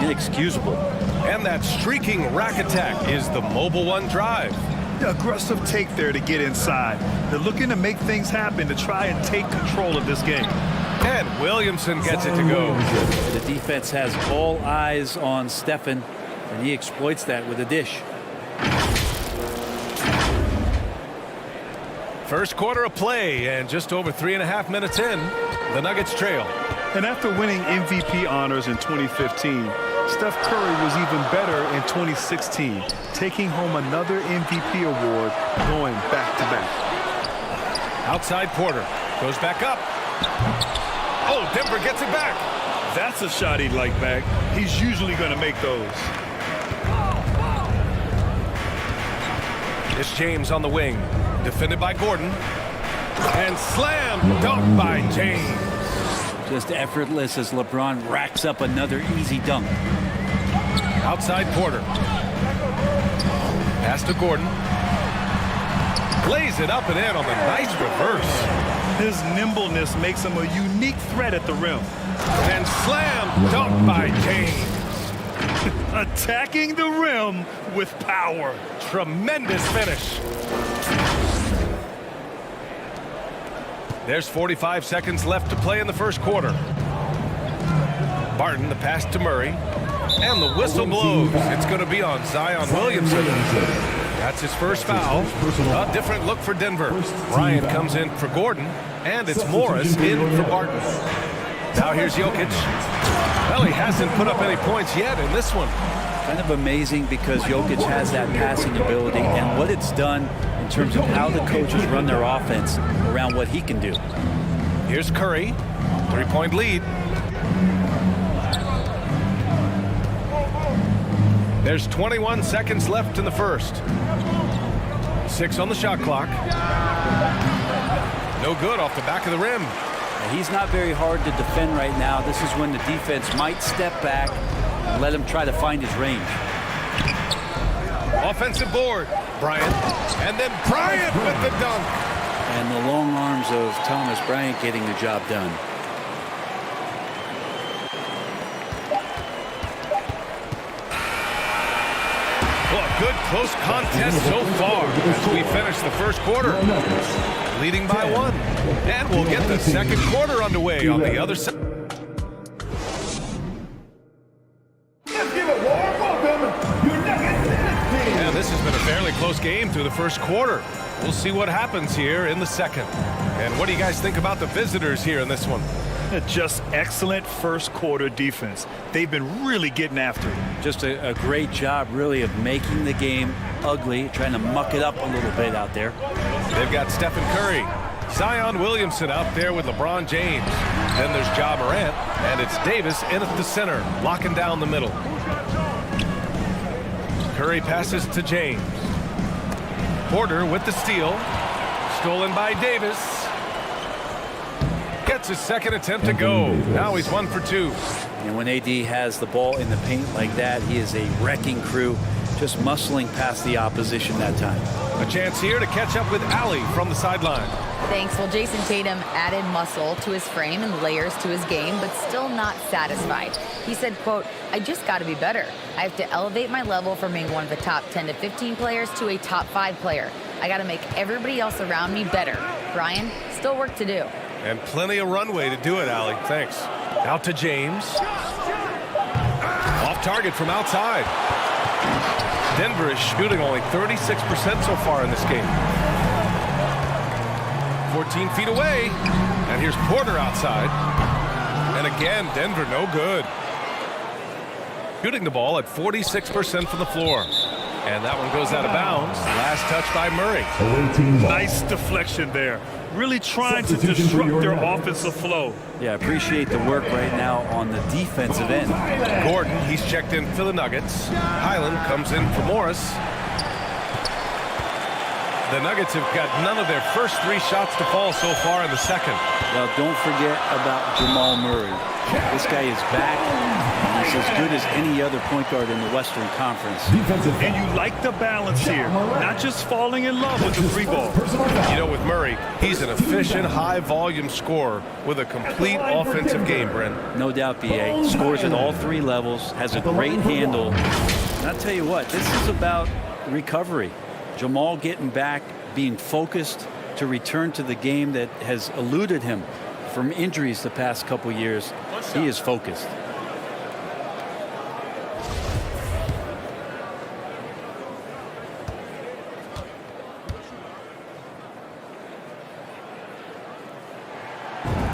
Inexcusable. And that streaking rack attack is the mobile 1 drive. The aggressive take there to get inside. They're looking to make things happen to try and take control of this game. And Williamson gets it to go. The defense has all eyes on Stephen, and he exploits that with a dish. First quarter of play, and just over 3.5 minutes in, the Nuggets trail. And after winning MVP honors in 2015, Steph Curry was even better in 2016, taking home another MVP award, going back-to-back. Outside Porter. Goes back up. Oh, Denver gets it back. That's a shot he'd like back. He's usually going to make those. It's James on the wing. Defended by Gordon. And slam dunk by James. Just effortless as LeBron racks up another easy dunk. Outside Porter. Pass to Gordon. Lays it up and in on the nice reverse. His nimbleness makes him a unique threat at the rim. And slam dunk by James. Attacking the rim with power. Tremendous finish. There's 45 seconds left to play in the first quarter. Barton, the pass to Murray. And the whistle blows. It's going to be on Zion Williamson. That's his first foul. A different look for Denver. Bryant comes in for Gordon. And it's Morris in for Barton. Now here's Jokic. Well, he hasn't put up any points yet in this one. Kind of amazing because Jokic has that passing ability and what it's done in terms of how the coaches run their offense around what he can do. Here's Curry. 3-point lead. There's 21 seconds left in the first. 6 on the shot clock. No good off the back of the rim. He's not very hard to defend right now. This is when the defense might step back and let him try to find his range. Offensive board. Bryant. And then Bryant with the dunk. And the long arms of Thomas Bryant getting the job done. Well, a good close contest so far as we finish the first quarter. Leading by 1. And we'll get the second quarter underway on the other side. And this has been a fairly close game through the first quarter. We'll see what happens here in the second. And what do you guys think about the visitors here in this one? Just excellent first quarter defense. They've been really getting after it. Just a great job, really, of making the game ugly, trying to muck it up a little bit out there. They've got Stephen Curry, Zion Williamson out there with LeBron James. Then there's Ja Morant, and it's Davis in at the center, locking down the middle. Curry passes to James. Porter with the steal. Stolen by Davis. Gets his second attempt to go. Now he's 1 for 2. And when AD has the ball in the paint like that, he is a wrecking crew, just muscling past the opposition that time. A chance here to catch up with Allie from the sideline. Thanks. Well, Jason Tatum added muscle to his frame and layers to his game, but still not satisfied. He said, quote, "I just got to be better. I have to elevate my level from being one of the top 10 to 15 players to a top 5 player. I got to make everybody else around me better." Brian, still work to do. And plenty of runway to do it, Allie. Thanks. Out to James. Off target from outside. Denver is shooting only 36% so far in this game. 14 feet away. And here's Porter outside. And again, Denver no good. Shooting the ball at 46% from the floor. And that one goes out of bounds. Last touch by Murray. Nice deflection there. Really trying to disrupt their offensive flow. Yeah, appreciate the work right now on the defensive end. Gordon, he's checked in for the Nuggets. Highland comes in for Morris. The Nuggets have got none of their first 3 shots to fall so far in the second. Well, don't forget about Jamal Murray. This guy is back. He's as good as any other point guard in the Western Conference. And you like the balance here. Not just falling in love with the 3 ball. You know, with Murray, he's an efficient, high-volume scorer with a complete offensive game, Brent. No doubt, B.A. Scores at all 3 levels, has a great handle. And I'll tell you what, this is about recovery. Jamal getting back, being focused to return to the game that has eluded him from injuries the past couple years. He is focused.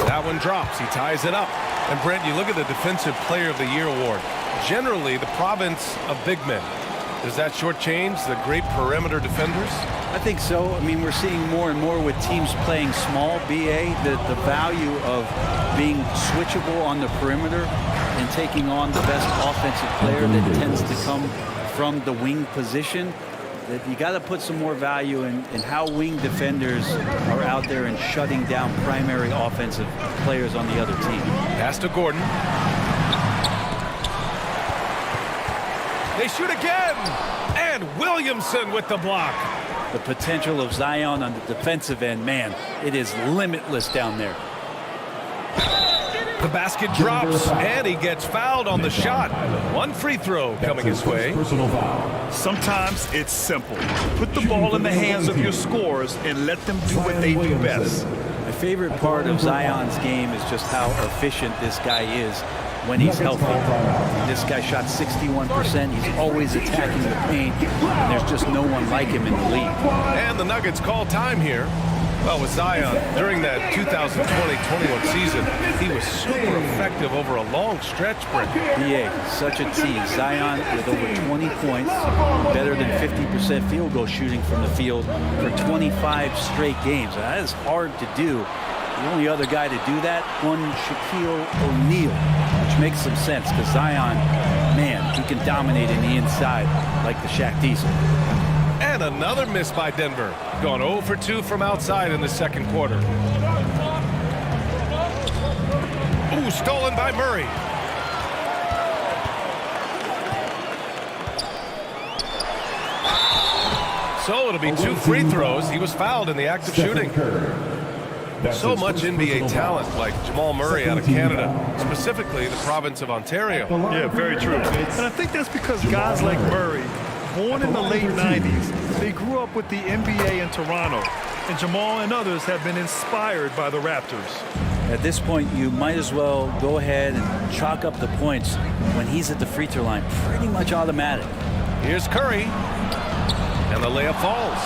That one drops. He ties it up. And Brent, you look at the Defensive Player of the Year award. Generally, the province of big men. Does that shortchange the great perimeter defenders? I think so. I mean, we're seeing more and more with teams playing small, BA, the value of being switchable on the perimeter and taking on the best offensive player that tends to come from the wing position. That you got to put some more value in how wing defenders are out there and shutting down primary offensive players on the other team. Pass to Gordon. They shoot again, and Williamson with the block. The potential of Zion on the defensive end, man, it is limitless down there. The basket drops, and he gets fouled on the shot. One free throw coming his way. Sometimes it's simple. Put the ball in the hands of your scorers and let them do what they do best. My favorite part of Zion's game is just how efficient this guy is when he's healthy. This guy shot 61%. He's always attacking the paint, and there's just no one like him in the league. And the Nuggets call time here. Well, with Zion, during that 2020-21 season, he was super effective over a long stretch, Brent. BA, such a team. Zion with over 20 points, better than 50% field goal shooting from the field for 25 straight games. Now, that is hard to do. The only other guy to do that, one Shaquille O'Neal, which makes some sense because Zion, man, he can dominate in the inside like the Shaq Diesel. And another miss by Denver. Gone 0 for 2 from outside in the second quarter. Ooh, stolen by Murray. So it'll be 2 free throws. He was fouled in the act of shooting. So much NBA talent like Jamal Murray out of Canada, specifically the province of Ontario. Yeah, very true. And I think that's because guys like Murray, born in the late 90s, they grew up with the NBA in Toronto. And Jamal and others have been inspired by the Raptors. At this point, you might as well go ahead and chalk up the points when he's at the free throw line. Pretty much automatic. Here's Curry. And the layup falls.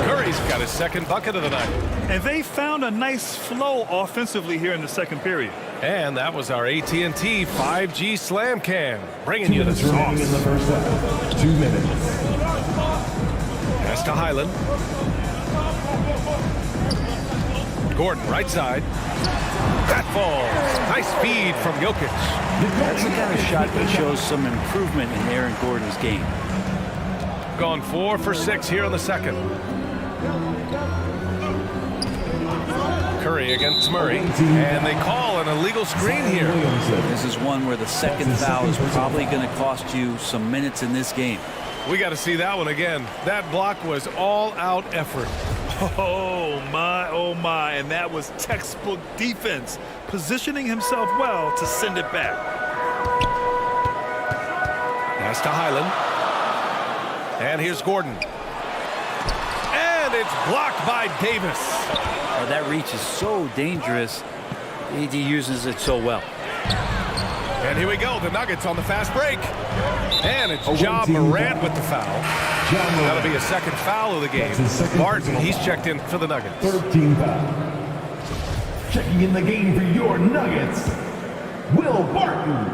Curry's got his second bucket of the night. And they found a nice flow offensively here in the second period. And that was our AT&T 5G Slam Cam, bringing you the sauce. In the first half. 2 minutes. Pass to Highland. Gordon, right side. That falls. Nice feed from Jokic. That's the kind of shot that shows some improvement in Aaron Gordon's game. Gone 4 for 6 here in the second. Curry against Murray, and they call an illegal screen here. This is one where the second foul is probably going to cost you some minutes in this game. We got to see that one again. That block was all-out effort. Oh my, and that was textbook defense, positioning himself well to send it back. Pass to Highland. And here's Gordon. And it's blocked by Davis. Oh, that reach is so dangerous. AD uses it so well. And here we go. The Nuggets on the fast break. And it's Ja Morant with the foul. That'll be a second foul of the game. Barton, he's checked in for the Nuggets. 13 foul. Checking in the game for your Nuggets, Will Barton.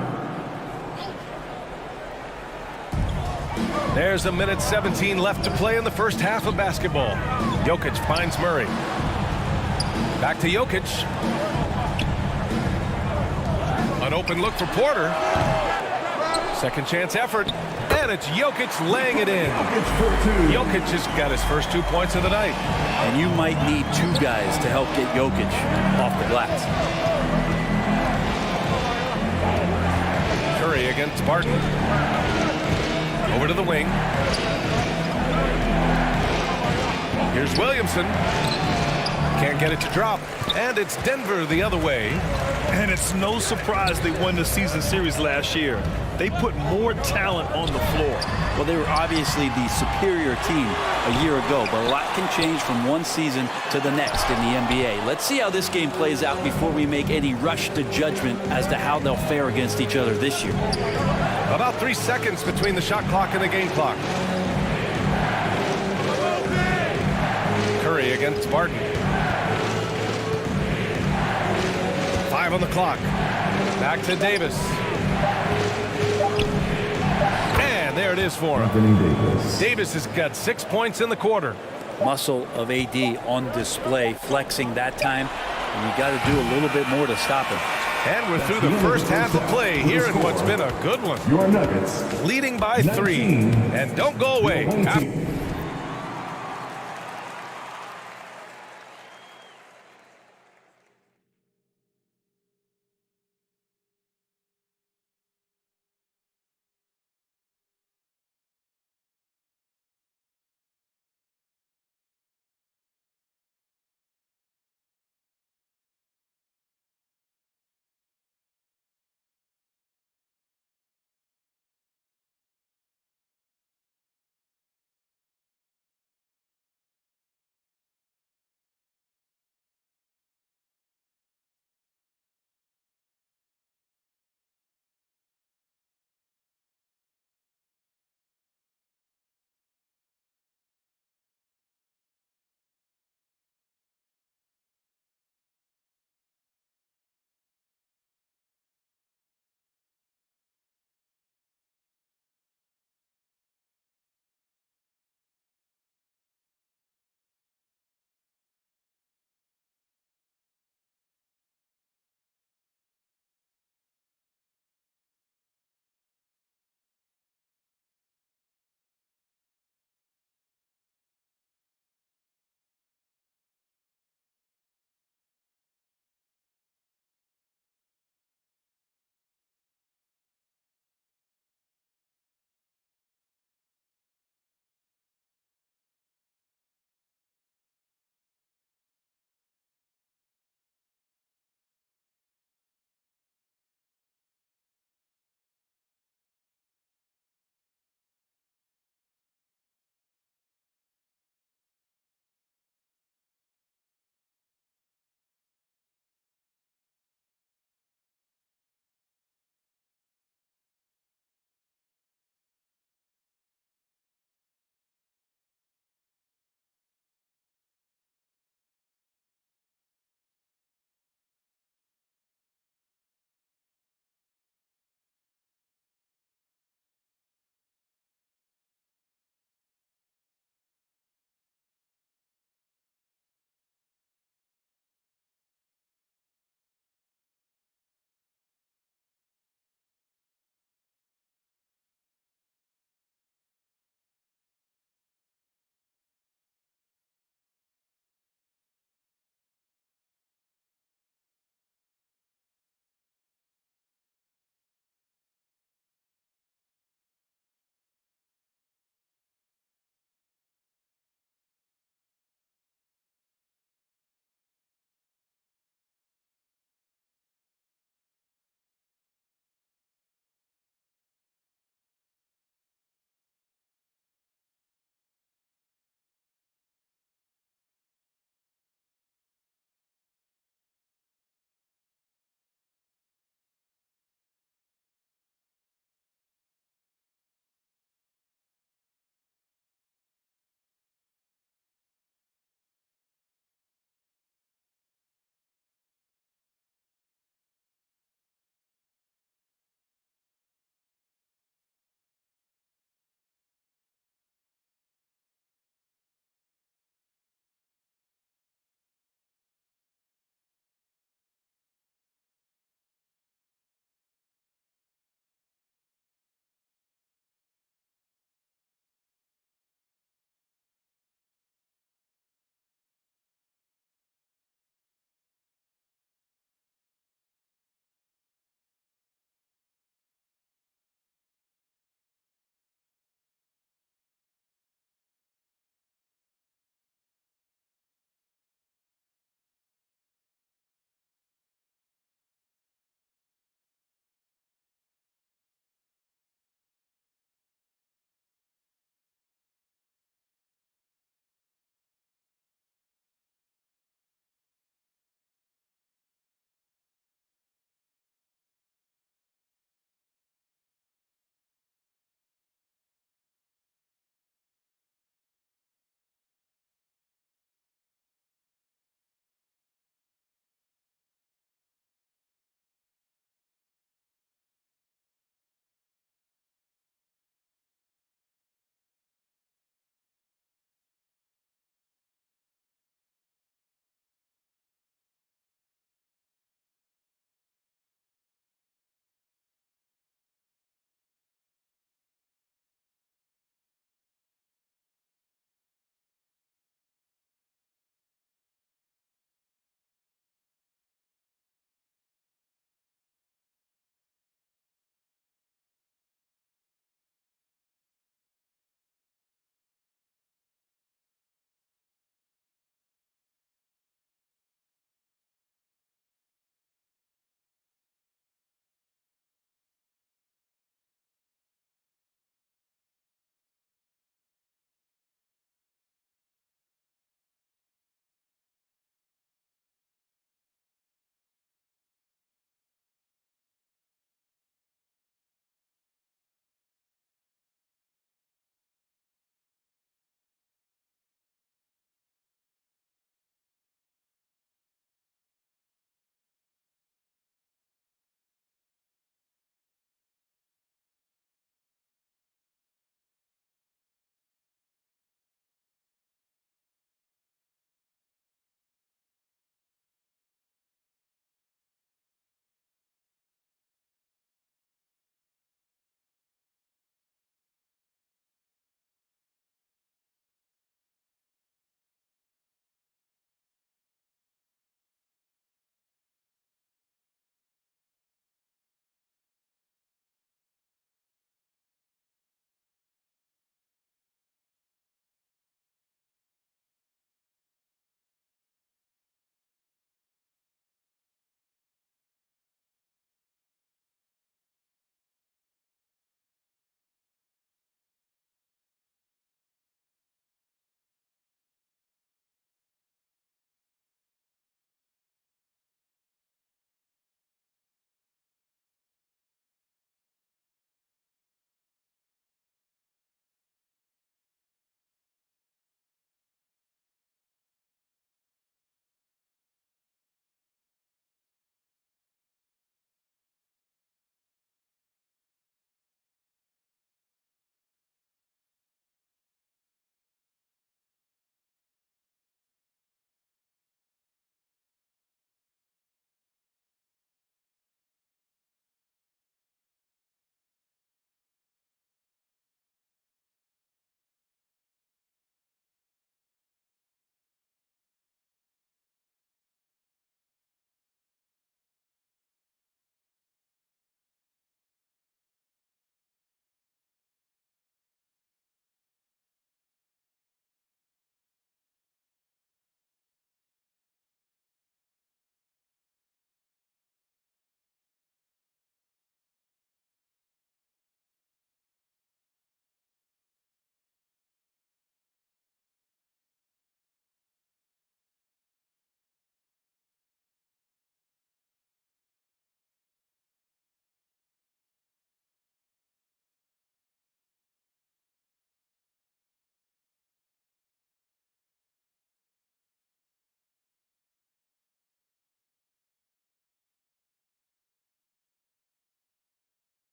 There's a minute 17 left to play in the first half of basketball. Jokic finds Murray. Back to Jokic. An open look for Porter. Second chance effort. And it's Jokic laying it in. Jokic has got his first 2 points of the night. And you might need 2 guys to help get Jokic off the glass. Curry against Barton. Over to the wing. Here's Williamson. Can't get it to drop. And it's Denver the other way. And it's no surprise they won the season series last year. They put more talent on the floor. Well, they were obviously the superior team a year ago, but a lot can change from one season to the next in the NBA. Let's see how this game plays out before we make any rush to judgment as to how they'll fare against each other this year. About 3 seconds between the shot clock and the game clock. Curry against Barton. 5 on the clock. Back to Davis. And there it is for him. Davis has got 6 points in the quarter. Muscle of AD on display, flexing that time. And you got to do a little bit more to stop him. And we're through the first half of play here in what's been a good one. Your Nuggets Leading by 3. And don't go away.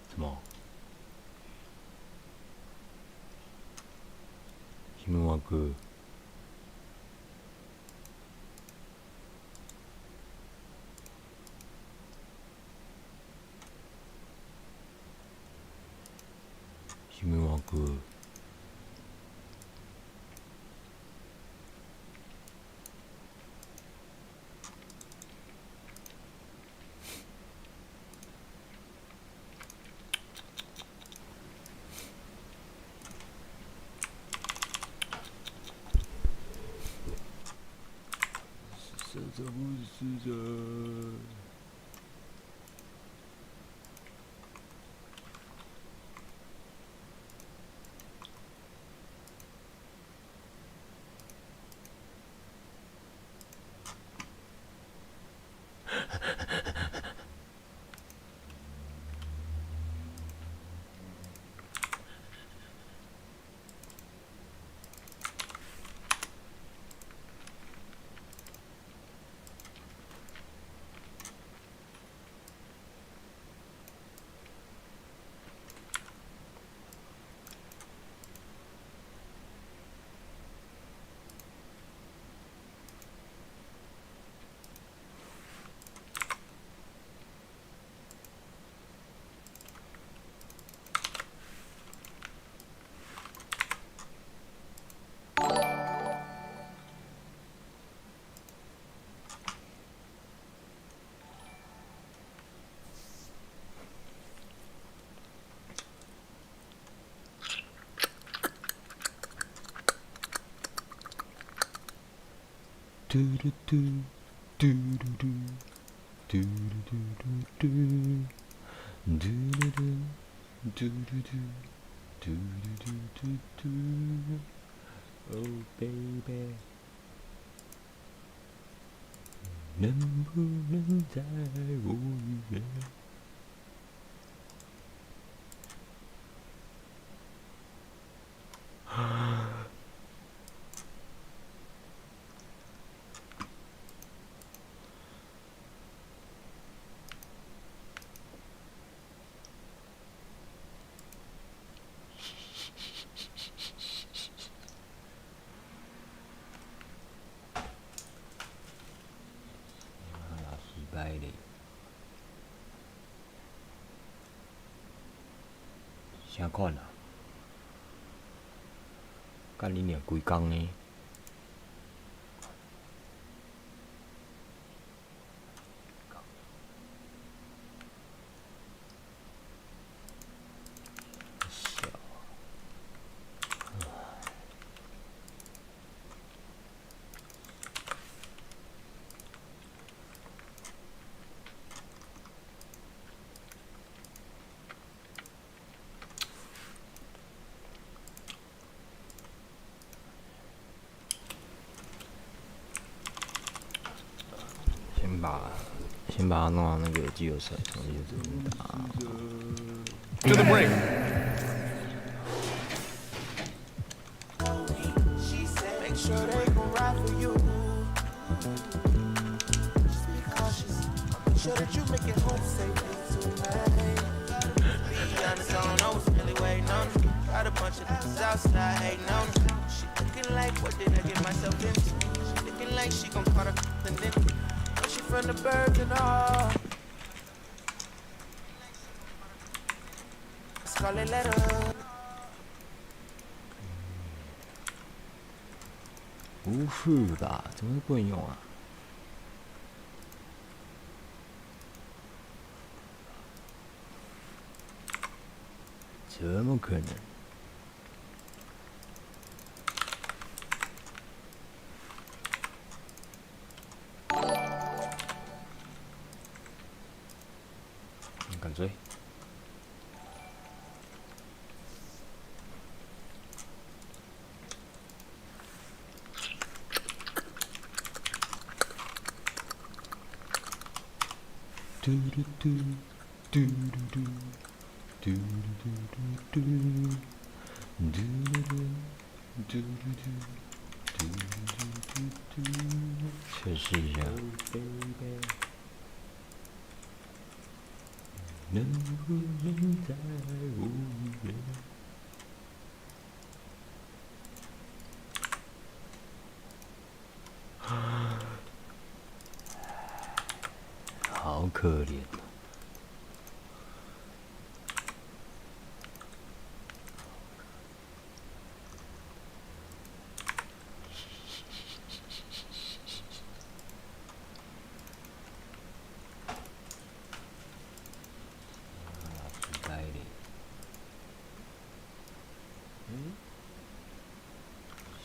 什么？힘을 와 그。 힘을 와 그。 怎么是这？嘟嘟嘟嘟嘟嘟嘟嘟嘟嘟嘟嘟嘟嘟嘟嘟嘟 Oh baby， 能不能再我一遍？啥款啊？干你娘规工呢？先把它弄到那个季后赛，重新就这么打。To the break. Make sure they gon' ride for you. Just be cautious. Make sure that you make it home safely tonight. Be honest, I don't know what's really waiting on me. Got a bunch of niggas outside hating on me. She looking like, what did I get myself into? She looking like she gon' call her the nigga. She from the birds and all. Scarlet letter. 不是吧？怎么会不能用啊？怎么可能？干脆。嘟嘟嘟嘟嘟嘟嘟嘟嘟嘟嘟嘟嘟嘟，测试一下。能不能再无言？好可怜哦。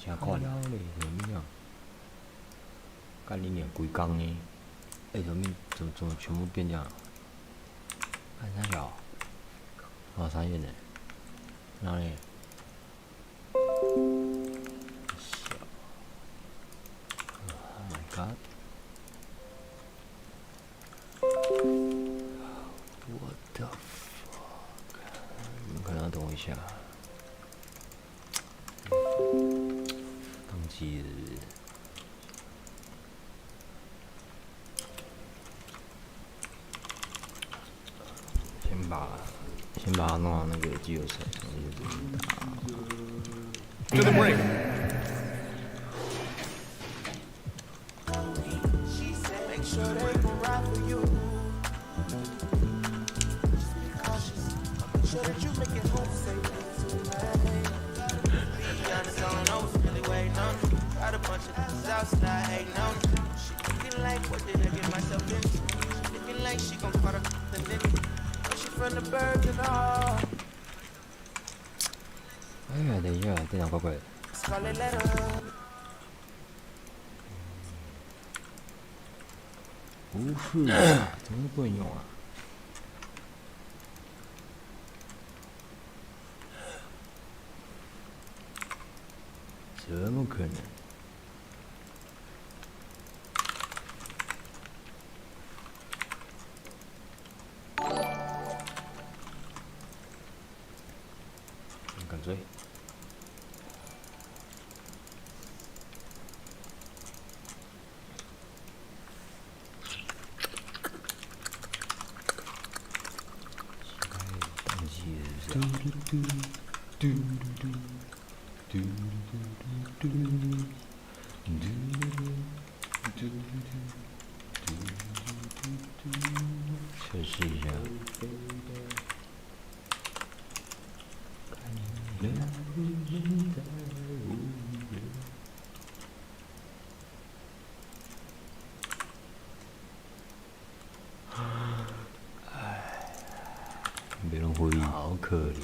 啥款嘞？什么？干你娘规工呢？怎么全部变这样？看三小，好三眼呢？哪里？小 ，Oh my god！ What the fuck？ 你们可能要等我一下。宕机是不是？先把它弄到那个季后赛，然后就打。To the break. From the birds and all. 哎呀，等一下，电脑怪怪的。不是啊，怎么不能用啊？怎么可能？敢追？宕机是不是？测试一下。别人回忆，好可怜。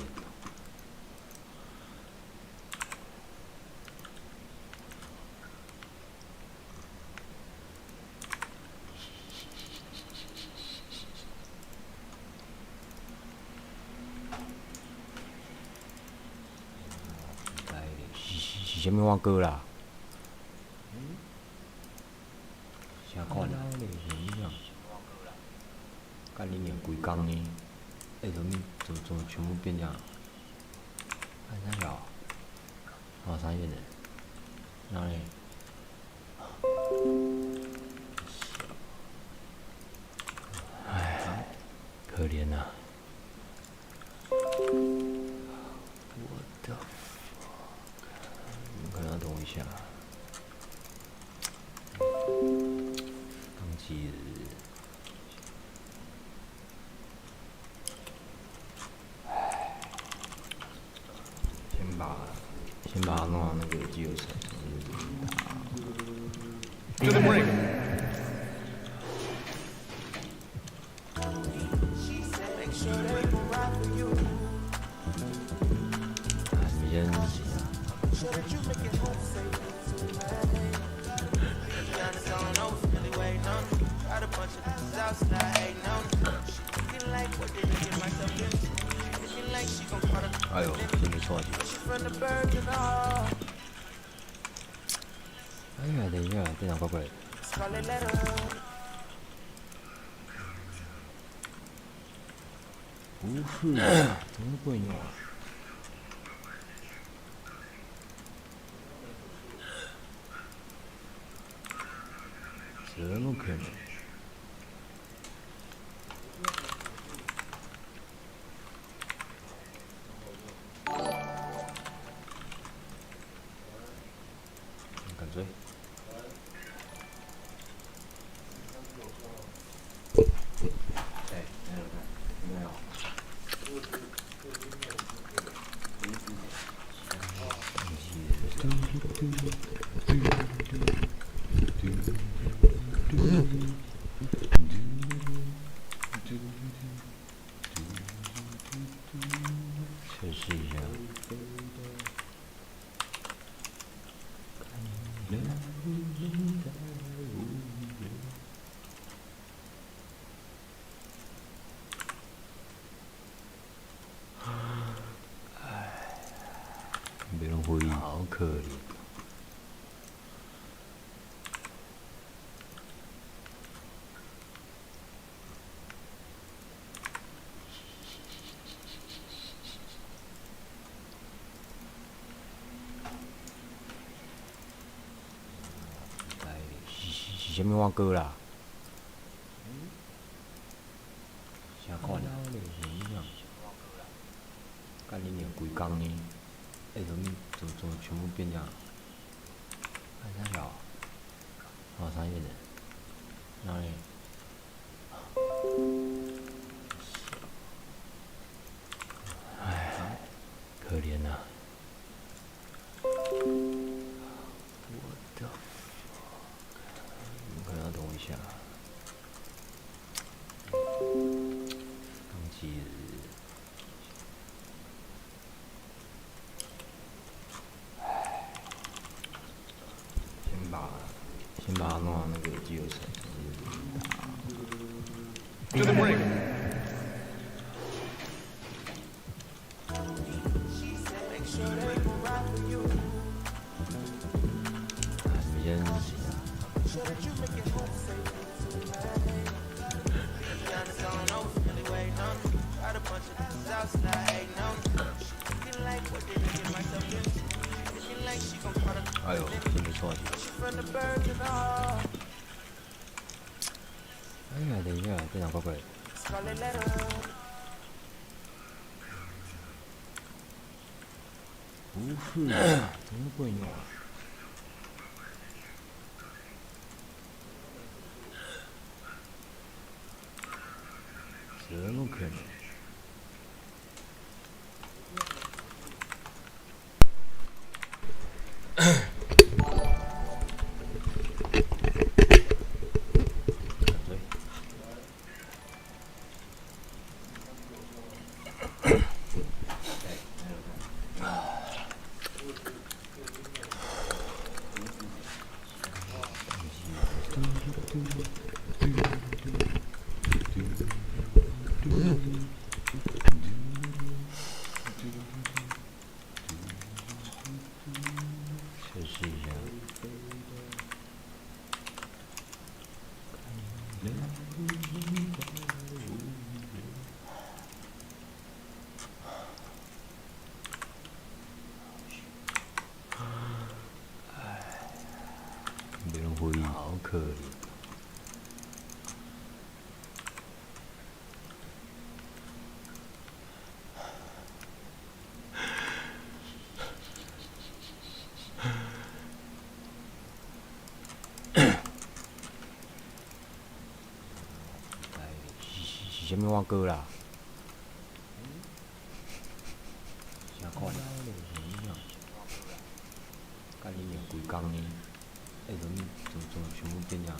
是啥物我歌啦？啥款啊？干你娘规工呢？怎么全部变这样？看三小，好三眼的，哪里？哎，可怜呐！我的。你们可能要等我一下。宕机是不是？先把它弄到那个季后赛，然后就打。To the break. 你先。哎呦，真没错几个。哎呀，等一下，电脑怪怪的。不是，怎么不能用啊？怎么可能？测试一下。没人回应，好可怜。是啥物我歌啦？啥款啊？干你娘规工呢？怎么全部变这样？看啥小？好商业的，哪里？唉，可怜呐、我的，你可能要等我一下。当机日。先把它弄到那个季后赛。To the break. 哎呦，真不错。哎呀，等一下，这两怪怪的。不是，怎么会有？怎么可能？测试一下。没人回应，好可怜。是啥物我歌啦？啥款啊？干你娘规工呢？怎么全部变这样？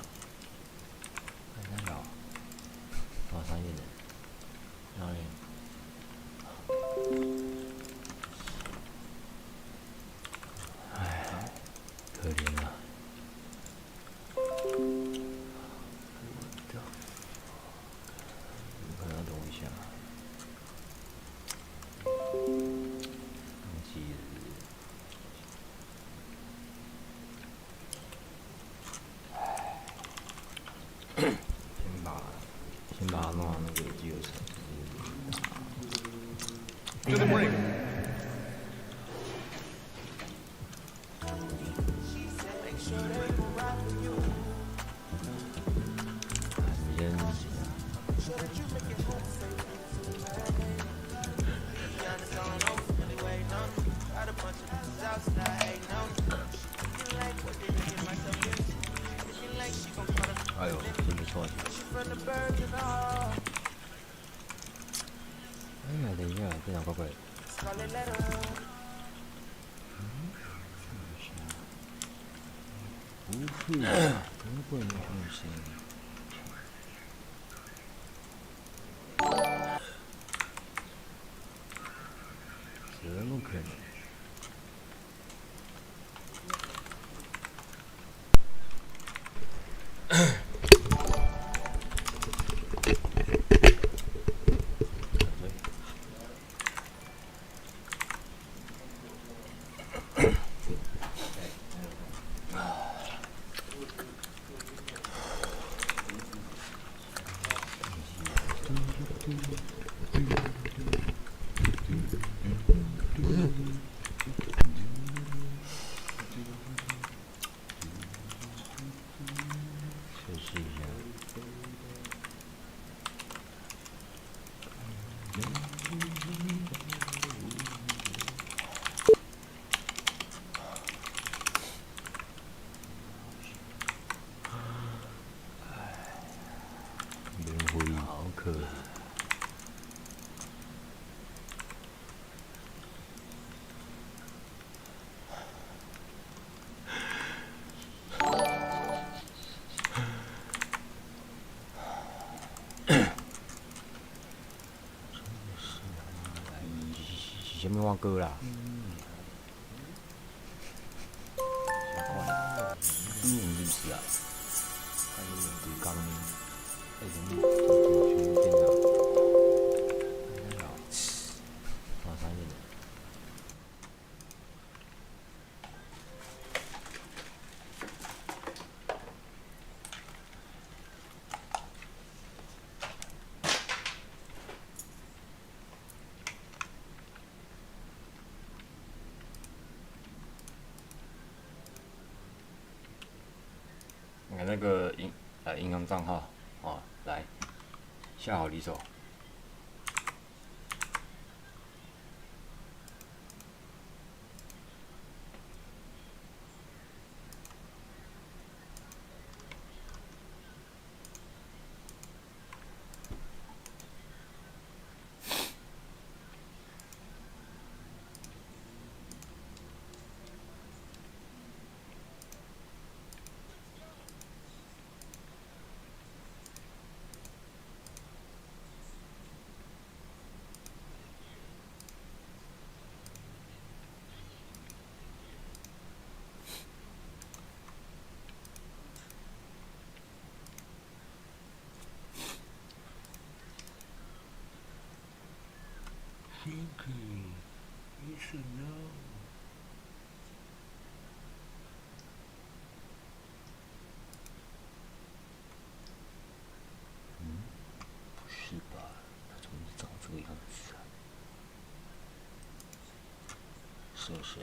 看啥小？好商业的，哪里？唉，可怜啊！你可能要等我一下。当机日。先把它弄到那个季后赛。To the break. 哎呦，真不错。哎呀，等一下，这两怪怪的。不会啊，怎么不能放心？怎么可能？好可怜。是什么话歌啦？是不是啊？看你对刚呢，什么全部变了，老三年。那个银行账号，来下好离手。Thinking, you should know. 不是吧？他怎么长这个样子啊？是不是？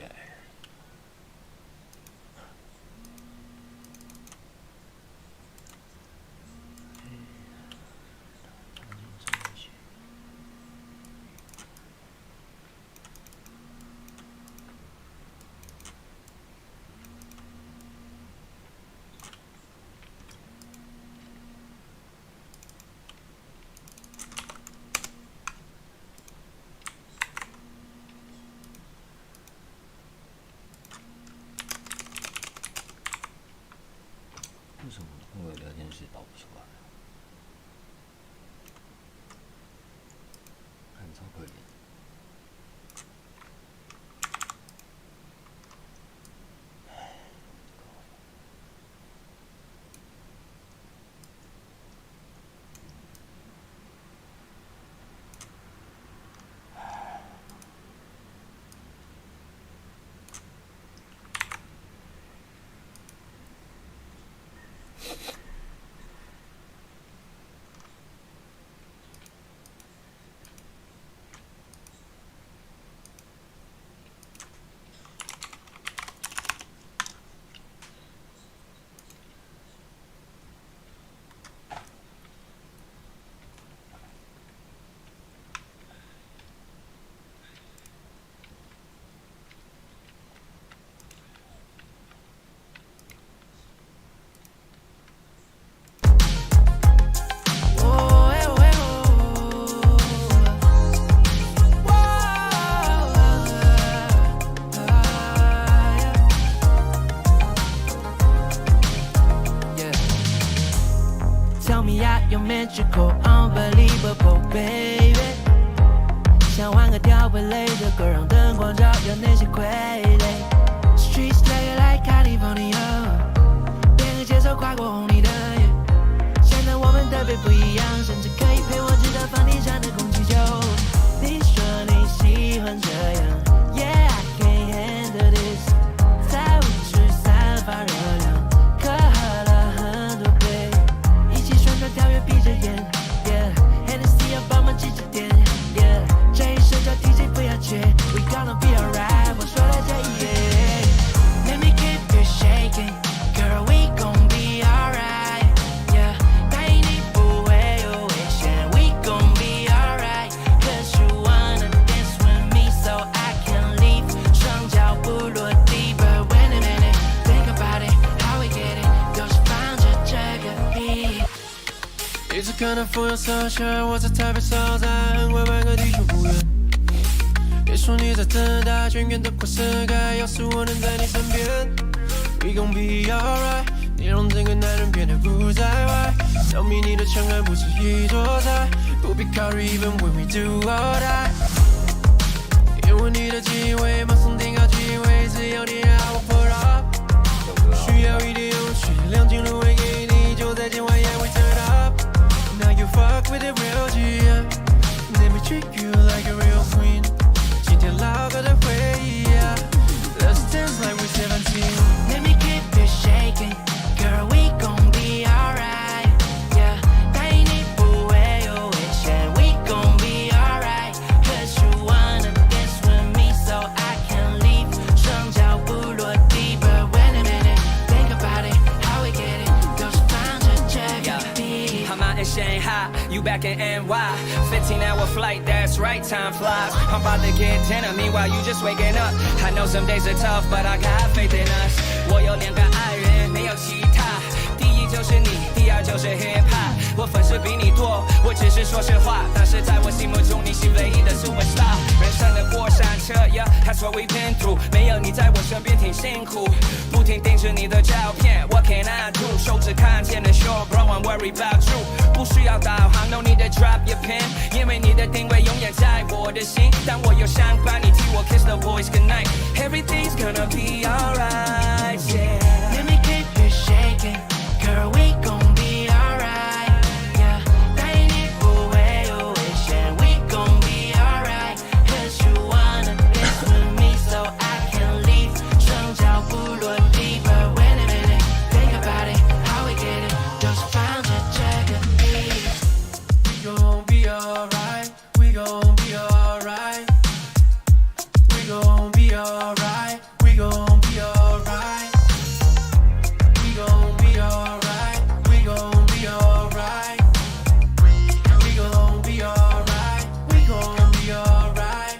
tell me I you're magical, unbelievable, baby。想换个调配类的歌，让灯光照耀那些傀儡。Streets play like California， 变个节奏跨过红绿灯。现在我们的背不一样，甚至可以陪我直到房地产的空气球。你说你喜欢这样 ，Yeah I can't handle this， 在舞池散发热量，可喝了很多杯，一起旋转跳跃闭着眼 ，Yeah，Hennessy 要帮忙记着点 ，Yeah， 这一首叫 DJ 不要切 ，We gonna be alright， 我说的这一页 ，Let me keep you shaking， girl we gon' be alright，Yeah， 答应你不会有危险 ，We gon' be alright，cause you wanna dance with me so I can leave， 双脚不落地 ，But wait a minute，think about it，how we get it， 都是放着这个 beat。一直看到风要洒下，我在台北烧菜，很快半个地球不远。别说你在等待，远远的快盛开。要是我能在你身边 ，We gon' be alright。你让整个男人变得不在外。Tell me 你的强悍不是一座菜，不必考虑 even when we do or die。因为你的机会，马上定好机会，只要你让我 put up。需要一点勇气，亮镜路会给你，就在今晚也会 turn up。Now you fuck with the real G， Let me treat you like a real queen。今天老歌的回忆 ，Let's dance like we're 17。Let me keep you shaking, girl, we gon' be alright. Yeah， 答应你不会有危险 ，We gon' be alright. Cause you wanna dance with me, so I can leave。双脚不落地 ，But wait a minute, think about it, how we get it， 都是放着这个 beat。I'm out in Shanghai, you back in NY. 15-hour flight, that's right, time flies. I'm about to get dinner, meanwhile you just waking up. I know some days are tough, but I got faith in us. 我有2个爱人，没有其他。第一就是你，第二就是 hip hop。我粉丝比你多，我只是说实话。但是在我心目中，你是唯一的 superstar。人生的过山车 ，Yeah, that's what we've been through。没有你在我身边挺辛苦，不停盯着你的照片。What can I do？ 手指看见的 show, bro, I'm worried about you。不需要导航 ，No need to drop your pin， 因为你的定位永远在我的心。当我有想法，你替我 kiss the boys goodnight。Everything's gonna be alright, yeah. Let me keep you shaking, girl, we gon' be alright, yeah. 答应你不会有危险 ，We gon' be alright, cause you wanna dance with me, so I can leave。双脚不落地 ，But wait a minute, think about it, how we get it， 都是放着这个 beat。We gon' be alright, we gon' be alright, we gon' be alright, we gon' be alright, we gon' be alright, we gon' be alright, we gon' be alright, we gon' be alright。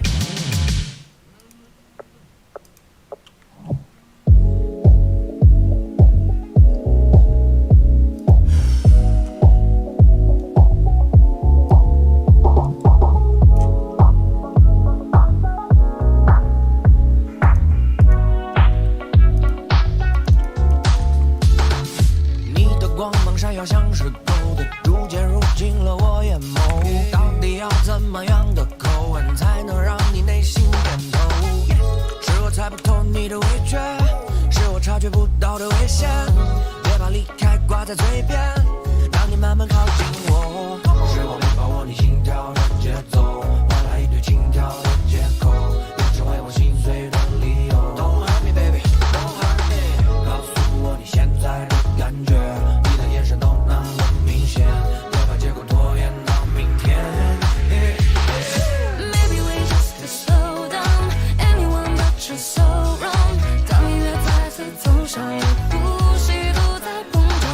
你的光芒闪耀像是狗的，逐渐入进了我眼眸。到底要怎么样的口吻才能让你内心点头？是我猜不透你的味觉，是我察觉不到的危险。别把离开挂在嘴边，让你慢慢靠近我。是我没把握你心跳的节奏，换来一堆轻佻的借口，变成为我心碎的理由。Don't hurt me, baby, don't hurt me。告诉我你现在的感觉，你的眼神都那么明显，别把结果拖延到明天。Maybe we just could slow down. Anyone but you're so wrong. 当音乐再次从上有呼吸都在碰撞，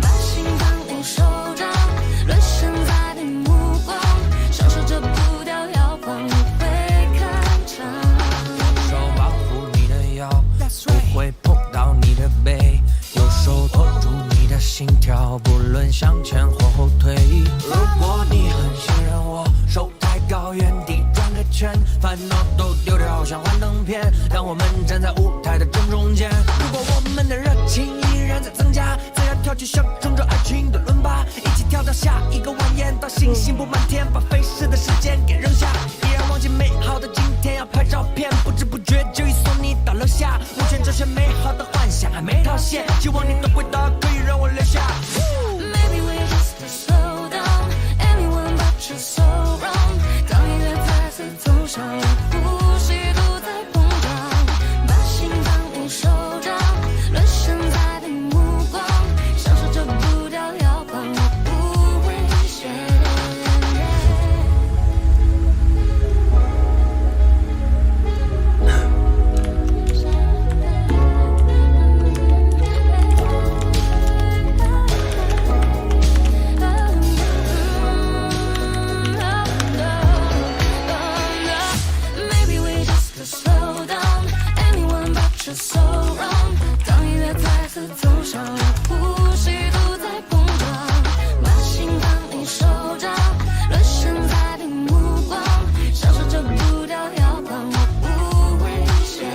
把信心不满天，把飞逝的时间给扔下，依然忘记美好的今天，要拍照片，不知不觉就已送你到楼下。目前周旋美好的幻想还没套现，希望你的回答可以让我留下。Maybe we just slow down. Anyone but you're so wrong. 当音乐再次走向了呼吸都在膨胀，把心放你手掌，沦陷在你目光，享受这步调摇晃，我不会谢。Maybe we just slow down. Anyone but you're so wrong. 当音乐再次走向了呼吸都在膨胀，把心放你手掌，沦陷在你目光，享受这步调摇晃，我不会谢。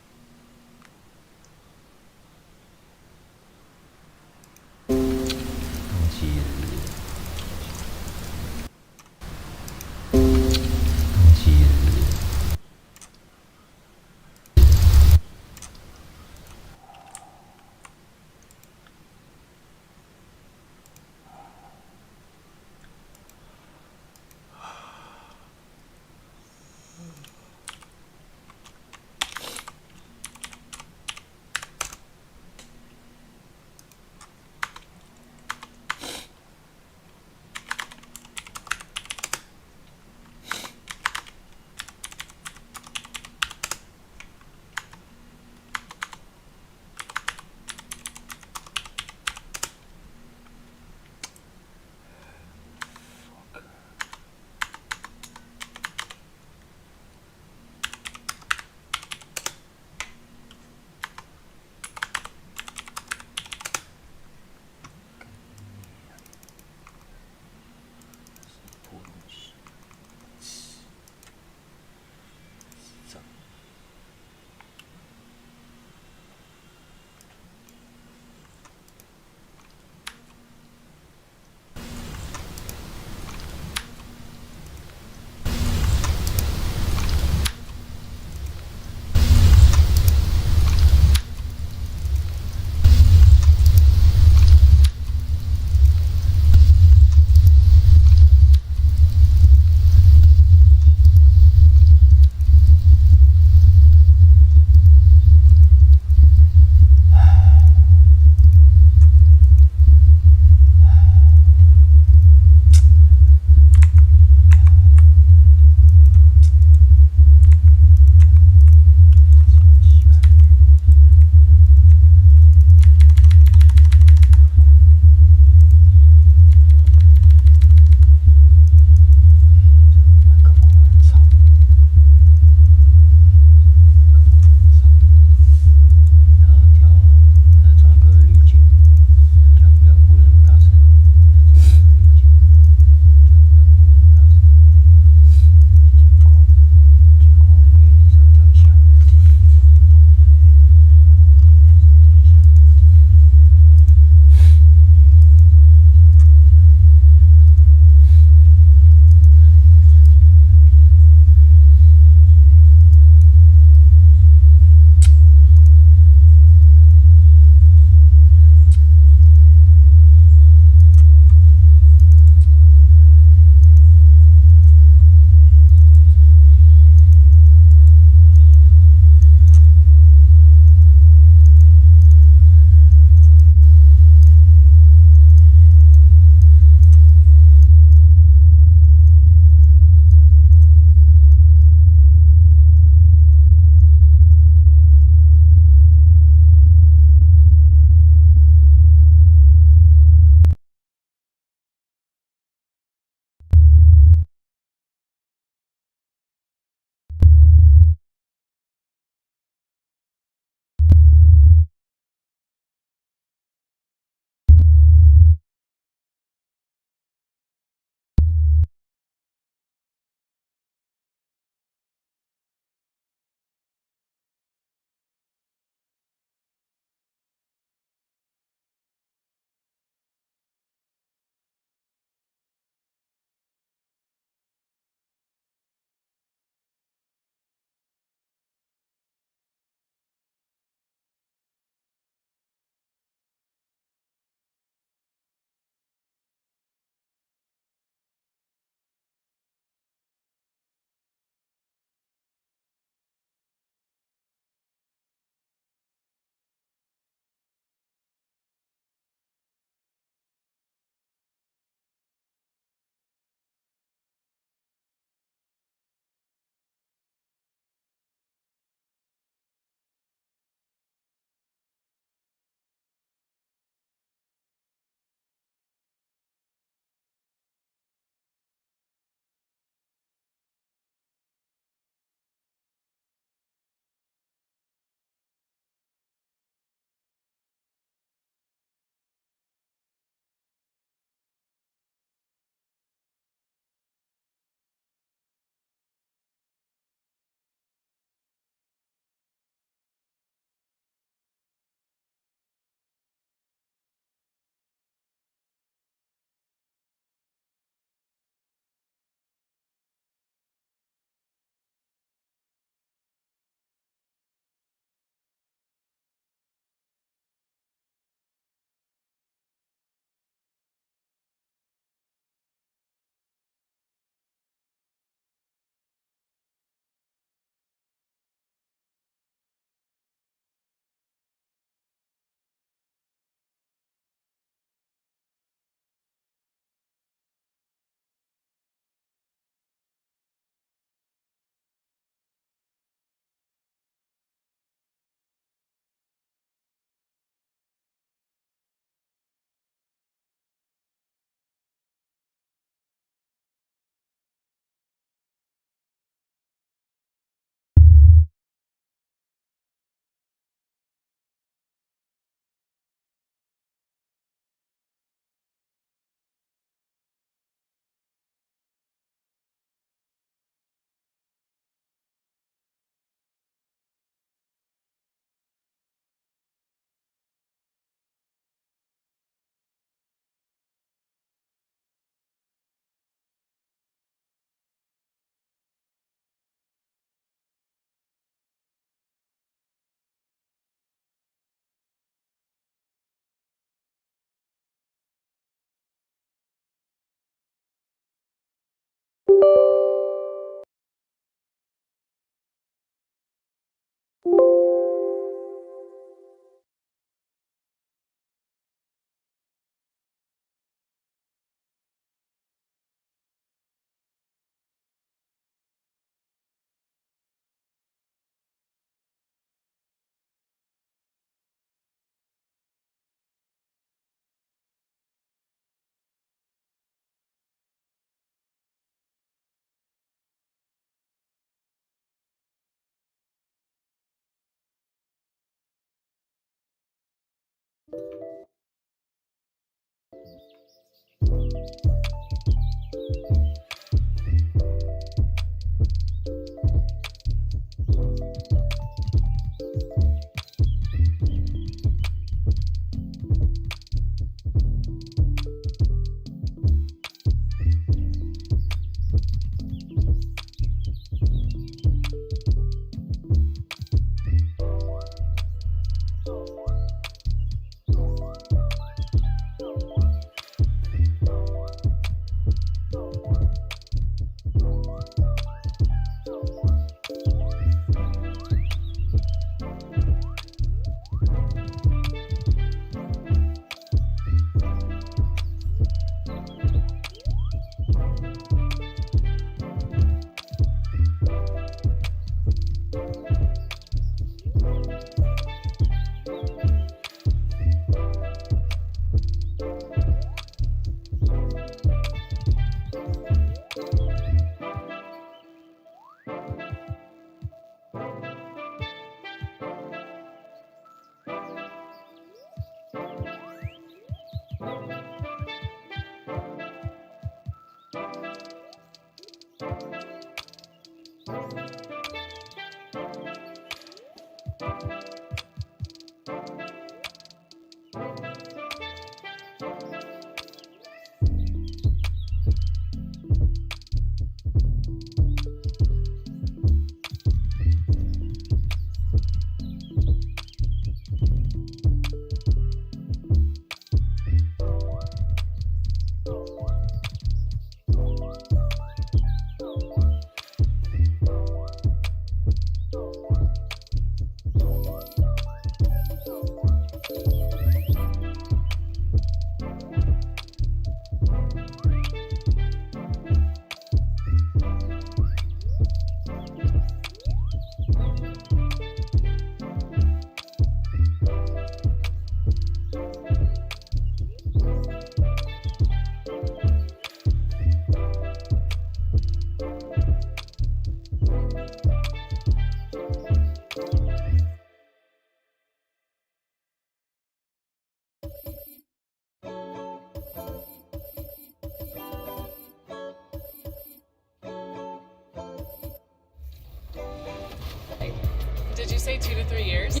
Did you say 2 to 3 years?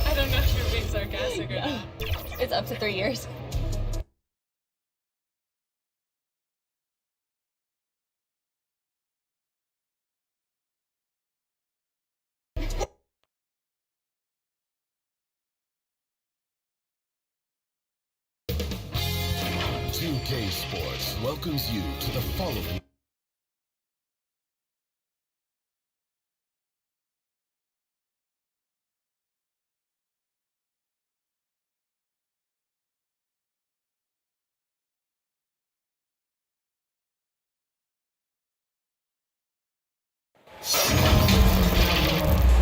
I don't know if you're being sarcastic or not. It's up to 3 years. K Sports welcomes you to the following.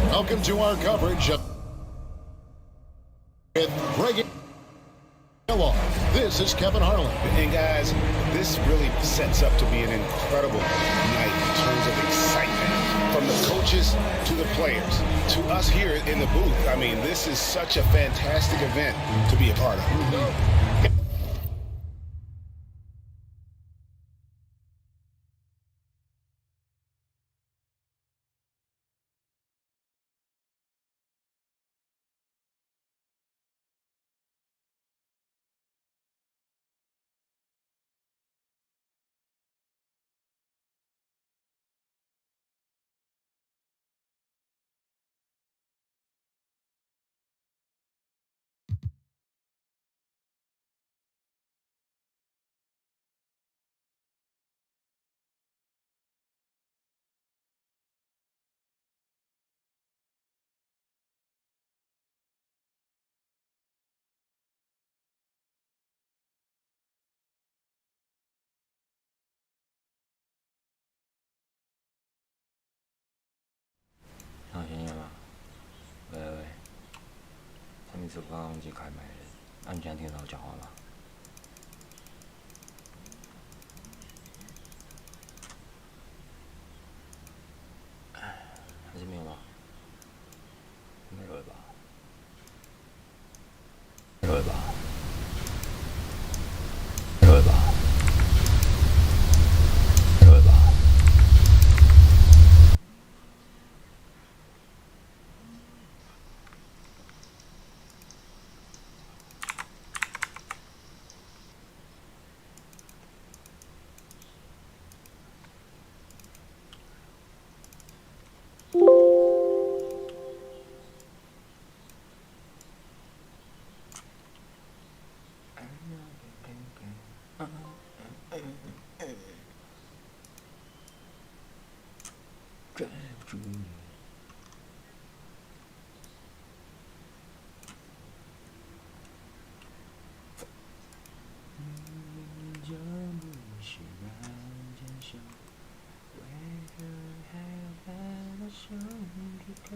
Welcome to our coverage of with Greg. This is Kevin Harlan. And guys, this really sets up to be an incredible night in terms of excitement. From the coaches to the players, to us here in the booth. I mean, this is such a fantastic event to be a part of. 思，我刚刚忘记开麦了。那你现在听得到我讲话吗？还是没有吗？没有了吧？没有了吧？没有了吧？没有了吧？抓住你。脚步是让人笑，为何还要把那手给扣？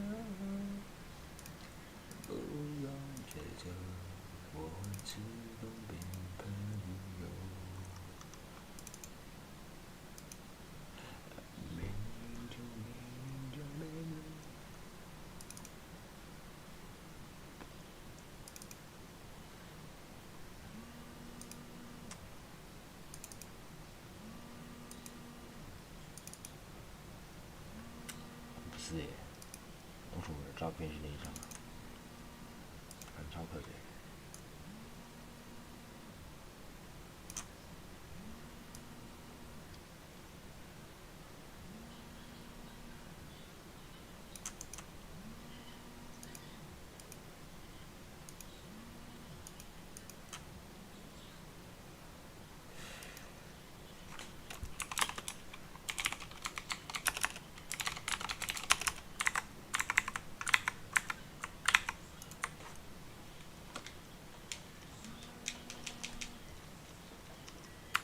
不用追究，我会自动变朋友。没你就没你就没你。不是耶，我说我的照片是那张，很超可怜。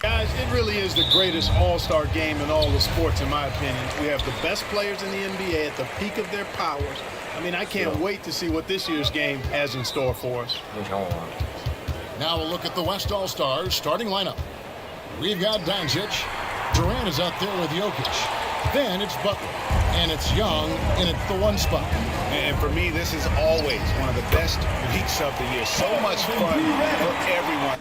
Guys, it really is the greatest all-star game in all the sports, in my opinion. We have the best players in the NBA at the peak of their powers. I mean, I can't wait to see what this year's game has in store for us. Now we'll look at the West All-Stars starting lineup. We've got Doncic. Durant is out there with Jokic. Then it's Butler. And it's Young in at the 1 spot. And for me, this is always one of the best weeks of the year. So much fun for everyone.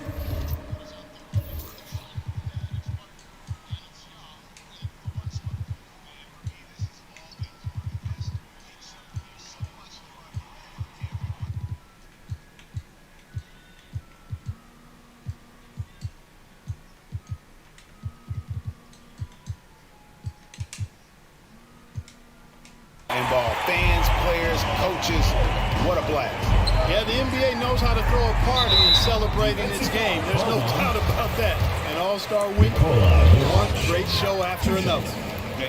Ball. Fans, players, coaches, what a blast. Yeah, the NBA knows how to throw a party and celebrate in its game. There's no doubt about that. An all-star week, one great show after another.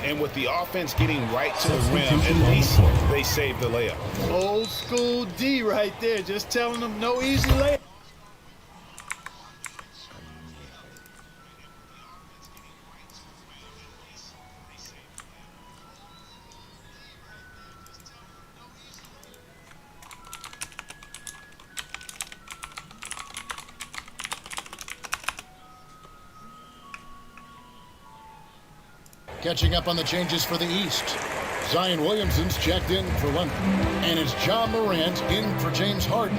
And with the offense getting right to the rim, at least they saved the layup. Old school D right there, just telling them no easy layup. Catching up on the changes for the East. Zion Williamson's checked in for Leonard. And it's John Morant in for James Harden.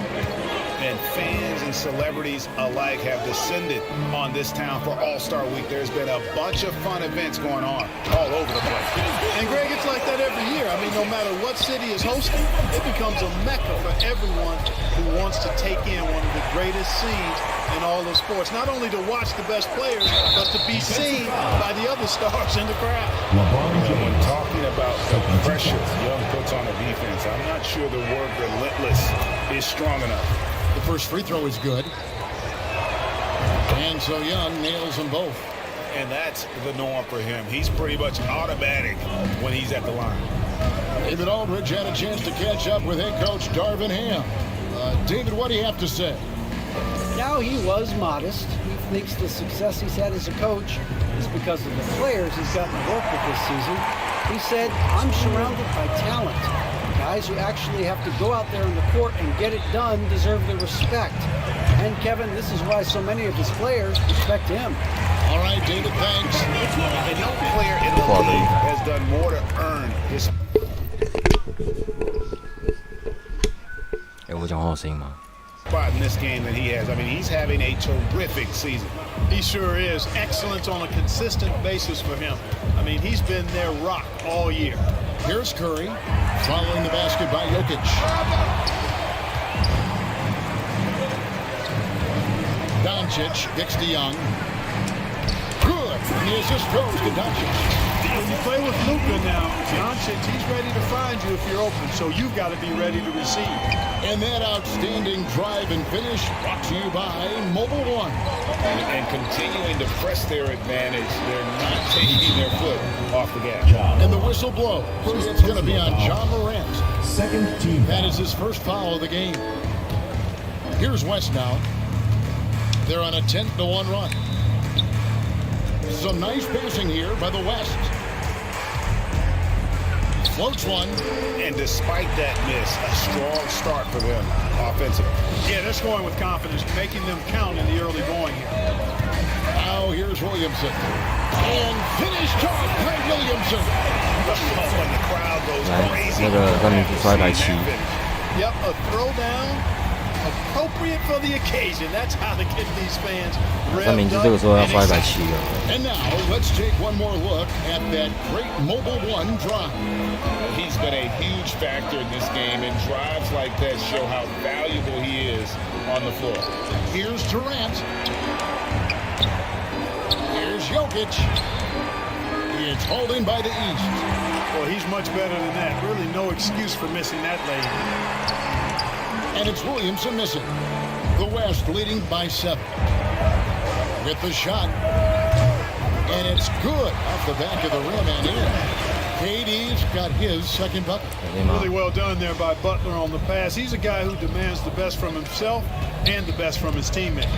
And fans and celebrities alike have descended on this town for All-Star Week. There's been a bunch of fun events going on all over the place. And Greg, it's like that every year. I mean, no matter what city is hosting, it becomes a mecca for everyone who wants to take in one of the greatest scenes in all of sports. Not only to watch the best players, but to be seen by the other stars in the crowd. When talking about the pressure Young puts on the defense, I'm not sure the word relentless is strong enough. The first free throw is good. And so Young nails them both. And that's the norm for him. He's pretty much automatic when he's at the line. David Aldridge had a chance to catch up with head coach Darvin Ham. David, what do you have to say? Now, he was modest. He thinks the success he's had as a coach is because of the players he's gotten to work with this season. He said, I'm surrounded by talent. Guys who actually have to go out there on the court and get it done deserve the respect. And Kevin, this is why so many of his players respect him. All right, David, thanks. And no player in the league has done more to earn his. 我讲话有声音吗？ Spot in this game than he has. I mean, he's having a terrific season. He sure is. Excellence on a consistent basis for him. I mean, he's been their rock all year. Here's Curry, following the basket by Jokic. Doncic kicks to Young. Good. And the assist goes to Doncic. When you play with Luka now, Doncic, he's ready to find you if you're open, so you've got to be ready to receive. And that outstanding drive and finish brought to you by Mobile One. And continuing to press their advantage, they're not taking their foot off the gas. And the whistle blows. It's going to be on John Morant. Second team. That is his first foul of the game. Here's West now. They're on a 10-1 run. Some nice passing here by the West. Floats one. And despite that miss, a strong start for them offensively. Yeah, they're scoring with confidence, making them count in the early going here. Now here's Williamson. And finish off by Williamson. When the crowd goes crazy. 那个三明治刷170。 Yep, a throwdown appropriate for the occasion. That's how to get these fans revved up. 三明治这个时候要刷170了。 And now let's take one more look at that great Mobile One drive. He's been a huge factor in this game, and drives like that show how valuable he is on the floor. Here's Durant. Here's Jokic. It's holding by the East. Well, he's much better than that. Really no excuse for missing that lane. And it's Williamson missing. The West leading by 7. With the shot. And it's good off the back of the rim and in. KD's got his second bucket. Really well done there by Butler on the pass. He's a guy who demands the best from himself and the best from his teammates.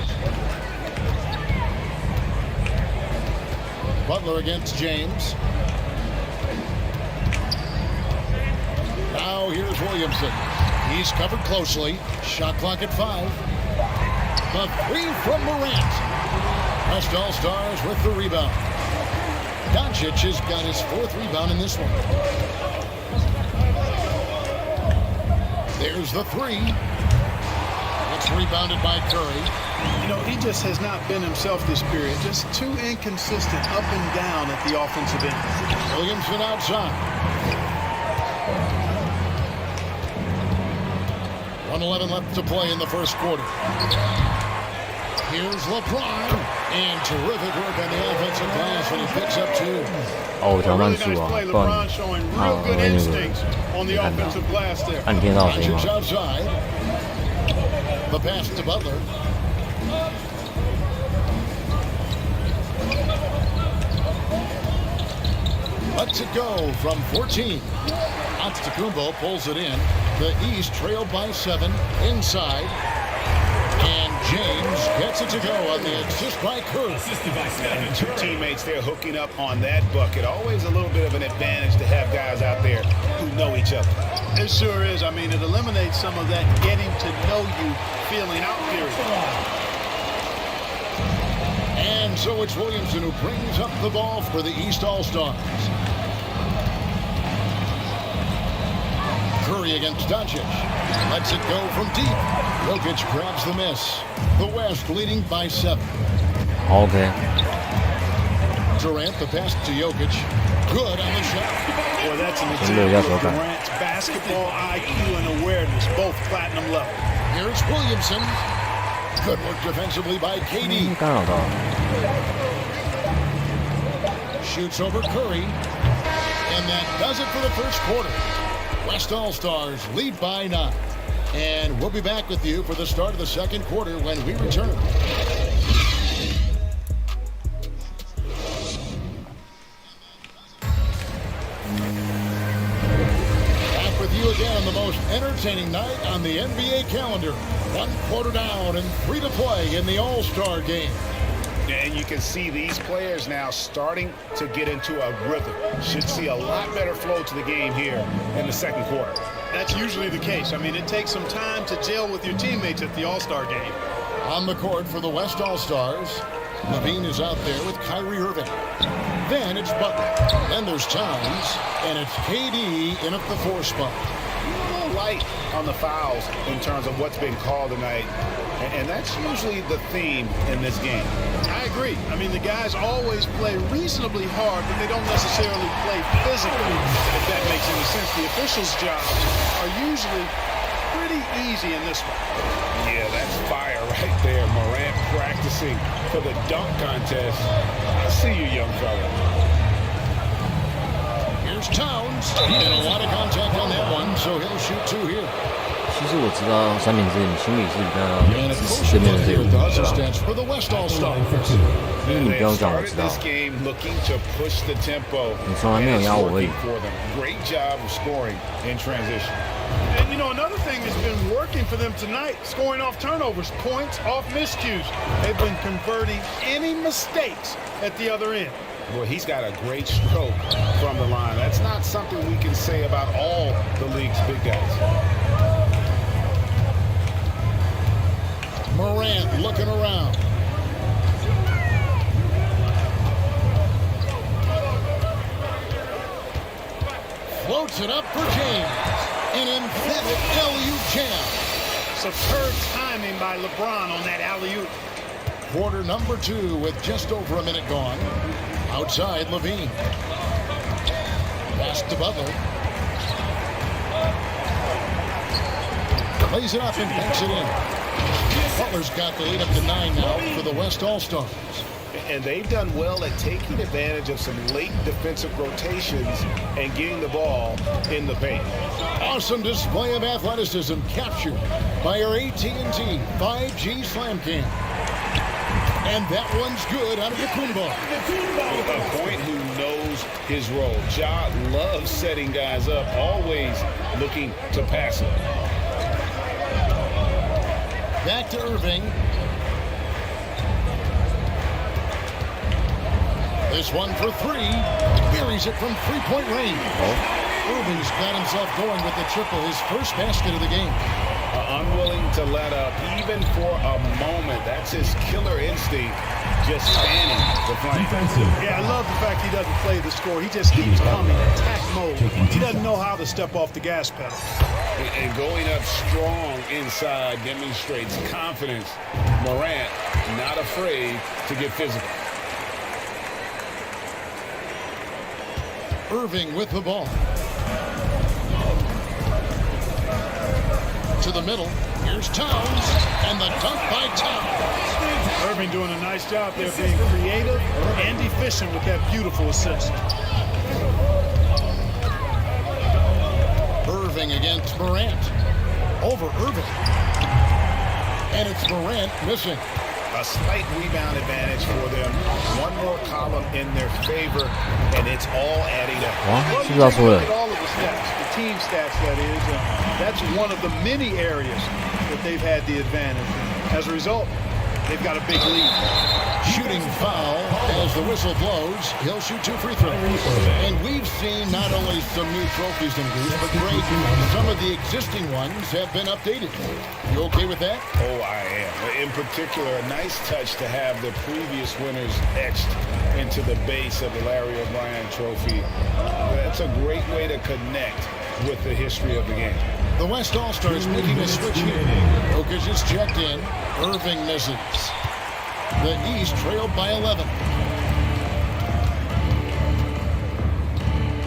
Butler against James. Now here's Williamson. He's covered closely. Shot clock at 5. The 3 from Morant. West All-Stars with the rebound. Doncic has got his 4th rebound in this one. There's the 3. It's rebounded by Curry. You know, he just has not been himself this period. Just too inconsistent up and down at the offensive end. Williamson outside. 1:11 left to play in the first quarter. Here's LeBron. And terrific work on the offensive glass when he picks up 2. 哦，我调慢速啊，不然啊，我那个没看到。啊，你听到我声音吗？ outside. The pass to Butler. Lets it go from 14. Antetokounmpo pulls it in. The East trailed by 7 inside. And James gets it to go on the assist by Curry. And 2 teammates there hooking up on that bucket. Always a little bit of an advantage to have guys out there who know each other. It sure is. I mean, it eliminates some of that getting to know you feeling out period. And so it's Williamson who brings up the ball for the East All-Stars. Curry against Doncic. Lets it go from deep. Jokic grabs the miss. The West leading by 7. Okay. Durant, the pass to Jokic. Good on the shot. Boy, that's an example of Durant's basketball IQ and awareness, both platinum level. Here's Williamson. Good work defensively by KD. Shoots over Curry. And that does it for the first quarter. West All-Stars lead by 9. And we'll be back with you for the start of the second quarter when we return. Back with you again on the most entertaining night on the NBA calendar. 1 quarter down and 3 to play in the All-Star game. And you can see these players now starting to get into a rhythm. Should see a lot better flow to the game here in the second quarter. That's usually the case. I mean, it takes some time to gel with your teammates at the All-Star game. On the court for the West All-Stars, Levine is out there with Kyrie Irving. Then it's Butler. Then there's Towns, and it's KD in at the 4 spot. A little light on the fouls in terms of what's been called tonight, and that's usually the theme in this game. I agree. I mean, the guys always play reasonably hard, but they don't necessarily play physically, if that makes any sense. The officials' jobs are usually pretty easy in this one. Yeah, that's fire right there. Morant practicing for the dunk contest. I see you, young fella. Here's Towns. He did a lot of contact on that one, so he'll shoot 2 here. 其实我知道三明治，你心里是比较支持对面的这个， Assistance for the West All-Stars. 因为你不要讲我知道， This game looking to push the tempo. 你从来没有压我而已。 For them. Great job of scoring in transition. And, you know, another thing that's been working for them tonight, scoring off turnovers, points off miscues. They've been converting any mistakes at the other end. Well, he's got a great stroke from the line. That's not something we can say about all the league's big guys. Morant looking around. Floats it up for James. An emphatic alley-oop jam. Superb timing by LeBron on that alley-oop. Quarter number 2 with just over a minute gone. Outside, Levine. Pass to Butler. Plays it up and banks it in. Butler's got the lead up to 9 now for the West All-Stars. And they've done well at taking advantage of some late defensive rotations and getting the ball in the paint. Awesome display of athleticism captured by our AT&T 5G Slam Cam. And that one's good out of the Kumba. A point who knows his role. Ja loves setting guys up, always looking to pass it. Back to Irving. This one for 3. Buries it from 3-point range. Irving's got himself going with the triple, his first basket of the game. Unwilling to let up, even for a moment. That's his killer instinct, just spanning the flank. Yeah, I love the fact he doesn't play the score. He just keeps coming, attack mode. He doesn't know how to step off the gas pedal. And going up strong inside demonstrates confidence. Morant not afraid to get physical. Irving with the ball. To the middle. Here's Towns. And the dunk by Towns. Irving doing a nice job there, being creative and efficient with that beautiful assist. Irving against Morant. Over Irving. And it's Morant missing. A slight rebound advantage for them. One more column in their favor, and it's all adding up. Well, you look at all of the stats, the team stats, that is. That's one of the many areas that they've had the advantage. As a result, they've got a big lead. Shooting foul as the whistle blows. He'll shoot 2 free throws. And we've seen not only some new trophies in booth, but Greg, some of the existing ones have been updated. You okay with that? Oh, I am. In particular, a nice touch to have the previous winners etched into the base of the Larry O'Brien trophy. That's a great way to connect with the history of the game. The West All-Stars making a switch here. Jokic is checked in. Irving misses. The East trailed by 11.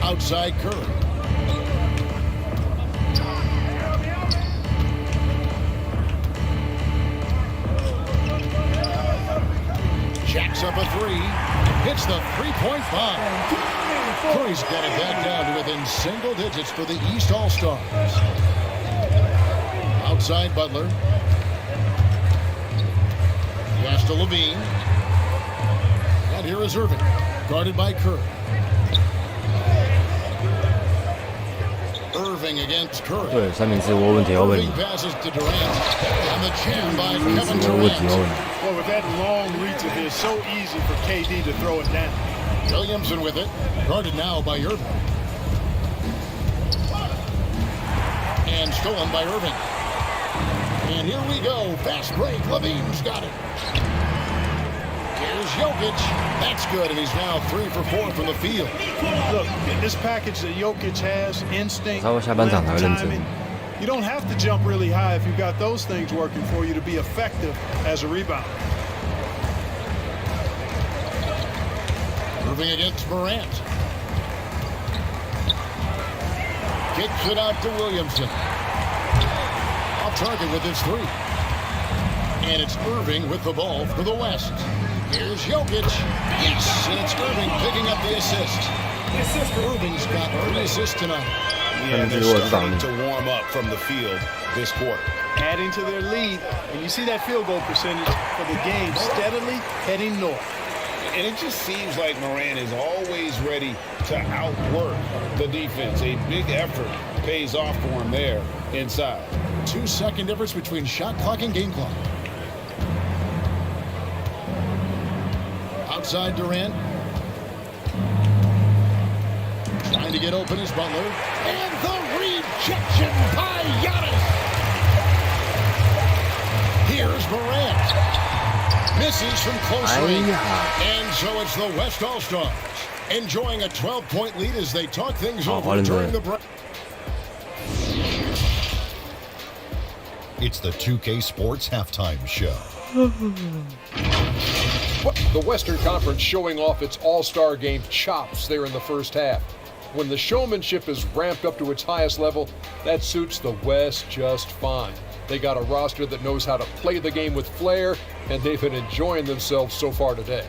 Outside Curry. Jacks up a 3. Hits the 3-point bomb. Curry's got it back down to within single digits for the East All-Stars. Outside Butler. Pass to Levine. And here is Irving, guarded by Curry. Irving against Curry. 对，三明治我有问题，我问你。 Irving passes to Durant. And the jam by 三明 Kevin 治我有问题，我 Durant. 问你。 Well, with that long reach of his, so easy for KD to throw it down. Williamson with it. Guarded now by Irving. And stolen by Irving. And here we go. Fast break. Levine's got it. Here's Jokic. That's good, and he's now 3 for 4 from the field. Look, this package that Jokic has, instinct, 稍微下半场才会认真。 you don't have to jump really high if you've got those things working for you to be effective as a rebounder. Irving against Morant. Kicks it out to Williamson. Off target with his 3. And it's Irving with the ball for the West. Here's Jokic. Yes, and it's Irving picking up the assist. Irving's got 3 assists tonight. Yeah, they're starting to warm up from the field this quarter. Adding to their lead, and you see that field goal percentage for the game steadily heading north. And it just seems like Morant is always ready to outwork the defense. A big effort pays off for him there inside. 2-second difference between shot clock and game clock. Outside Durant. Trying to get open is Butler. And the rejection by Giannis. Here's Morant. Misses from close range. And so it's the West All-Stars enjoying a 12-point lead as they talk things over during the break. It's the 2K Sports Halftime Show. The Western Conference showing off its all-star game chops there in the first half. When the showmanship is ramped up to its highest level, that suits the West just fine. They got a roster that knows how to play the game with flair, and they've been enjoying themselves so far today.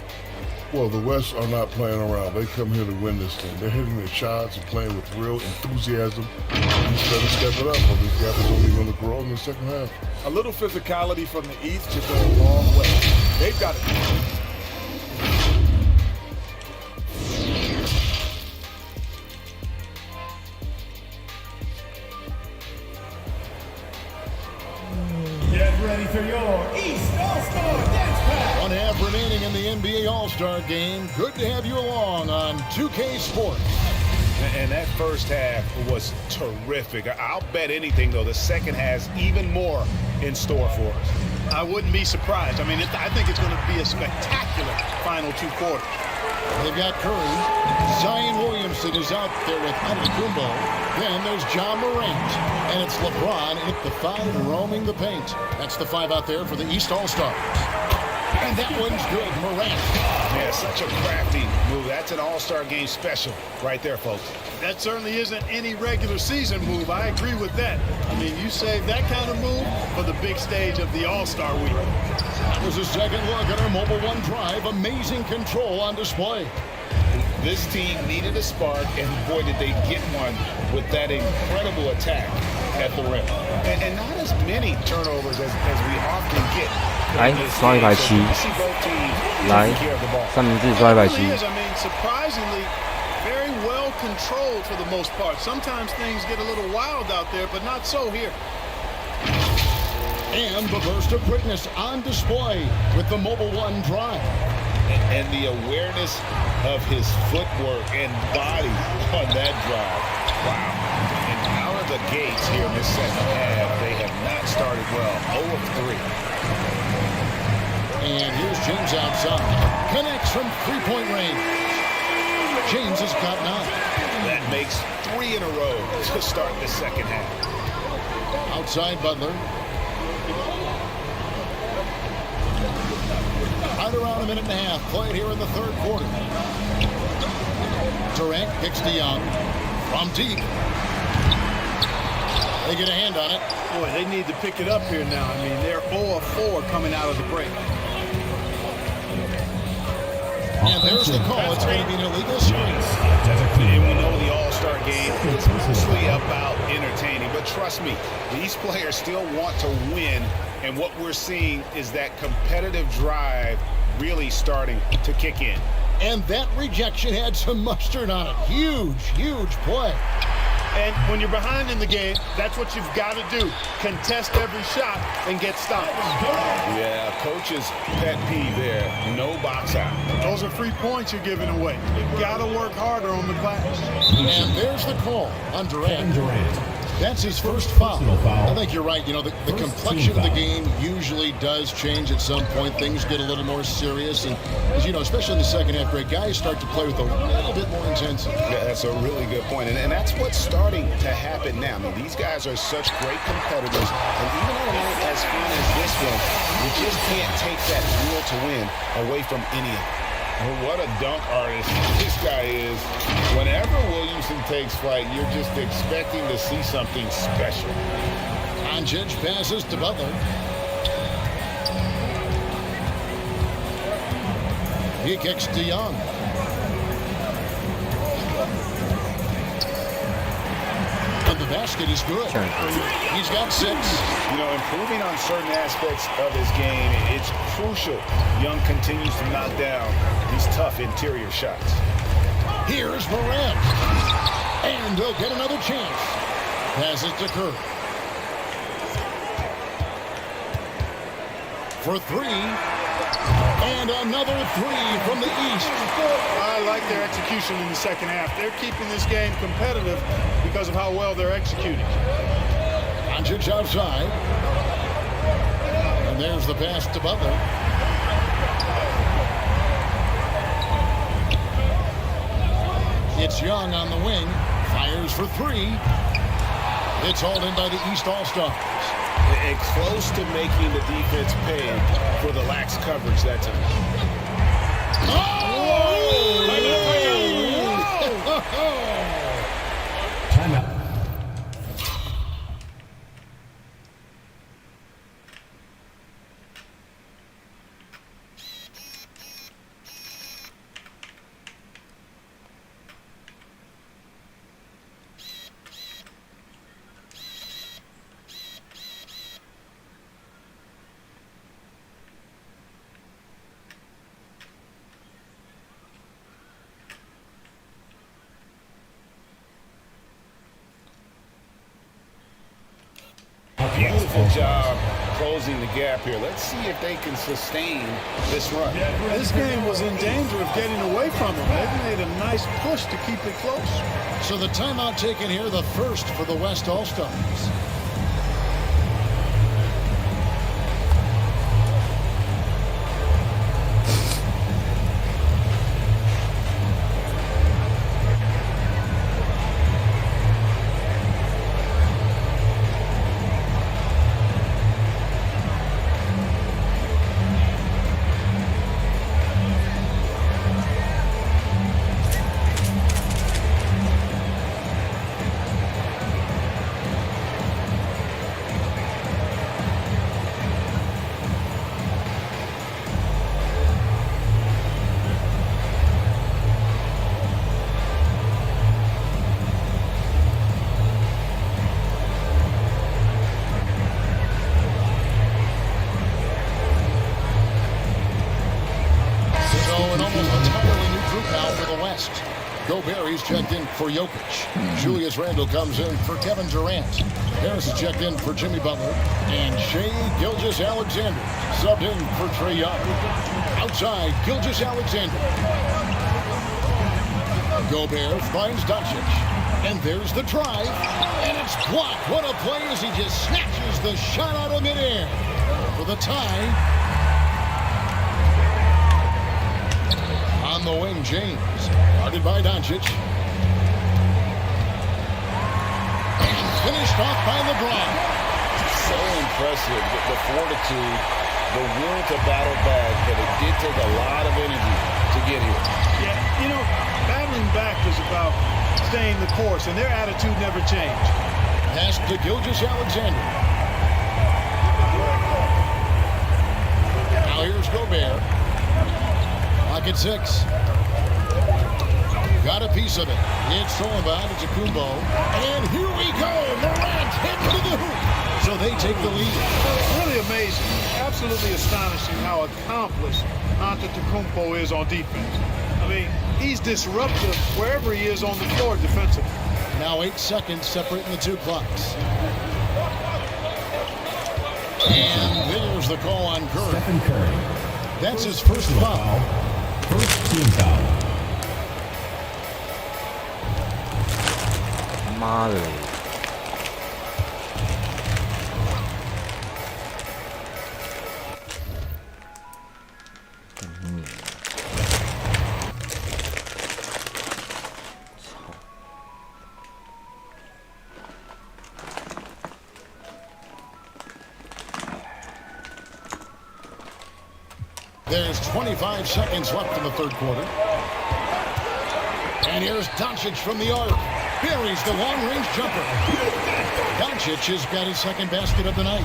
Well, the West are not playing around. They come here to win this thing. They're hitting their shots and playing with real enthusiasm. You better step it up, or this gap is only going to grow in the second half. A little physicality from the East could go a long way. They've got it. Get ready for your East All-Star Dance Pack. 1 half remaining in the NBA All-Star Game. Good to have you along on 2K Sports. And that first half was terrific. I'll bet anything, though, the second has even more in store for us. I wouldn't be surprised. I mean, I think it's going to be a spectacular final 2 quarters. They've got Curry. Zion Williamson is out there with Antetokounmpo. Then there's John Morant. And it's LeBron at the 5 roaming the paint. That's the 5 out there for the East All-Stars. And that one's good, Morant. Yeah, such a crafty move. That's an all-star game special right there, folks. That certainly isn't any regular season move. I agree with that. I mean, you save that kind of move for the big stage of the All-Star Week. That was a second look at our Mobile One Drive. Amazing control on display. This team needed a spark, and boy, did they get one with that incredible attack at the rim. And not as many turnovers as we often get. 来刷170，来三明治刷170。 I mean, surprisingly, very well controlled for the most part. Sometimes things get a little wild out there, but not so here. And the burst of quickness on display with the Mobile One Drive. And the awareness of his footwork and body on that drive. Wow. And out of the gates here in this second half, they have not started well. 0 of 3. And here's James outside. Connects from 3-point range. James has got 9. That makes 3 in a row to start the second half. Outside Butler. Right around a minute and a half played here in the third quarter. Durant kicks to Young from deep. They get a hand on it. Boy, they need to pick it up here now. I mean, they're 0 of 4 coming out of the break. And there's the call. It's going to be an illegal swing. And we know the All-Star game is mostly about entertaining, but trust me, these players still want to win, and what we're seeing is that competitive drive really starting to kick in. And that rejection had some mustard on it. Huge, huge play. And when you're behind in the game, that's what you've got to do. Contest every shot and get stops. Yeah, coach's pet peeve there. No box out. Those are free points you're giving away. You've got to work harder on the glass. And there's the call on Durant. That's his first foul. I think you're right. You know, the complexion of the game usually does change at some point. Things get a little more serious. And, as you know, especially in the second half break, guys start to play with a little bit more intensity. Yeah, that's a really good point. And that's what's starting to happen now. I mean, these guys are such great competitors. And even on a night as fun as this one, you just can't take that will to win away from any of them. Well, what a dunk artist this guy is. Whenever Williamson takes flight, you're just expecting to see something special. Doncic passes to Butler. He kicks to Young. And the basket is good. He's got 6. You know, improving on certain aspects of his game, it's crucial. Young continues to knock down these tough interior shots. Here's Morant. And he'll get another chance. Passes to Kerr. For 3. And another 3 from the East. I like their execution in the second half. They're keeping this game competitive because of how well they're executing. Doncic outside. And there's the pass to Butler. It's Young on the wing. Fires for 3. It's hauled in by the East All-Stars. And close to making the defense pay for the lax coverage that time. Timeout. Beautiful job closing the gap here. Let's see if they can sustain this run. This game was in danger of getting away from them. They made a nice push to keep it close. So the timeout taken here, the first for the West All-Stars. He's checked in for Jokic. Julius Randle comes in for Kevin Durant. Harris is checked in for Jimmy Butler. And Shai Gilgeous-Alexander subbed in for Trae Young. Outside, Gilgeous-Alexander. Gobert finds Doncic. And there's the drive. And it's blocked. What a play as he just snatches the shot out of midair for the tie. On the wing, James. Guarded by Doncic. And finished off by LeBron. So impressive, the fortitude, the will to battle back, but it did take a lot of energy to get here. Yeah, you know, battling back is about staying the course, and their attitude never changed. Pass to Gilgeous-Alexander. Now here's Gobert. Lock at 6. Got a piece of it. It's thrown by to Kumbo. And here we go. Morant hit to the hoop. So they take the lead. Really amazing. Absolutely astonishing how accomplished Antetokounmpo is on defense. I mean, he's disruptive wherever he is on the floor defensively. Now 8 seconds separating the two clocks. And there's the call on Curry. Stephen Curry. That's his first foul. First team foul. 妈的！ There's 25 seconds left in the third quarter. And here's Doncic from the arc. Buries the long-range jumper. Doncic has got his second basket of the night.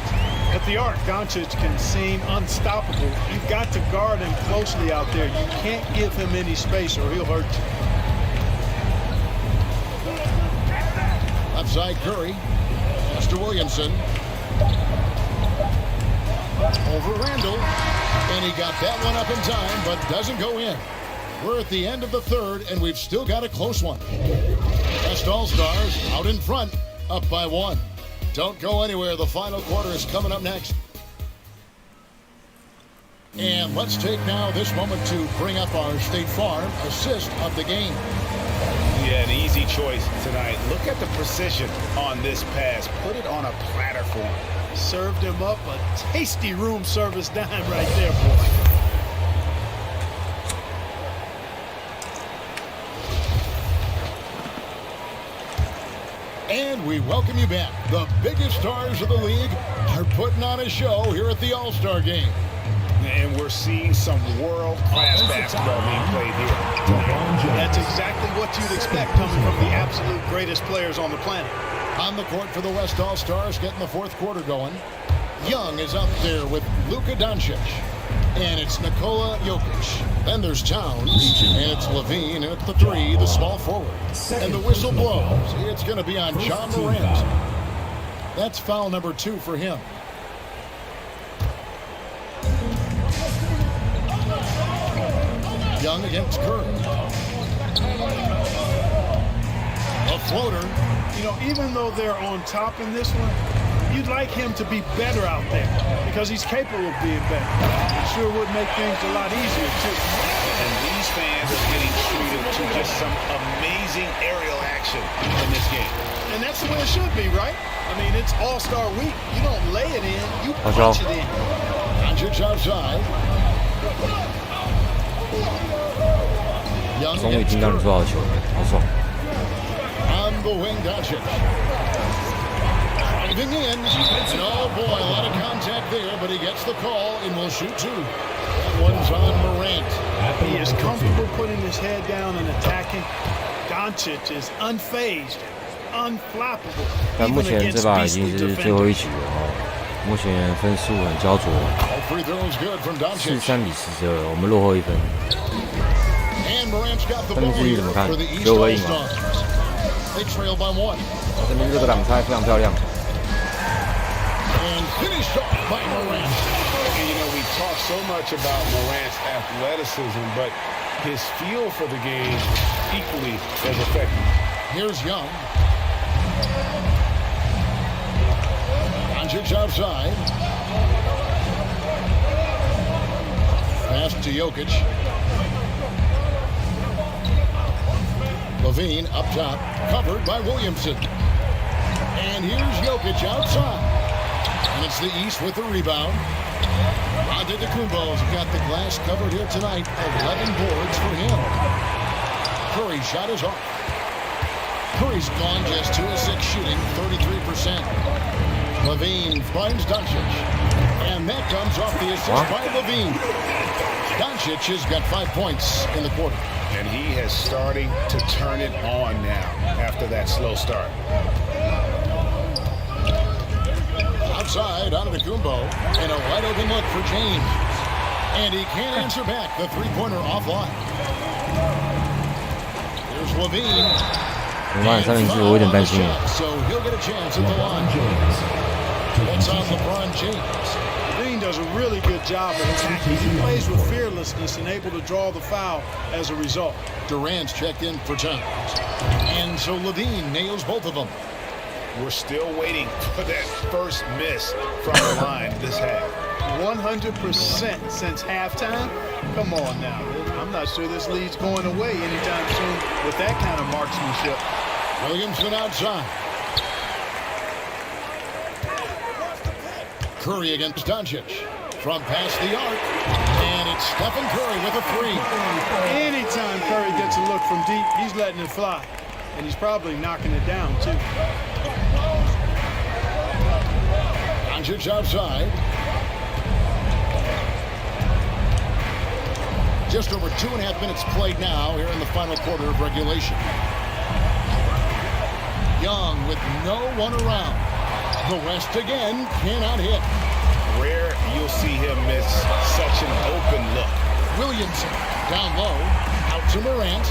At the arc, Doncic can seem unstoppable. You've got to guard him closely out there. You can't give him any space or he'll hurt you. Left side Curry. Mr. Williamson. Over Randall. And he got that one up in time, but doesn't go in. We're at the end of the third, and we've still got a close one. West All-Stars out in front, up by 1. Don't go anywhere. The final quarter is coming up next. And let's take now this moment to bring up our State Farm assist of the game. Yeah, an easy choice tonight. Look at the precision on this pass. Put it on a platter for him. Served him up a tasty room service dime right there, boy. And we welcome you back. The biggest stars of the league are putting on a show here at the All-Star Game. And we're seeing some world-class basketball being played here. That's exactly what you'd expect coming from the absolute greatest players on the planet. On the court for the West All-Stars, getting the fourth quarter going. Young is up there with Luka Doncic. And it's Nikola Jokic. Then there's Towns. And it's Levine. And at the 3, the small forward. And the whistle blows. It's going to be on John Morant. That's foul number 2 for him. Young against Curry. A floater. You know, even though they're on top in this one, you'd like him to be better out there because he's capable of being better. It sure would make things a lot easier, too. And these fans are getting treated to just some amazing aerial action in this game. And that's the way it should be, right? I mean, it's All-Star Week. You don't lay it in, you punch it in. Doncic outside. 终于听到你说好球了，好爽。 On the wing, Doncic. Driving in. And oh boy, a lot of contact there, but he gets the call and will shoot 2. That one's on Morant. He is comfortable putting his head down and attacking. Doncic is unfazed, unflappable. 但目前这把已经是最后一局了哦，目前分数很焦灼，43比42，我们落后1分。分之一怎么看？给我赢了。这边这个挡拆非常漂亮。 You know, we talk so much about Morant's athleticism, but his feel for the game equally as effective. Here's Young. Doncic outside. Pass to Jokic. Levine up top, covered by Williamson. And here's Jokic outside. And it's the East with the rebound. Antetokounmpo's got the glass covered here tonight. 11 boards for him. Curry's shot is off. Curry's gone just 2 of 6 shooting, 33%. Levine finds Doncic. And that comes off the assist by Levine. Doncic has got 5 points in the quarter. And he is starting to turn it on now after that slow start. Outside, Antetokounmpo, and a wide open look for James. And he can't answer back. The three-pointer offline. Here's Levine. 我们3名是我有点担心了。 So he'll get a chance at the line. That's on LeBron James. Levine does a really good job of attacking. He plays with fearlessness and able to draw the foul as a result. Durant's checked in for Towns. And so Levine nails both of them. We're still waiting for that first miss from the line this half. 100% since halftime? Come on now. I'm not sure this lead's going away anytime soon with that kind of marksmanship. Williamson outside. Curry against Doncic. From past the arc. And it's Stephen Curry with a three. Anytime Curry gets a look from deep, he's letting it fly. And he's probably knocking it down, too. Doncic outside. Just over 2.5 minutes played now here in the final quarter of regulation. Young with no one around. The West again cannot hit. Rare you'll see him miss such an open look. Williamson down low, out to Morant.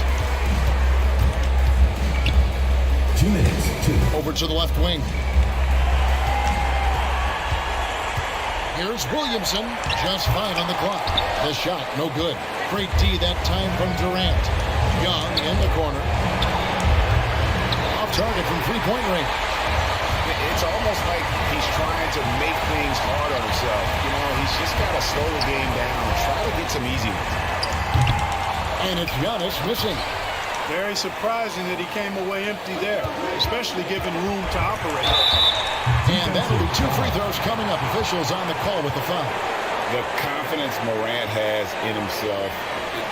2 minutes. Over to the left wing. Here's Williamson, just fine on the clock. The shot, no good. Great D that time from Durant. Young in the corner. Off target from three-point range. It's almost like he's trying to make things hard on himself. You know, he's just got to slow the game down and try to get some easy ones. And it's Giannis missing. Very surprising that he came away empty there, especially given room to operate. And that'll be 2 free throws coming up. Officials on the call with the foul. The confidence Morant has in himself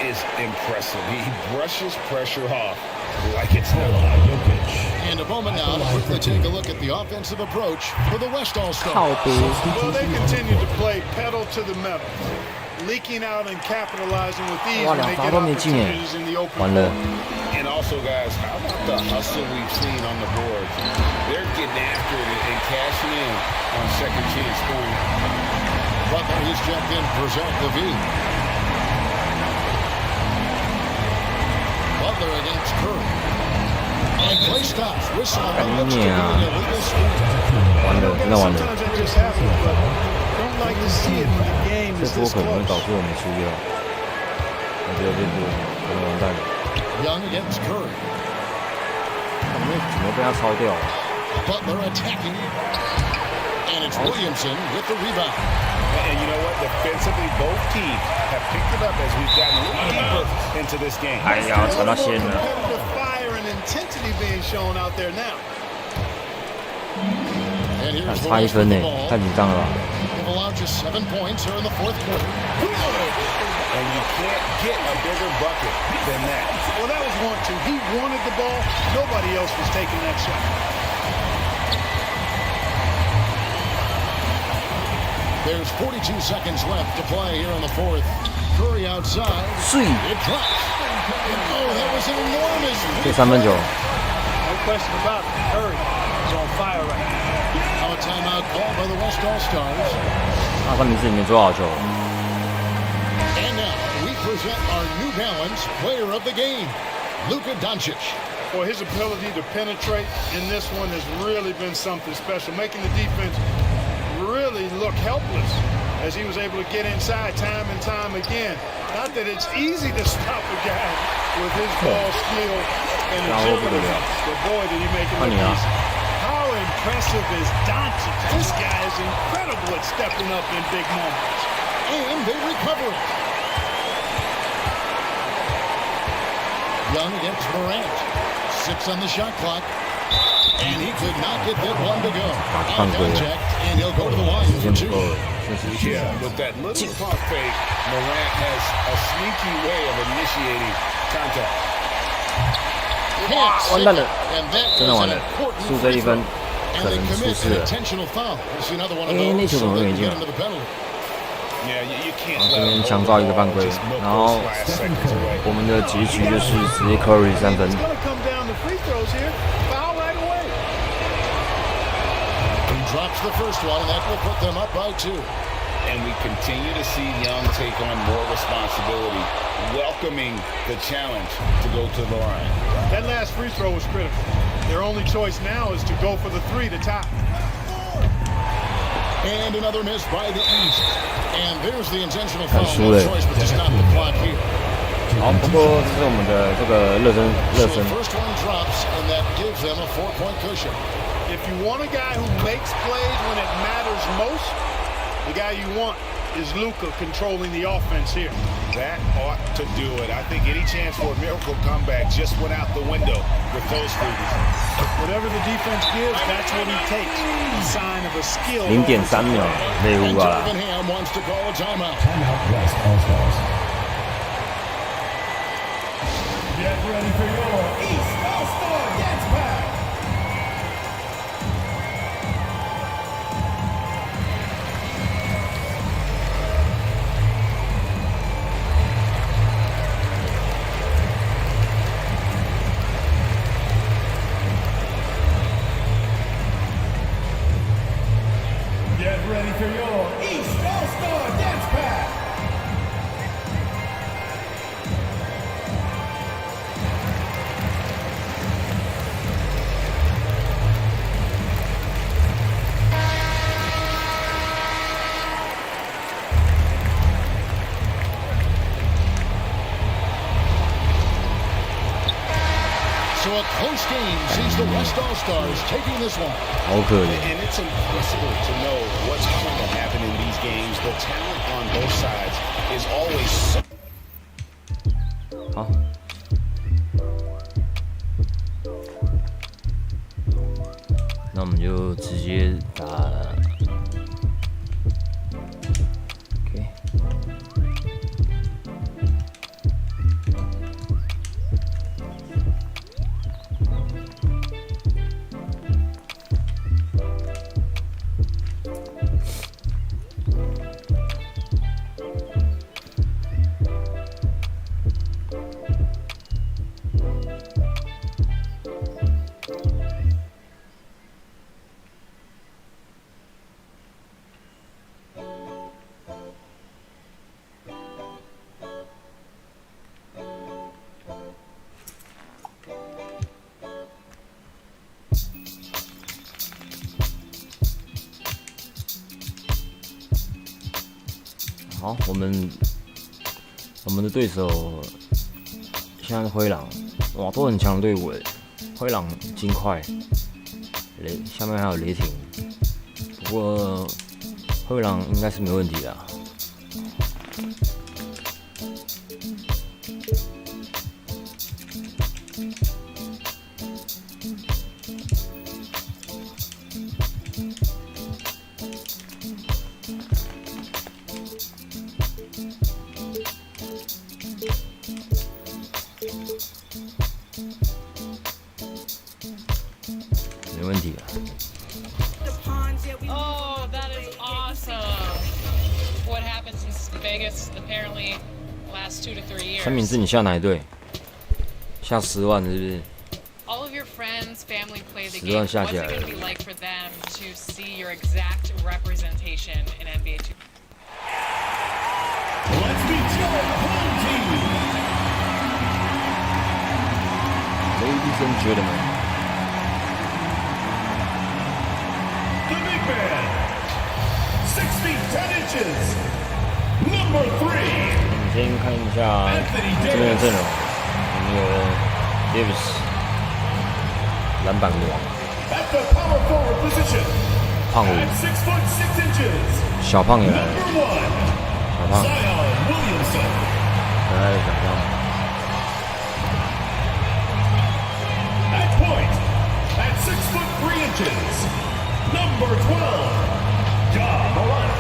is impressive. He brushes pressure off like it's nothing. And a moment now to quickly take a look at the offensive approach for the West All-Stars. Well, they continue to play pedal to the metal, leaking out and capitalizing with ease when they get opportunities in the open court. And also, guys, how about the hustle we've seen on the boards? They're getting after it and cashing in on second chance scoring. Butler, he's checked in for Zach Levine. Butler against Curry. And play stops. Whistle. Looks to be an illegal swing. Sometimes it just happens, but don't like to see it when the game is this close. Young against Curry. Butler attacking. And it's Williamson with the rebound. And you know what? Defensively, both teams have picked it up as we've gotten a little deeper into this game. Competitive fire and intensity being shown out there now. And here's the West with the ball. They've allowed just 7 points here in the fourth quarter. And you can't get a bigger bucket than that. Well, that was 1-2. He wanted the ball. Nobody else was taking that shot. There's 42 seconds left to play here in the fourth. Curry outside. It drops. Oh, that was an enormous. No question about it. Curry is on fire right now. Now a timeout called by the West All-Stars. And now we present our New Balance Player of the Game, Luka Doncic. Well, his ability to penetrate in this one has really been something special, making the defense really look helpless as he was able to get inside time and time again. Not that it's easy to stop a guy with his ball skill and agility, but boy, did he make it look easy. How impressive is Doncic? This guy is incredible at stepping up in big moments. And they recover it. Young against Morant. 6 on the shot clock. And he could not get that one to go. Contact, and he'll go to the line for 2. Yeah, with that little pump fake, Morant has a sneaky way of initiating contact. And that was an important free throw. And they commit an intentional foul. We'll see another one of those so they can get into the penalty. Yeah, you can't 这边强造一个犯规，然后我们的结局就是直接 Curry 3分。Drops the first one, and that will put them up by 2. And we continue to see Young take on more responsibility, welcoming the challenge to go to the line. That last free throw was critical. Their only choice now is to go for the 3 to tie. And another miss by the East. And there's the intentional foul. No choice but to stop the clock here. 好，不过这是我们的这个热身。 First one drops, and that gives them a 4-point cushion. If you want a guy who makes plays when it matters most, the guy you want is Luka controlling the offense here. That ought to do it. I think any chance for a miracle comeback just went out the window with those freebies. Whatever the defense gives, that's what he takes. A sign of a skill. 0.3秒内误啊！ wants to call a timeout. Timeout West All-Stars. Get ready for your East All-Star Dance Pack. Get ready for your East All-Star Dance Pack. So a close game sees the West All-Stars taking this one. 好可怜。 And it's impossible to know what's going to happen in these games. The talent on both sides is always so. 好。那我们就直接打。OK。好，我们的对手现在是灰狼，哇，都很强的队伍诶。灰狼、金块、下面还有雷霆，不过灰狼应该是没问题的。没问题的。Oh, that is awesome. What happened since Vegas apparently last 2 to 3 years? 三明治，你下哪一队？下10万是不是？ All of your friends, family play the 10 game. 万 What's 下 it 起来 going 了 to be like for them to see your exact representation in NBA 2K? Let's meet your home team. Ladies and gentlemen. The big man, 6 feet 10 inches, number 3. 我们先看一下这边的阵容，我们有 Davis 篮板王， At the power forward position, 胖虎， at 6 foot 6 inches, 小胖也来了， number 1, 小胖， Zion Williamson. 可爱的小胖。 At point, at 6 foot 3 inches, number 12, Ja Morant.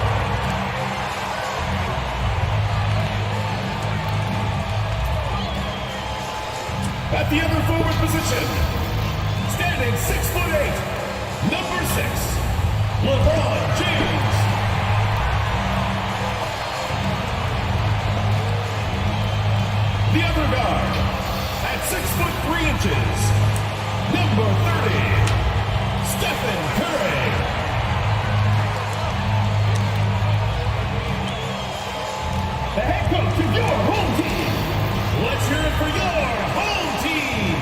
At the other forward position, standing 6 foot 8, number 6, LeBron James. The other guard, at 6 foot 3 inches, number 30, Stephen Curry. The head coach of your home team. Let's hear it for your home team.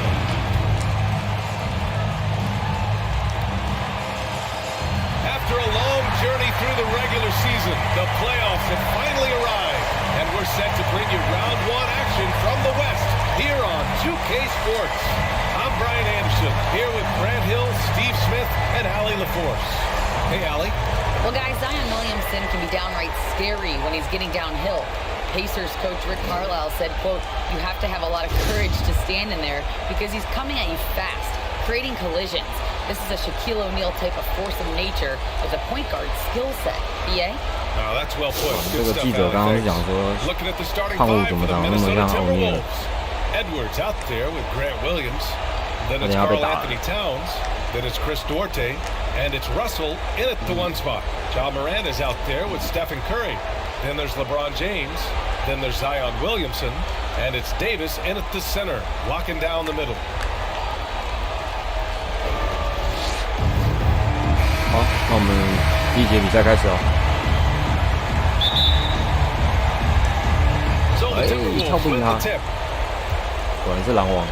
After a long journey through the Sports. I'm Brian Anderson, here with Grant Hill, Steve Smith, and Allie LaForce. Hey, Allie. Well, guys, Zion Williamson can be downright scary when he's getting downhill. Pacers coach Rick Carlisle said, quote, "You have to have a lot of courage to stand in there because he's coming at you fast, creating collisions. This is a Shaquille O'Neal type of force of nature with a point guard skill set." BA? Oh, that's well put. 这个记者刚刚讲说，胖虎怎么长得那么像奥尼尔？ Edwards out there with Grant Williams. Then it's Karl Anthony Towns. Then it's Chris Duarte. And it's Russell in at the one spot. Ja Morant is out there with Stephen Curry. Then there's LeBron James. Then there's Zion Williamson. And it's Davis in at the center, locking down the middle. 好，那我们第一节比赛开始哦。哎，跳不赢他，果然是狼王。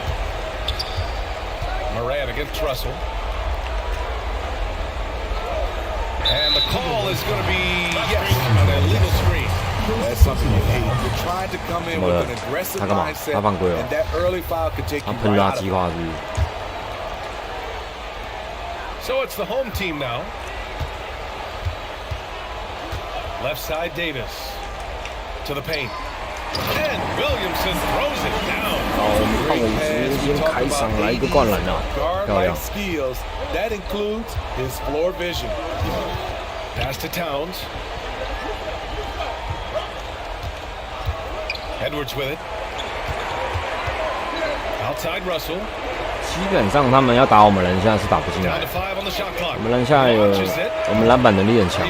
Morant against Russell. And the call is going to be, yes, an illegal screen. That's something you hate. You're trying to come in with an aggressive mindset, and that early foul could take you right out of it. So it's the home team now. Left side, Davis to the paint. And Williamson throws it down. 我们胖虎直接开场来一个灌篮啊，漂亮。 skills that includes his floor vision. Pass to Towns. Edwards with it. Outside Russell. 基本上他们要打我们篮下是打不进来的。我们篮下有，我们篮板能力很强。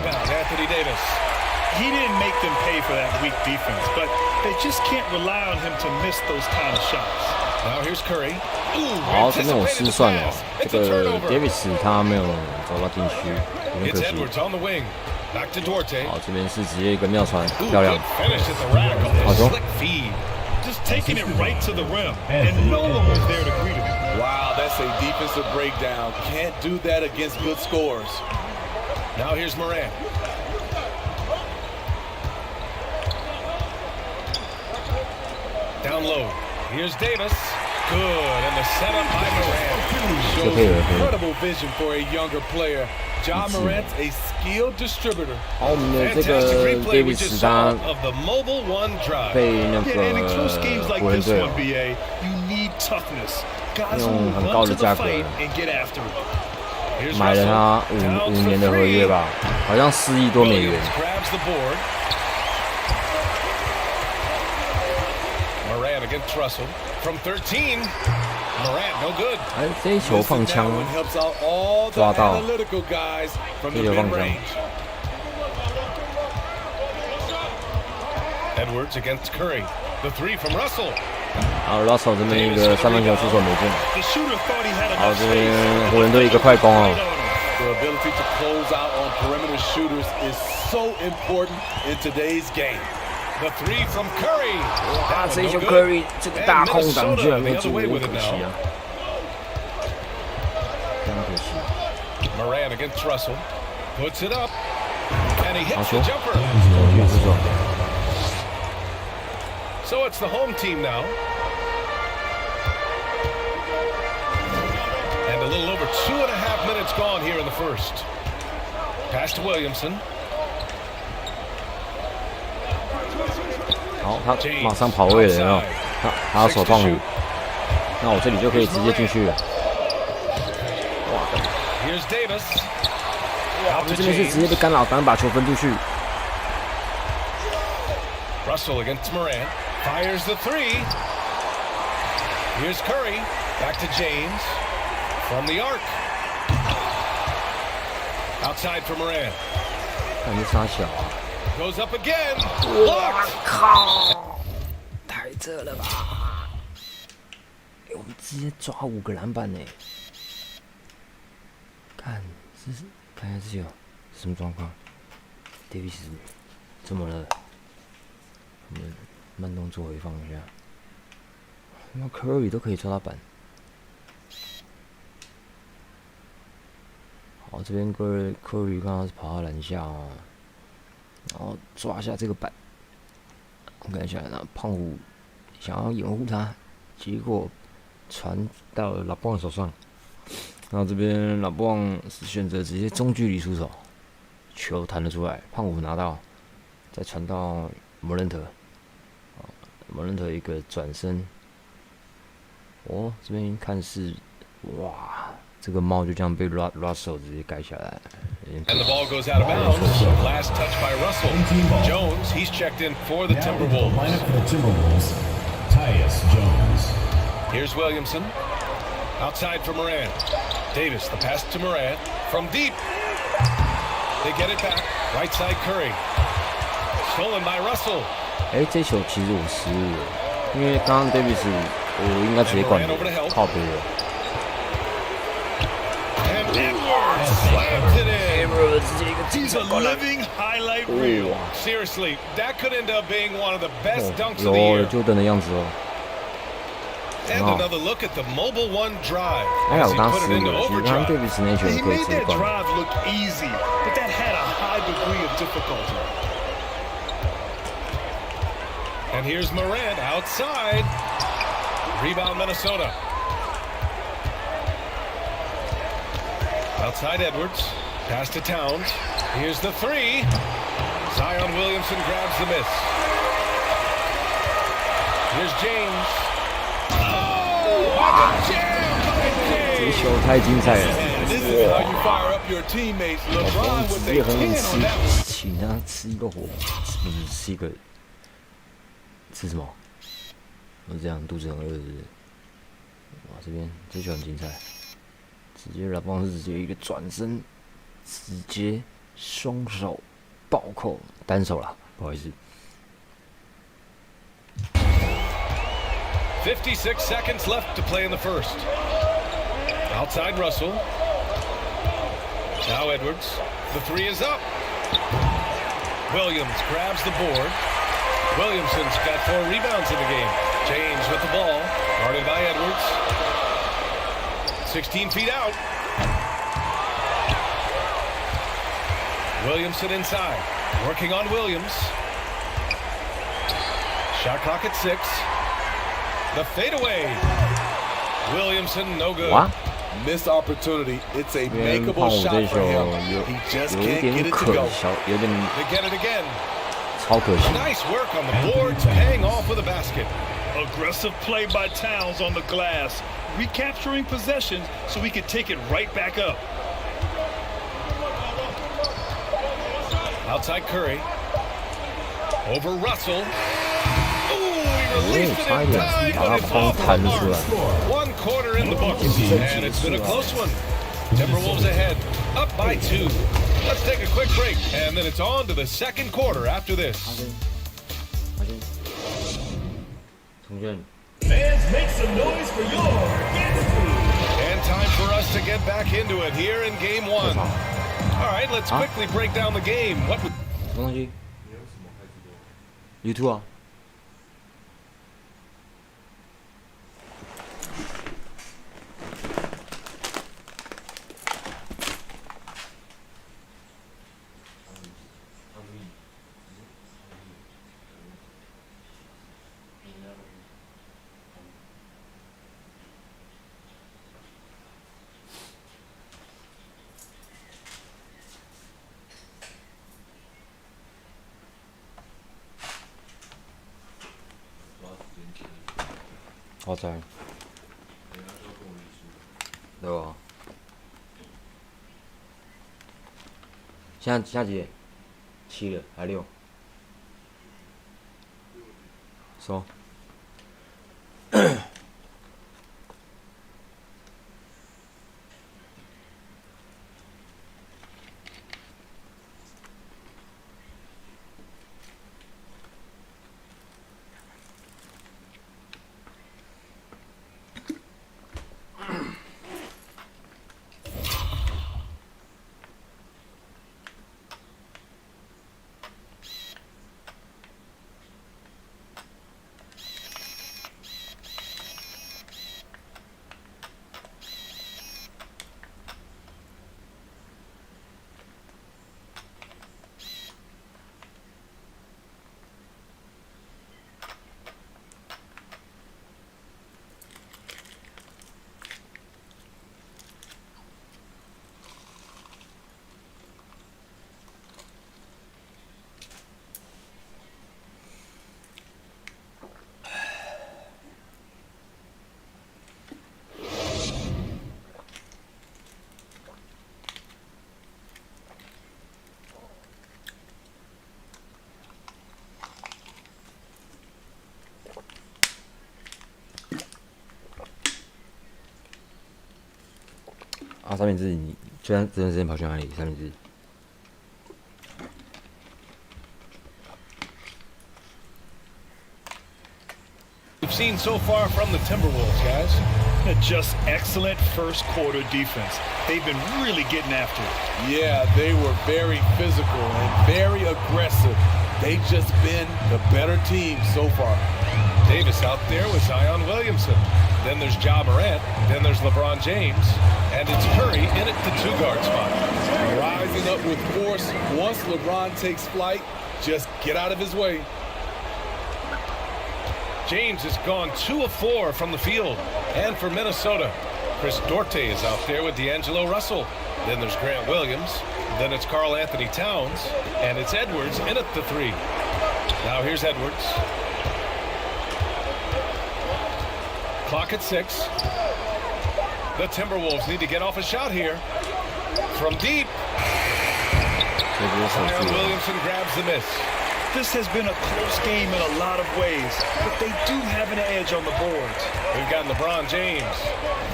He didn't make them pay for that weak defense, but they just can't rely on him to miss those kind of shots. Now here's Curry. 好，这边我失算了，这个 Davis 他没有走到禁区，有点可惜。好，这边是直接一个妙传，漂亮，好球。 Just taking it right to the rim, and no one was there to greet him. Wow, that's a defensive breakdown. Can't do that against good scores. Now here's Morant. Down low. Here's Davis. Good, and the setup by Morant. Shows incredible vision for a younger player. Ja Morant's a skilled distributor. 好，我们的这个 Davis 他被那个湖人队用很高的价格买了他五年的合约吧，好像4亿多美元。 Against Russell from 13. Morant no good. 哎，这一球放枪抓到，这球放枪。 Edwards against Curry. The three from Russell. 好 ，Russell 这边一个三分球出手没进。好，这边湖人队一个快攻哦。 The ability to close out on perimeter shooters is so important in today's game. The three from Curry. 哇，这一球 Curry 这个大空档居然没进，有点可惜啊，非常可惜。 Morant against Russell. Puts it up. And he hits the jumper. So it's the home team now. And a little over 2.5 minutes gone here in the first. Pass to Williamson. 好，他马上跑位了，有没有？他要守胖虎，那我这里就可以直接进去了。哇！我这边是直接被干扰，赶紧把球分出去。 Russell against Morant. Fires the three. Here's Curry. Back to James. From the arc. Outside for Morant. 感觉差小啊。 Goes up again. 哇靠！太扯了吧！我们直接抓5个篮板呢。看一下这有什么状况 ？Davis 怎么了？我们慢动作回放一下。那 Curry 都可以抓到板。好，这边Curry 刚刚是跑到篮下哦。 然后抓下这个板，我看一下，那胖虎想要掩护他，结果传到了老布朗手上。然后这边老布朗是选择直接中距离出手，球弹了出来，胖虎拿到，再传到莫伦特，莫伦特一个转身，这边看似哇，这个猫就这样被 Russell 直接盖下来。And the ball goes out of bounds. Last touch by Russell. Jones, he's checked in for the Timberwolves. Lineup for the Timberwolves, Tyus Jones. Here's Williamson. Outside for Morant. Davis, the pass to Morant. From deep. They get it back. Right side Curry. Stolen by Russell. 这球其实我失误了，因为刚刚 Davis 我应该直接管靠背了。And Edwards slams it in. He's a living highlight reel. Seriously, that could end up being one of the best dunks of the 有 year. 就等的样子哦。And another look at the mobile one drive. 哎呀， As 我 he 刚 put 失 it 误 into 了，其实刚刚 overdrive. Davis 那球 He 可以 made 直接 that 管。 drive look easy, but that had a high degree of difficulty. And here's Morant outside. Rebound Minnesota. Outside Edwards. Pass to Towns. Here's the three. Zion Williamson grabs the miss. Here's James. Oh, what a jam by 这 James. 球太精彩了， This is how you fire up your teammates. 老 LeBron 公 with 直 a 接很 10 on that one. 请他吃一个火，不是吃一个吃什么？我这样肚子很饿，是不是？哇，这边这球很精彩，直接老布朗是直接一个转身，直接双手暴扣，单手啦，不好意思。 56 seconds left to play in the first. Outside Russell. Now Edwards. The three is up. Williams grabs the board. Williamson's got 4 rebounds in the game. James with the ball. Guarded by Edwards. 16 feet out. Williamson inside. Working on Williams. Shot clock at 6. The fadeaway. Williamson, no good. What? Missed opportunity. It's a 这边 makeable 胖虎 shot 这 for 球 him. 有 He just 有一 can't 点 get it to 可 go. 小，有点 They get it again. 超可惜。 Nice work on the boards, paying off with a basket. Aggressive play by Towns on the glass, recapturing possession so we could take it right back up. Outside Curry. Over Russell. Ooh, he released it in time, but it's off the mark. 1 quarter in the books, and it's been a close one. Timberwolves ahead, up by 2. Let's take a quick break, and then it's on to the second quarter after this. Fans, make some noise for your And time for us to get back into it here in game 1. All right, let's quickly break down the game. What? 什么东西 ？YouTube 啊。好在，对吧？现在几点？7了，还6。说。啊，三明治，你这段时间跑去哪里？三明治。 We've seen so far from the Timberwolves, guys. Just excellent first quarter defense. They've been really getting after it. Yeah, they were very physical and very aggressive. They've just been the better team so far. Davis out there with Zion Williamson. Then there's Ja Morant. Then there's LeBron James. And it's Curry in at the 2-guard spot. Rising up with force. Once LeBron takes flight, just get out of his way. James has gone 2 of 4 from the field. And for Minnesota, Chris Duarte is out there with D'Angelo Russell. Then there's Grant Williams. Then it's Karl Anthony Towns. And it's Edwards in at the 3. Now here's Edwards. Clock at 6. The Timberwolves need to get off a shot here. From deep. Zion Williamson grabs the miss. This has been a close game in a lot of ways, but they do have an edge on the boards. We've got LeBron James.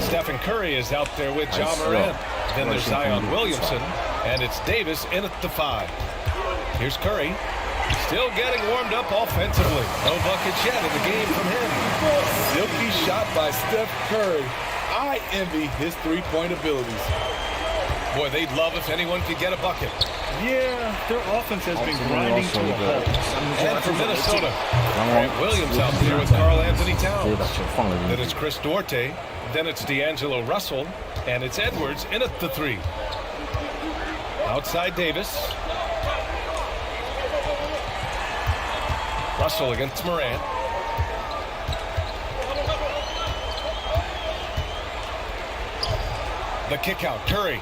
Stephen Curry is out there with Ja Morant. Then there's Zion Williamson, and it's Davis in at the 5. Here's Curry. Still getting warmed up offensively. No buckets yet in the game from him. Silky shot by Steph Curry. I envy his three-point abilities. Boy, they'd love if anyone could get a bucket. Yeah, their offense has been grinding to a halt. And for Minnesota, Williams out there with Karl Anthony Towns. Then it's Chris Duarte. Then it's D'Angelo Russell. And it's Edwards in at the 3. Outside Davis. Russell against Morant. The kick out, Curry.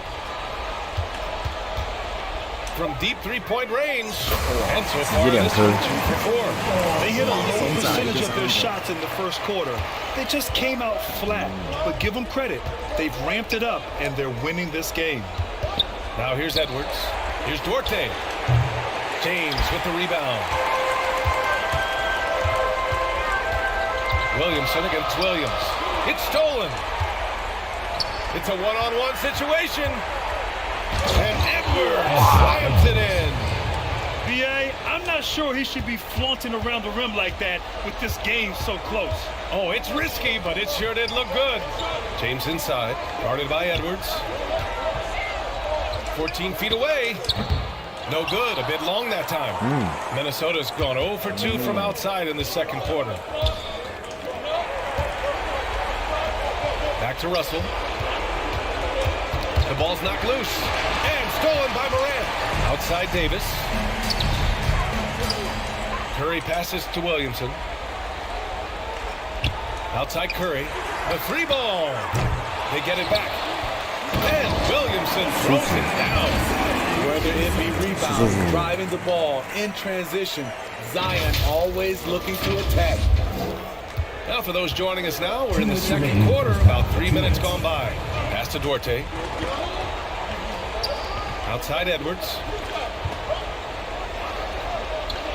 From deep three-point range. And so far, this is 2 for 4. They hit a low percentage of their shots in the first quarter. They just came out flat. But give them credit. They've ramped it up, and they're winning this game. Now here's Edwards. Here's Duarte. James with the rebound. Williamson against Williams. It's stolen. It's a one-on-one situation. And Edwards slams it in. B.A., I'm not sure he should be flaunting around the rim like that with this game so close. Oh, it's risky, but it sure did look good. James inside, guarded by Edwards. 14 feet away. No good, a bit long that time. Minnesota's gone 0 for 2 from outside in the second quarter. Back to Russell. The ball's knocked loose. And stolen by Morant. Outside Davis. Curry passes to Williamson. Outside Curry. The 3 ball. They get it back. And Williamson throws it down. Whether it be rebound, driving the ball, in transition, Zion always looking to attack. Now for those joining us now, we're in the second quarter, about 3 minutes gone by. Pass to Duarte. Outside Edwards.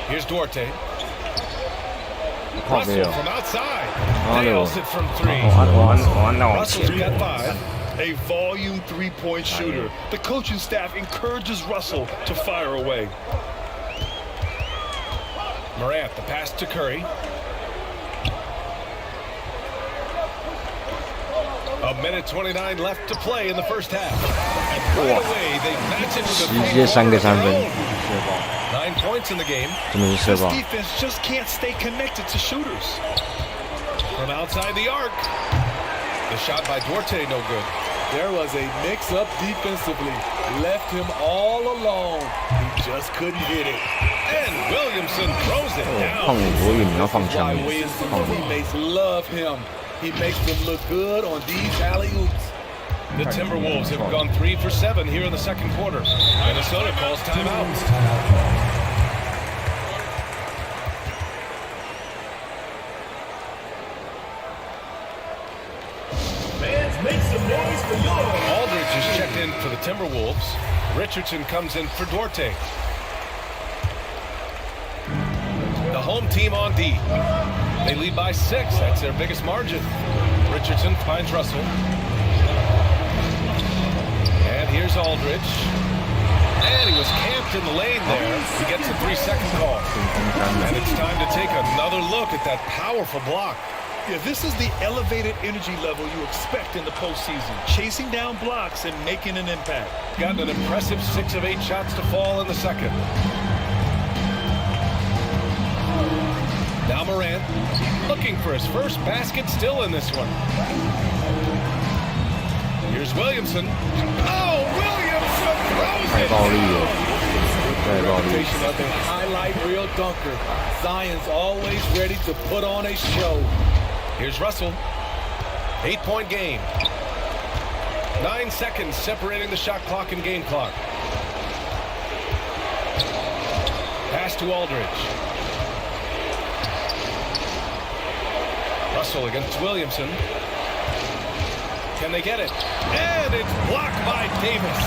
Here's Duarte. Russell from outside. Nails it from 3. Russell's got 5. A volume three-point shooter. The coaching staff encourages Russell to fire away. Morant, the pass to Curry. A minute 29 left to play in the first half. And right away, they match it with a 9 points in the game. This defense just can't stay connected to shooters. From outside the arc. The shot by Duarte, no good. There was a mix-up defensively. Left him all alone. He just couldn't hit it. And Williamson throws it down. Teammates love him. He makes them look good on these alley-oops. The Timberwolves have gone 3 for 7 here in the second quarter. Minnesota calls timeout. Aldridge is checked in for the Timberwolves. Richardson comes in for Duarte. The home team on D. They lead by 6. That's their biggest margin. Richardson finds Russell. Here's Aldridge. And he was camped in the lane there. He gets a 3-second call. And it's time to take another look at that powerful block. Yeah, this is the elevated energy level you expect in the postseason. Chasing down blocks and making an impact. Gotten an impressive 6 of 8 shots to fall in the second. Now Morant looking for his first basket still in this one. Here's Williamson. Oh, Williamson throws it! Reputation of a highlight reel dunker. Zion's always ready to put on a show. Here's Russell. 8-point game. 9 seconds separating the shot clock and game clock. Pass to Aldridge. Russell against Williamson. Can they get it? And it's blocked by Davis.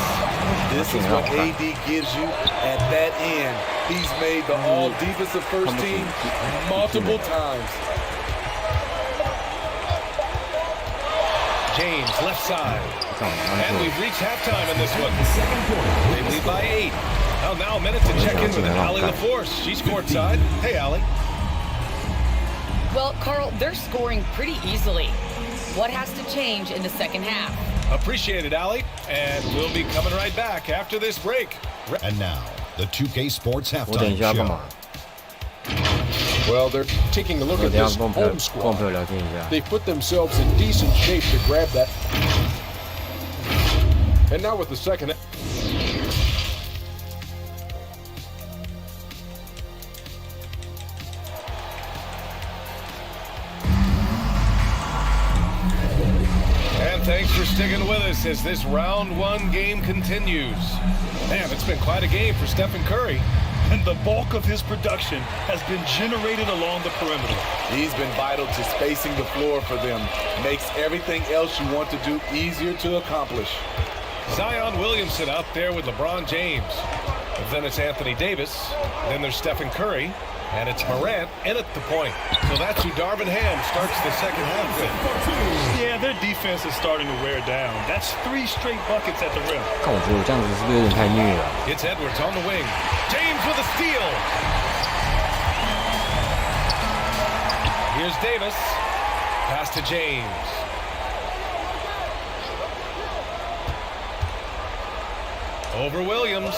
This is what AD gives you at that end. He's made the all-defensive first team multiple times. James, left side. And we've reached halftime in this one. They lead by 8. Now a minute to check in with Allie LaForce. She's courtside. Hey, Allie. Well, Carl, they're scoring pretty easily. What has to change in the second half? Appreciate it, Allie. And we'll be coming right back after this break. And now, the 2K Sports Halftime Show. Well, they're taking a look at this home squad. They put themselves in decent shape to grab that. And now with the second. And thanks for sticking with us as this round 1 game continues. Man, it's been quite a game for Stephen Curry. And the bulk of his production has been generated along the perimeter. He's been vital to spacing the floor for them. Makes everything else you want to do easier to accomplish. Zion Williamson out there with LeBron James. And then it's Anthony Davis. Then there's Stephen Curry. And it's Morant in at the point. So that's who Darvin Ham starts the second half with. Yeah, their defense is starting to wear down. That's 3 straight buckets at the rim. It's Edwards on the wing. James with a steal. Here's Davis. Pass to James. Over Williams.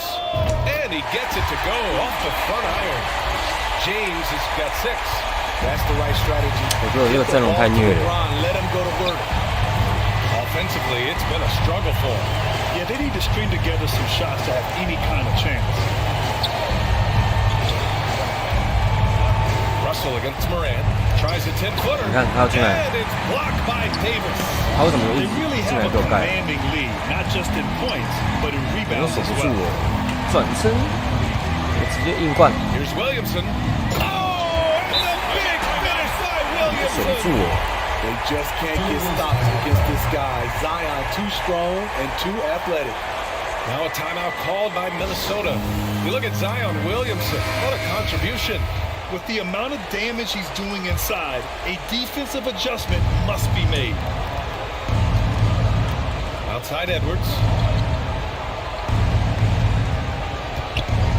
And he gets it to go off the front iron. James has got 6. That's the right strategy. Let him go to work. Offensively, it's been a struggle for him. Yeah, they need to string together some shots to have any kind of chance. Russell against Morant. Tries a 10-footer. And it's blocked by Davis. They really have a commanding lead, not just in points, but in rebounds as well. Here's Williamson. Oh, and a big finish by Williamson. They just can't get stopped against this guy. Zion too strong and too athletic. Now a timeout called by Minnesota. You look at Zion Williamson. What a contribution. With the amount of damage he's doing inside, a defensive adjustment must be made. Outside Edwards.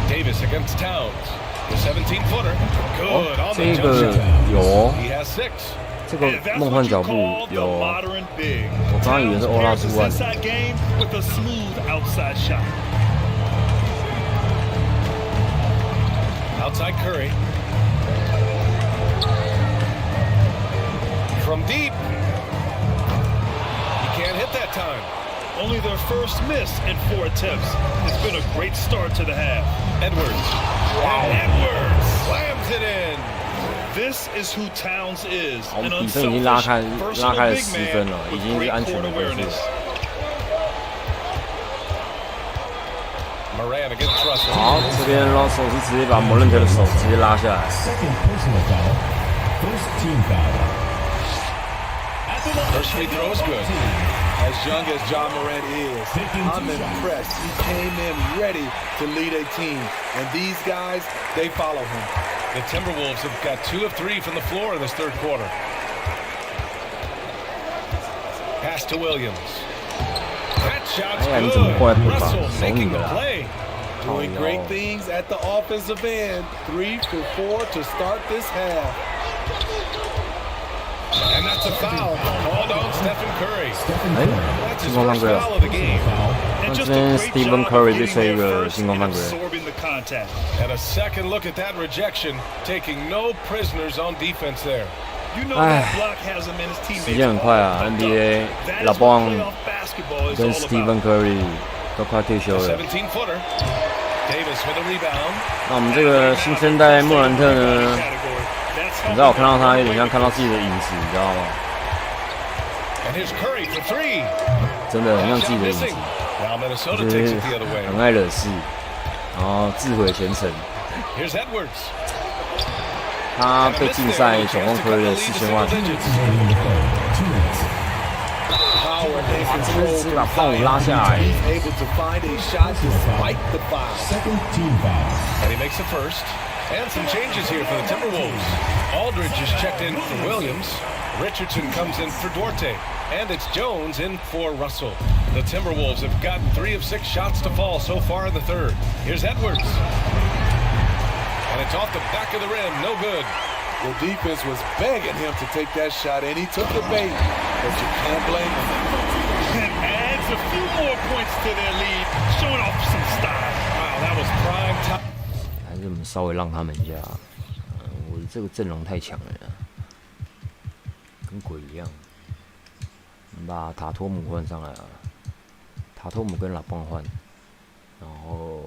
Davis against Towns. The 17-footer. Good on the jump shot. He has 6. 这个梦幻脚步有，我刚刚以为是欧拉出万。Outside Curry. From deep. He can't hit that time. Only their first miss in 4 attempts. It's been a great start to the half. Edwards. Wow. And Edwards slams it in. This is who Towns is. 比分已经拉开了10分了，已经是安全的分数了。好，这边 Russell 是直接把莫伦特的手直接拉下来。First free throw is good. As young as John Morant is, I'm impressed. He came in ready to lead a team. And these guys, they follow him. The Timberwolves have got 2 of 3 from the floor in this third quarter. Pass to Williams. Catch shot's 哎呀，你怎么过来 good. 补防？ Russell 守你 making 的 the 啦！ play. Doing great things at the offensive end. 3 for 4 to start this half. And that's a foul called on Stephen Curry. 哎， That's 进 his 攻犯 first 规了。 foul of the game. 那这边 Stephen Curry 被吹一个进攻犯规。 And a second look at that rejection, taking no prisoners on defense there. 哎，时间很快啊 ！NBA 老邦跟 Stephen Curry 都快退休了。 17-footer. Davis with a rebound. 那我们这个新生代莫兰特呢？你知道我看到他有点像看到自己的影子，你知道吗？ And here's Curry for 3. 真的很像自己的影子， Now Minnesota 就 takes 是 it the other way. 很爱惹事，然后自毁前程。 Here's Edwards. 他被禁赛总共亏了4000万。他真的是把炮拉下来。 And he makes the first. And some changes here for the Timberwolves. Aldridge is checked in for Williams. Richardson comes in for Duarte. And it's Jones in for Russell. The Timberwolves have gotten 3 of 6 shots to fall so far in the third. Here's Edwards. And it's off the back of the rim. No good. The defense was begging him to take that shot, and he took the bait. But you can't blame him. And adds a few more points to their lead, showing off some style. Wow, that was prime time. 还是我们稍微让他们一下。我的这个阵容太强了，跟鬼一样。我们把塔托姆换上来啊，塔托姆跟拉邦换，然后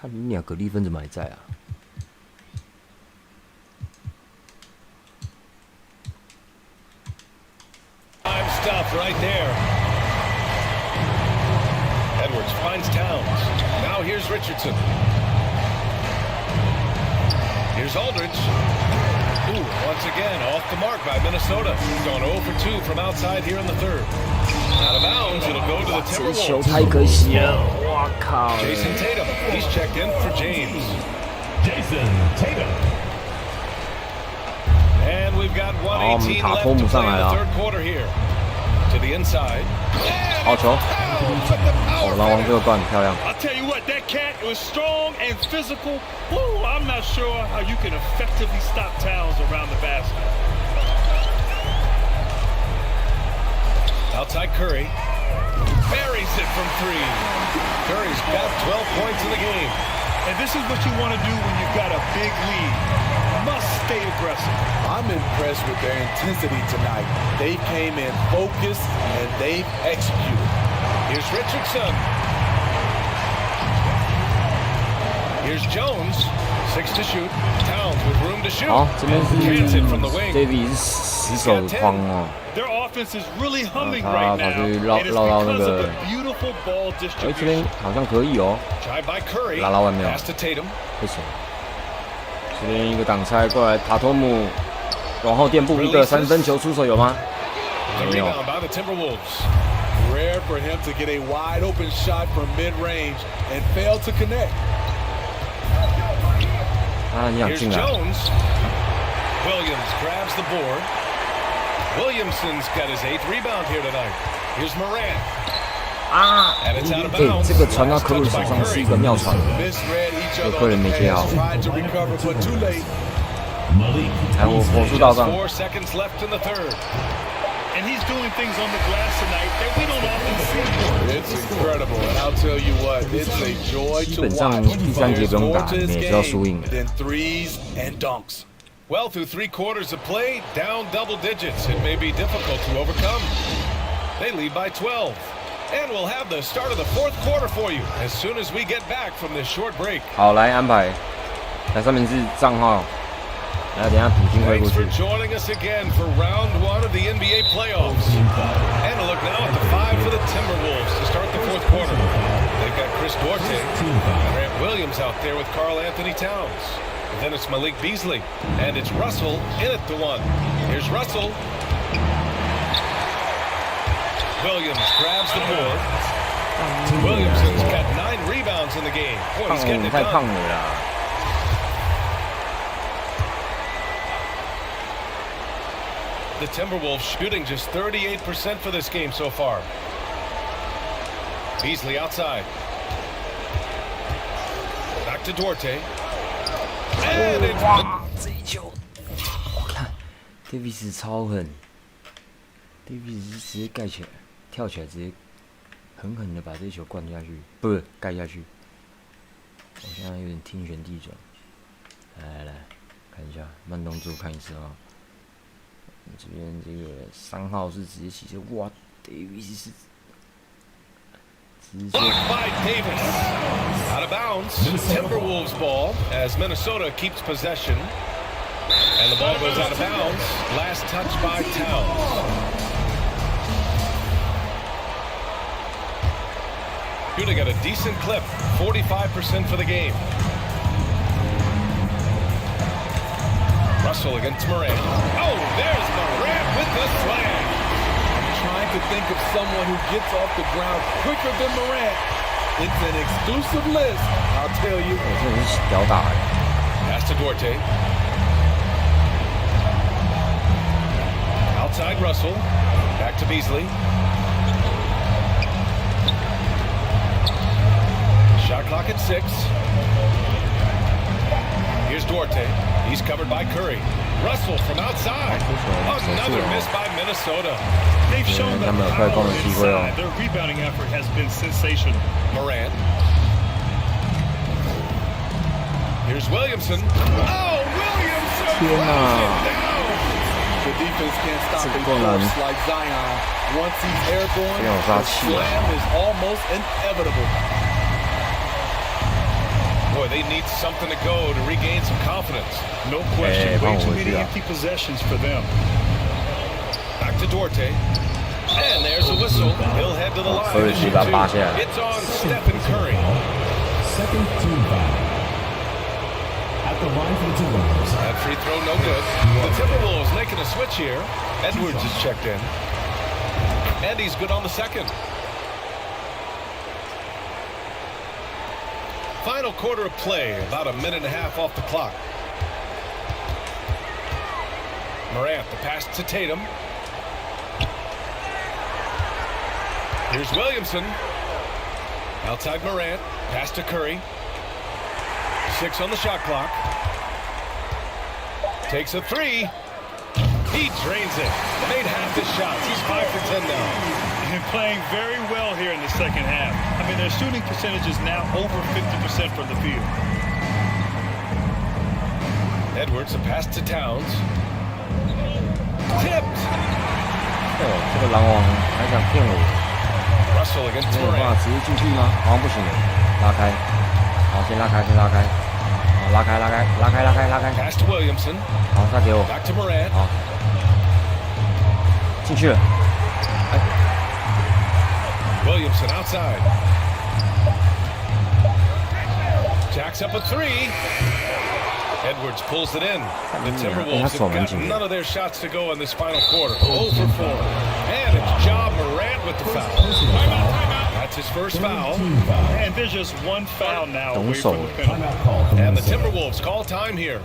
看你俩格力芬怎么还在啊？ Time stuff right there. Edwards finds Towns. Now here's Richardson. Here's Aldridge. Ooh, once again off the mark by Minnesota. Gone 0 for 2 from outside here in the third. Out of bounds, it'll go to the 这球 Timberwolves. 太可惜了，哇靠！ Jason Tatum. He's checked in for James. Jason Tatum. And we've got 好，我们 1:18 塔 left 托 to 姆 play 上 in 来 the 了， third quarter here. To the inside. 好球！哦，篮网这个灌漂亮。 I'll tell you what, that cat was strong and physical. Woo, I'm not sure how you can effectively stop Towns around the basket. Outside Curry. Buries it from 3. Curry's got 12 points in the game. And this is what you want to do when you've got a big lead. Must stay aggressive. I'm impressed with their intensity tonight. They came in focused and they've executed. Here's Richardson. Here's Jones. 6 to shoot. Towns with room to shoot. 好，这边是 Jansen from the wing. David 是死守框哦， Their offense is really humming 他 right 跑 now. 去绕 And it's 绕到那 because of 个 the，beautiful ball 哎，这边 distribution. 好像可以哦， Drive by Curry. 拉外面哦 Pass to Tatum. 为什么？这边一个挡拆过来，塔托姆往后垫步一个3分球出手有吗？ The 没有。 rebound by the Timberwolves. Rare for him to get a wide open shot from mid-range and fail to connect. 啊，你想 Here's 进来？ Jones. Williams grabs the board. Williamson's got his 8th rebound here tonight. Here's Morant. 啊！ And it's out of 哎， bounds. 这个传到科瑞手上是一个妙传， Misread each 有 other 个 on 人 the 没接好 pass,。tried to recover, but too late. 哎，我火速到 Just 账。 4 seconds left in the third. And he's doing things on the glass tonight that we don't often see. It's incredible, and I'll tell you what, it's a joy 基 to 本上 watch. 第3节 There's 不用 more 打， to 你 his 们也知道 game 输赢的。 than threes and dunks. Well, through 3 quarters of play, down double digits. It may be difficult to overcome. They lead by 12. And we'll have the start of the 4th quarter for you as soon as we get back from this short break. 好，来安排，来上面是账号，来等一下补金会过 Thanks 去 for。joining us again for round 1 of the NBA playoffs. And a look now at the 5 for the Timberwolves to start the 4th quarter. They've got Chris Duarte, Grant Williams out there with Karl Anthony Towns. And then it's Malik Beasley, and it's Russell in at the 1. Here's Russell. Williams grabs the board. Williamson's got 9 rebounds in the game. Boy, he's getting it 太胖 done. 了啦！ And The Timberwolves shooting just 38% for this game so far. Beasley outside. Back to Duarte. And it's... 哇，这一球，我看 Davis 超狠 ，Davis 是直接盖起来，跳起来直接狠狠的把这一球灌下去，不是盖下去。我现在有点天旋地转。来，看一下慢动作看一次啊。这边这个3号是直接起球，哇 ，Davis 是。Blocked by Davis. Out of bounds. Timberwolves ball as Minnesota keeps possession. And the ball goes out of bounds. Last touch by Towns. Shooting at a decent clip. 45% for the game. Russell against Morant. Oh, there's Morant with the slam. Trying to think of someone who gets off the ground quicker than Morant. It's an exclusive list, I'll tell you. Pass to Duarte. Outside Russell. Back to Beasley. Shot clock at 6. Here's Duarte. He's covered by Curry. Russell from outside. Another miss by Minnesota. They've shown that power inside. Their rebounding effort has been sensational. Morant. Here's Williamson. Oh, Williamson throws it down. The defense can't stop a force like Zion. Once he's airborne, the slam is almost inevitable. Boy, they need something to go to regain some confidence. No question. Way too many empty possessions for them. Back to Duarte. And there's a whistle. He'll head to the line. It's on Stephen Curry. Second team foul. At the line for the Timberwolves. That free throw no good. The Timberwolves making a switch here. Edwards is checked in. And he's good on the second. Final quarter of play, about a minute and a half off the clock. Morant, the pass to Tatum. Here's Williamson. Outside Morant, pass to Curry. 6 on the shot clock. Takes a 3. He drains it. Made half his shots. He's 5 for 10 now. And playing very well here in the second half. I mean, their shooting percentage is now over 50% from the field. Edwards, a pass to Towns. Tipped. 这个篮网还想骗我？ Russell against Morant. 没有办法直接进去吗？好像不行。拉开，好，先拉开，好，拉开。Pass to Williamson. 好，再给我。Back to Morant. 好，进去了。 Williamson outside. Jacks up a 3. Edwards pulls it in. The Timberwolves have got none of their shots to go in this final quarter. 0 for 4. And it's Ja Morant with the foul. Timeout. That's his first foul. And there's just one foul now away from the penalty. And the Timberwolves call time here.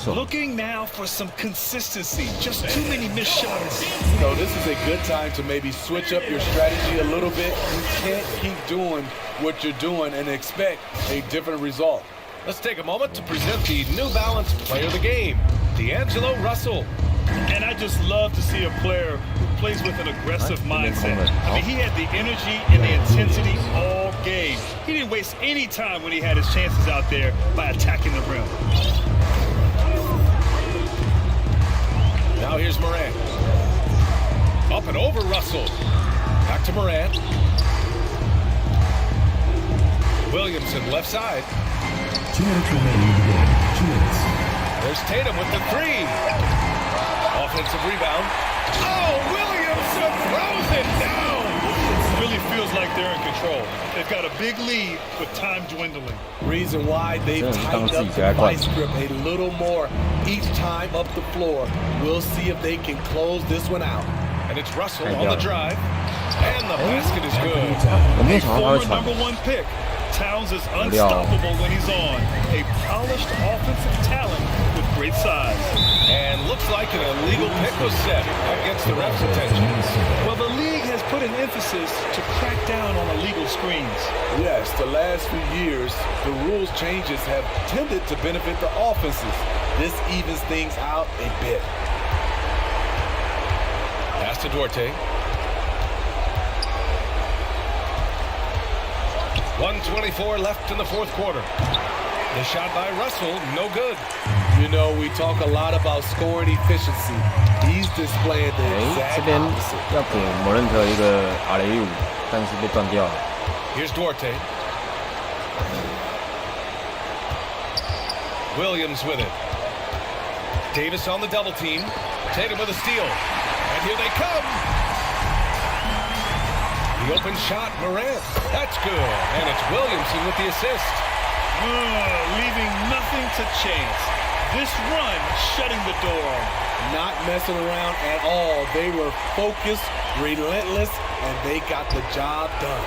Looking now for some consistency. Just too many missed shots. So this is a good time to maybe switch up your strategy a little bit. You can't keep doing what you're doing and expect a different result. Let's take a moment to present the New Balance Player of the Game, D'Angelo Russell. And I just love to see a player who plays with an aggressive mindset. I mean, he had the energy and the intensity all game. He didn't waste any time when he had his chances out there by attacking the rim. Now here's Morant. Up and over Russell. Back to Morant. Williamson left side. 2 minutes remaining in the game. 2 minutes. There's Tatum with the 3. Offensive rebound. Oh, Williamson throws it down. It really feels like they're in control. They've got a big lead with time dwindling. Reason why they've tightened up the vice grip a little more each time up the floor. We'll see if they can close this one out. And it's Russell on the drive. And the basket is good. A former #1 pick. Towns is unstoppable when he's on. A polished offensive talent with great size. And looks like an illegal pick was set. That gets the ref's attention. Well, the league has put an emphasis to crack down on illegal screens. Yes, the last few years, the rules changes have tended to benefit the offenses. This evens things out a bit. Pass to Duarte. 1:24 left in the fourth quarter. The shot by Russell, no good. You know, we talk a lot about scoring efficiency. He's displaying the 这 exact 边 opposite. 要给莫伦特一个阿雷五，但是被断掉了。 Here's Duarte. Williams with it. Davis on the double team. Tatum with a steal. And here they come. The open shot, Morant. That's good. And it's Williamson with the assist. Leaving nothing to chance. This run shutting the door on them. Not messing around at all. They were focused, relentless, and they got the job done.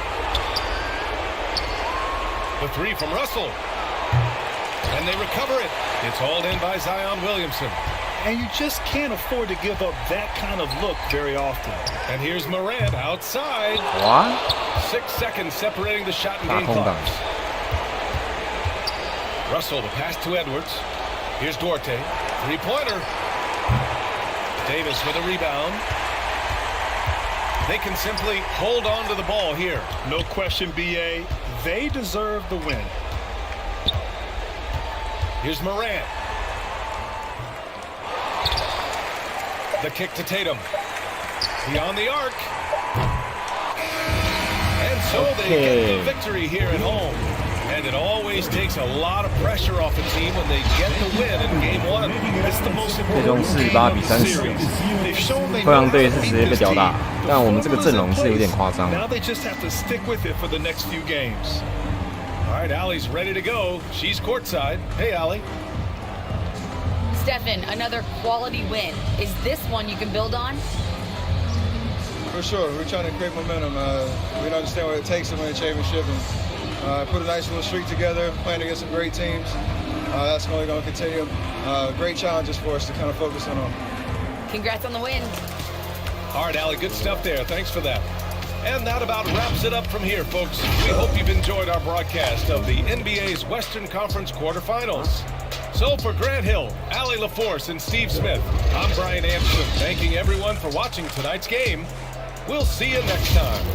The three from Russell. And they recover it. It's hauled in by Zion Williamson. And you just can't afford to give up that kind of look very often. And here's Morant outside. What? 6 seconds separating the shot and game clocks. Russell, the pass to Edwards. Here's Duarte. Three-pointer. Davis with a rebound. They can simply hold on to the ball here. No question, B.A. They deserve the win. Here's Morant. The kick to Tatum. Beyond the arc. And so they get the victory here at home. And it always takes a lot of pressure off a team when they get the win in game one. It's the most 最终48比30，灰狼队是直接被吊打，但我们这个阵容是有点夸张。 Now they just have to stick with it for the next few games. All right, Allie's ready to go. She's courtside. Hey, Allie. Stefan, another quality win. Is this one you can build on? For sure. We're trying to create momentum. We understand what it takes to win a championship and put a nice little streak together, playing against some great teams. That's only going to continue. Great challenges for us to kind of focus on. Congrats on the win. All right, Allie, good stuff there. Thanks for that. And that about wraps it up from here, folks. We hope you've enjoyed our broadcast of the NBA's Western Conference quarterfinals. So for Grant Hill, Allie LaForce, and Steve Smith, I'm Brian Anderson, thanking everyone for watching tonight's game. We'll see you next time.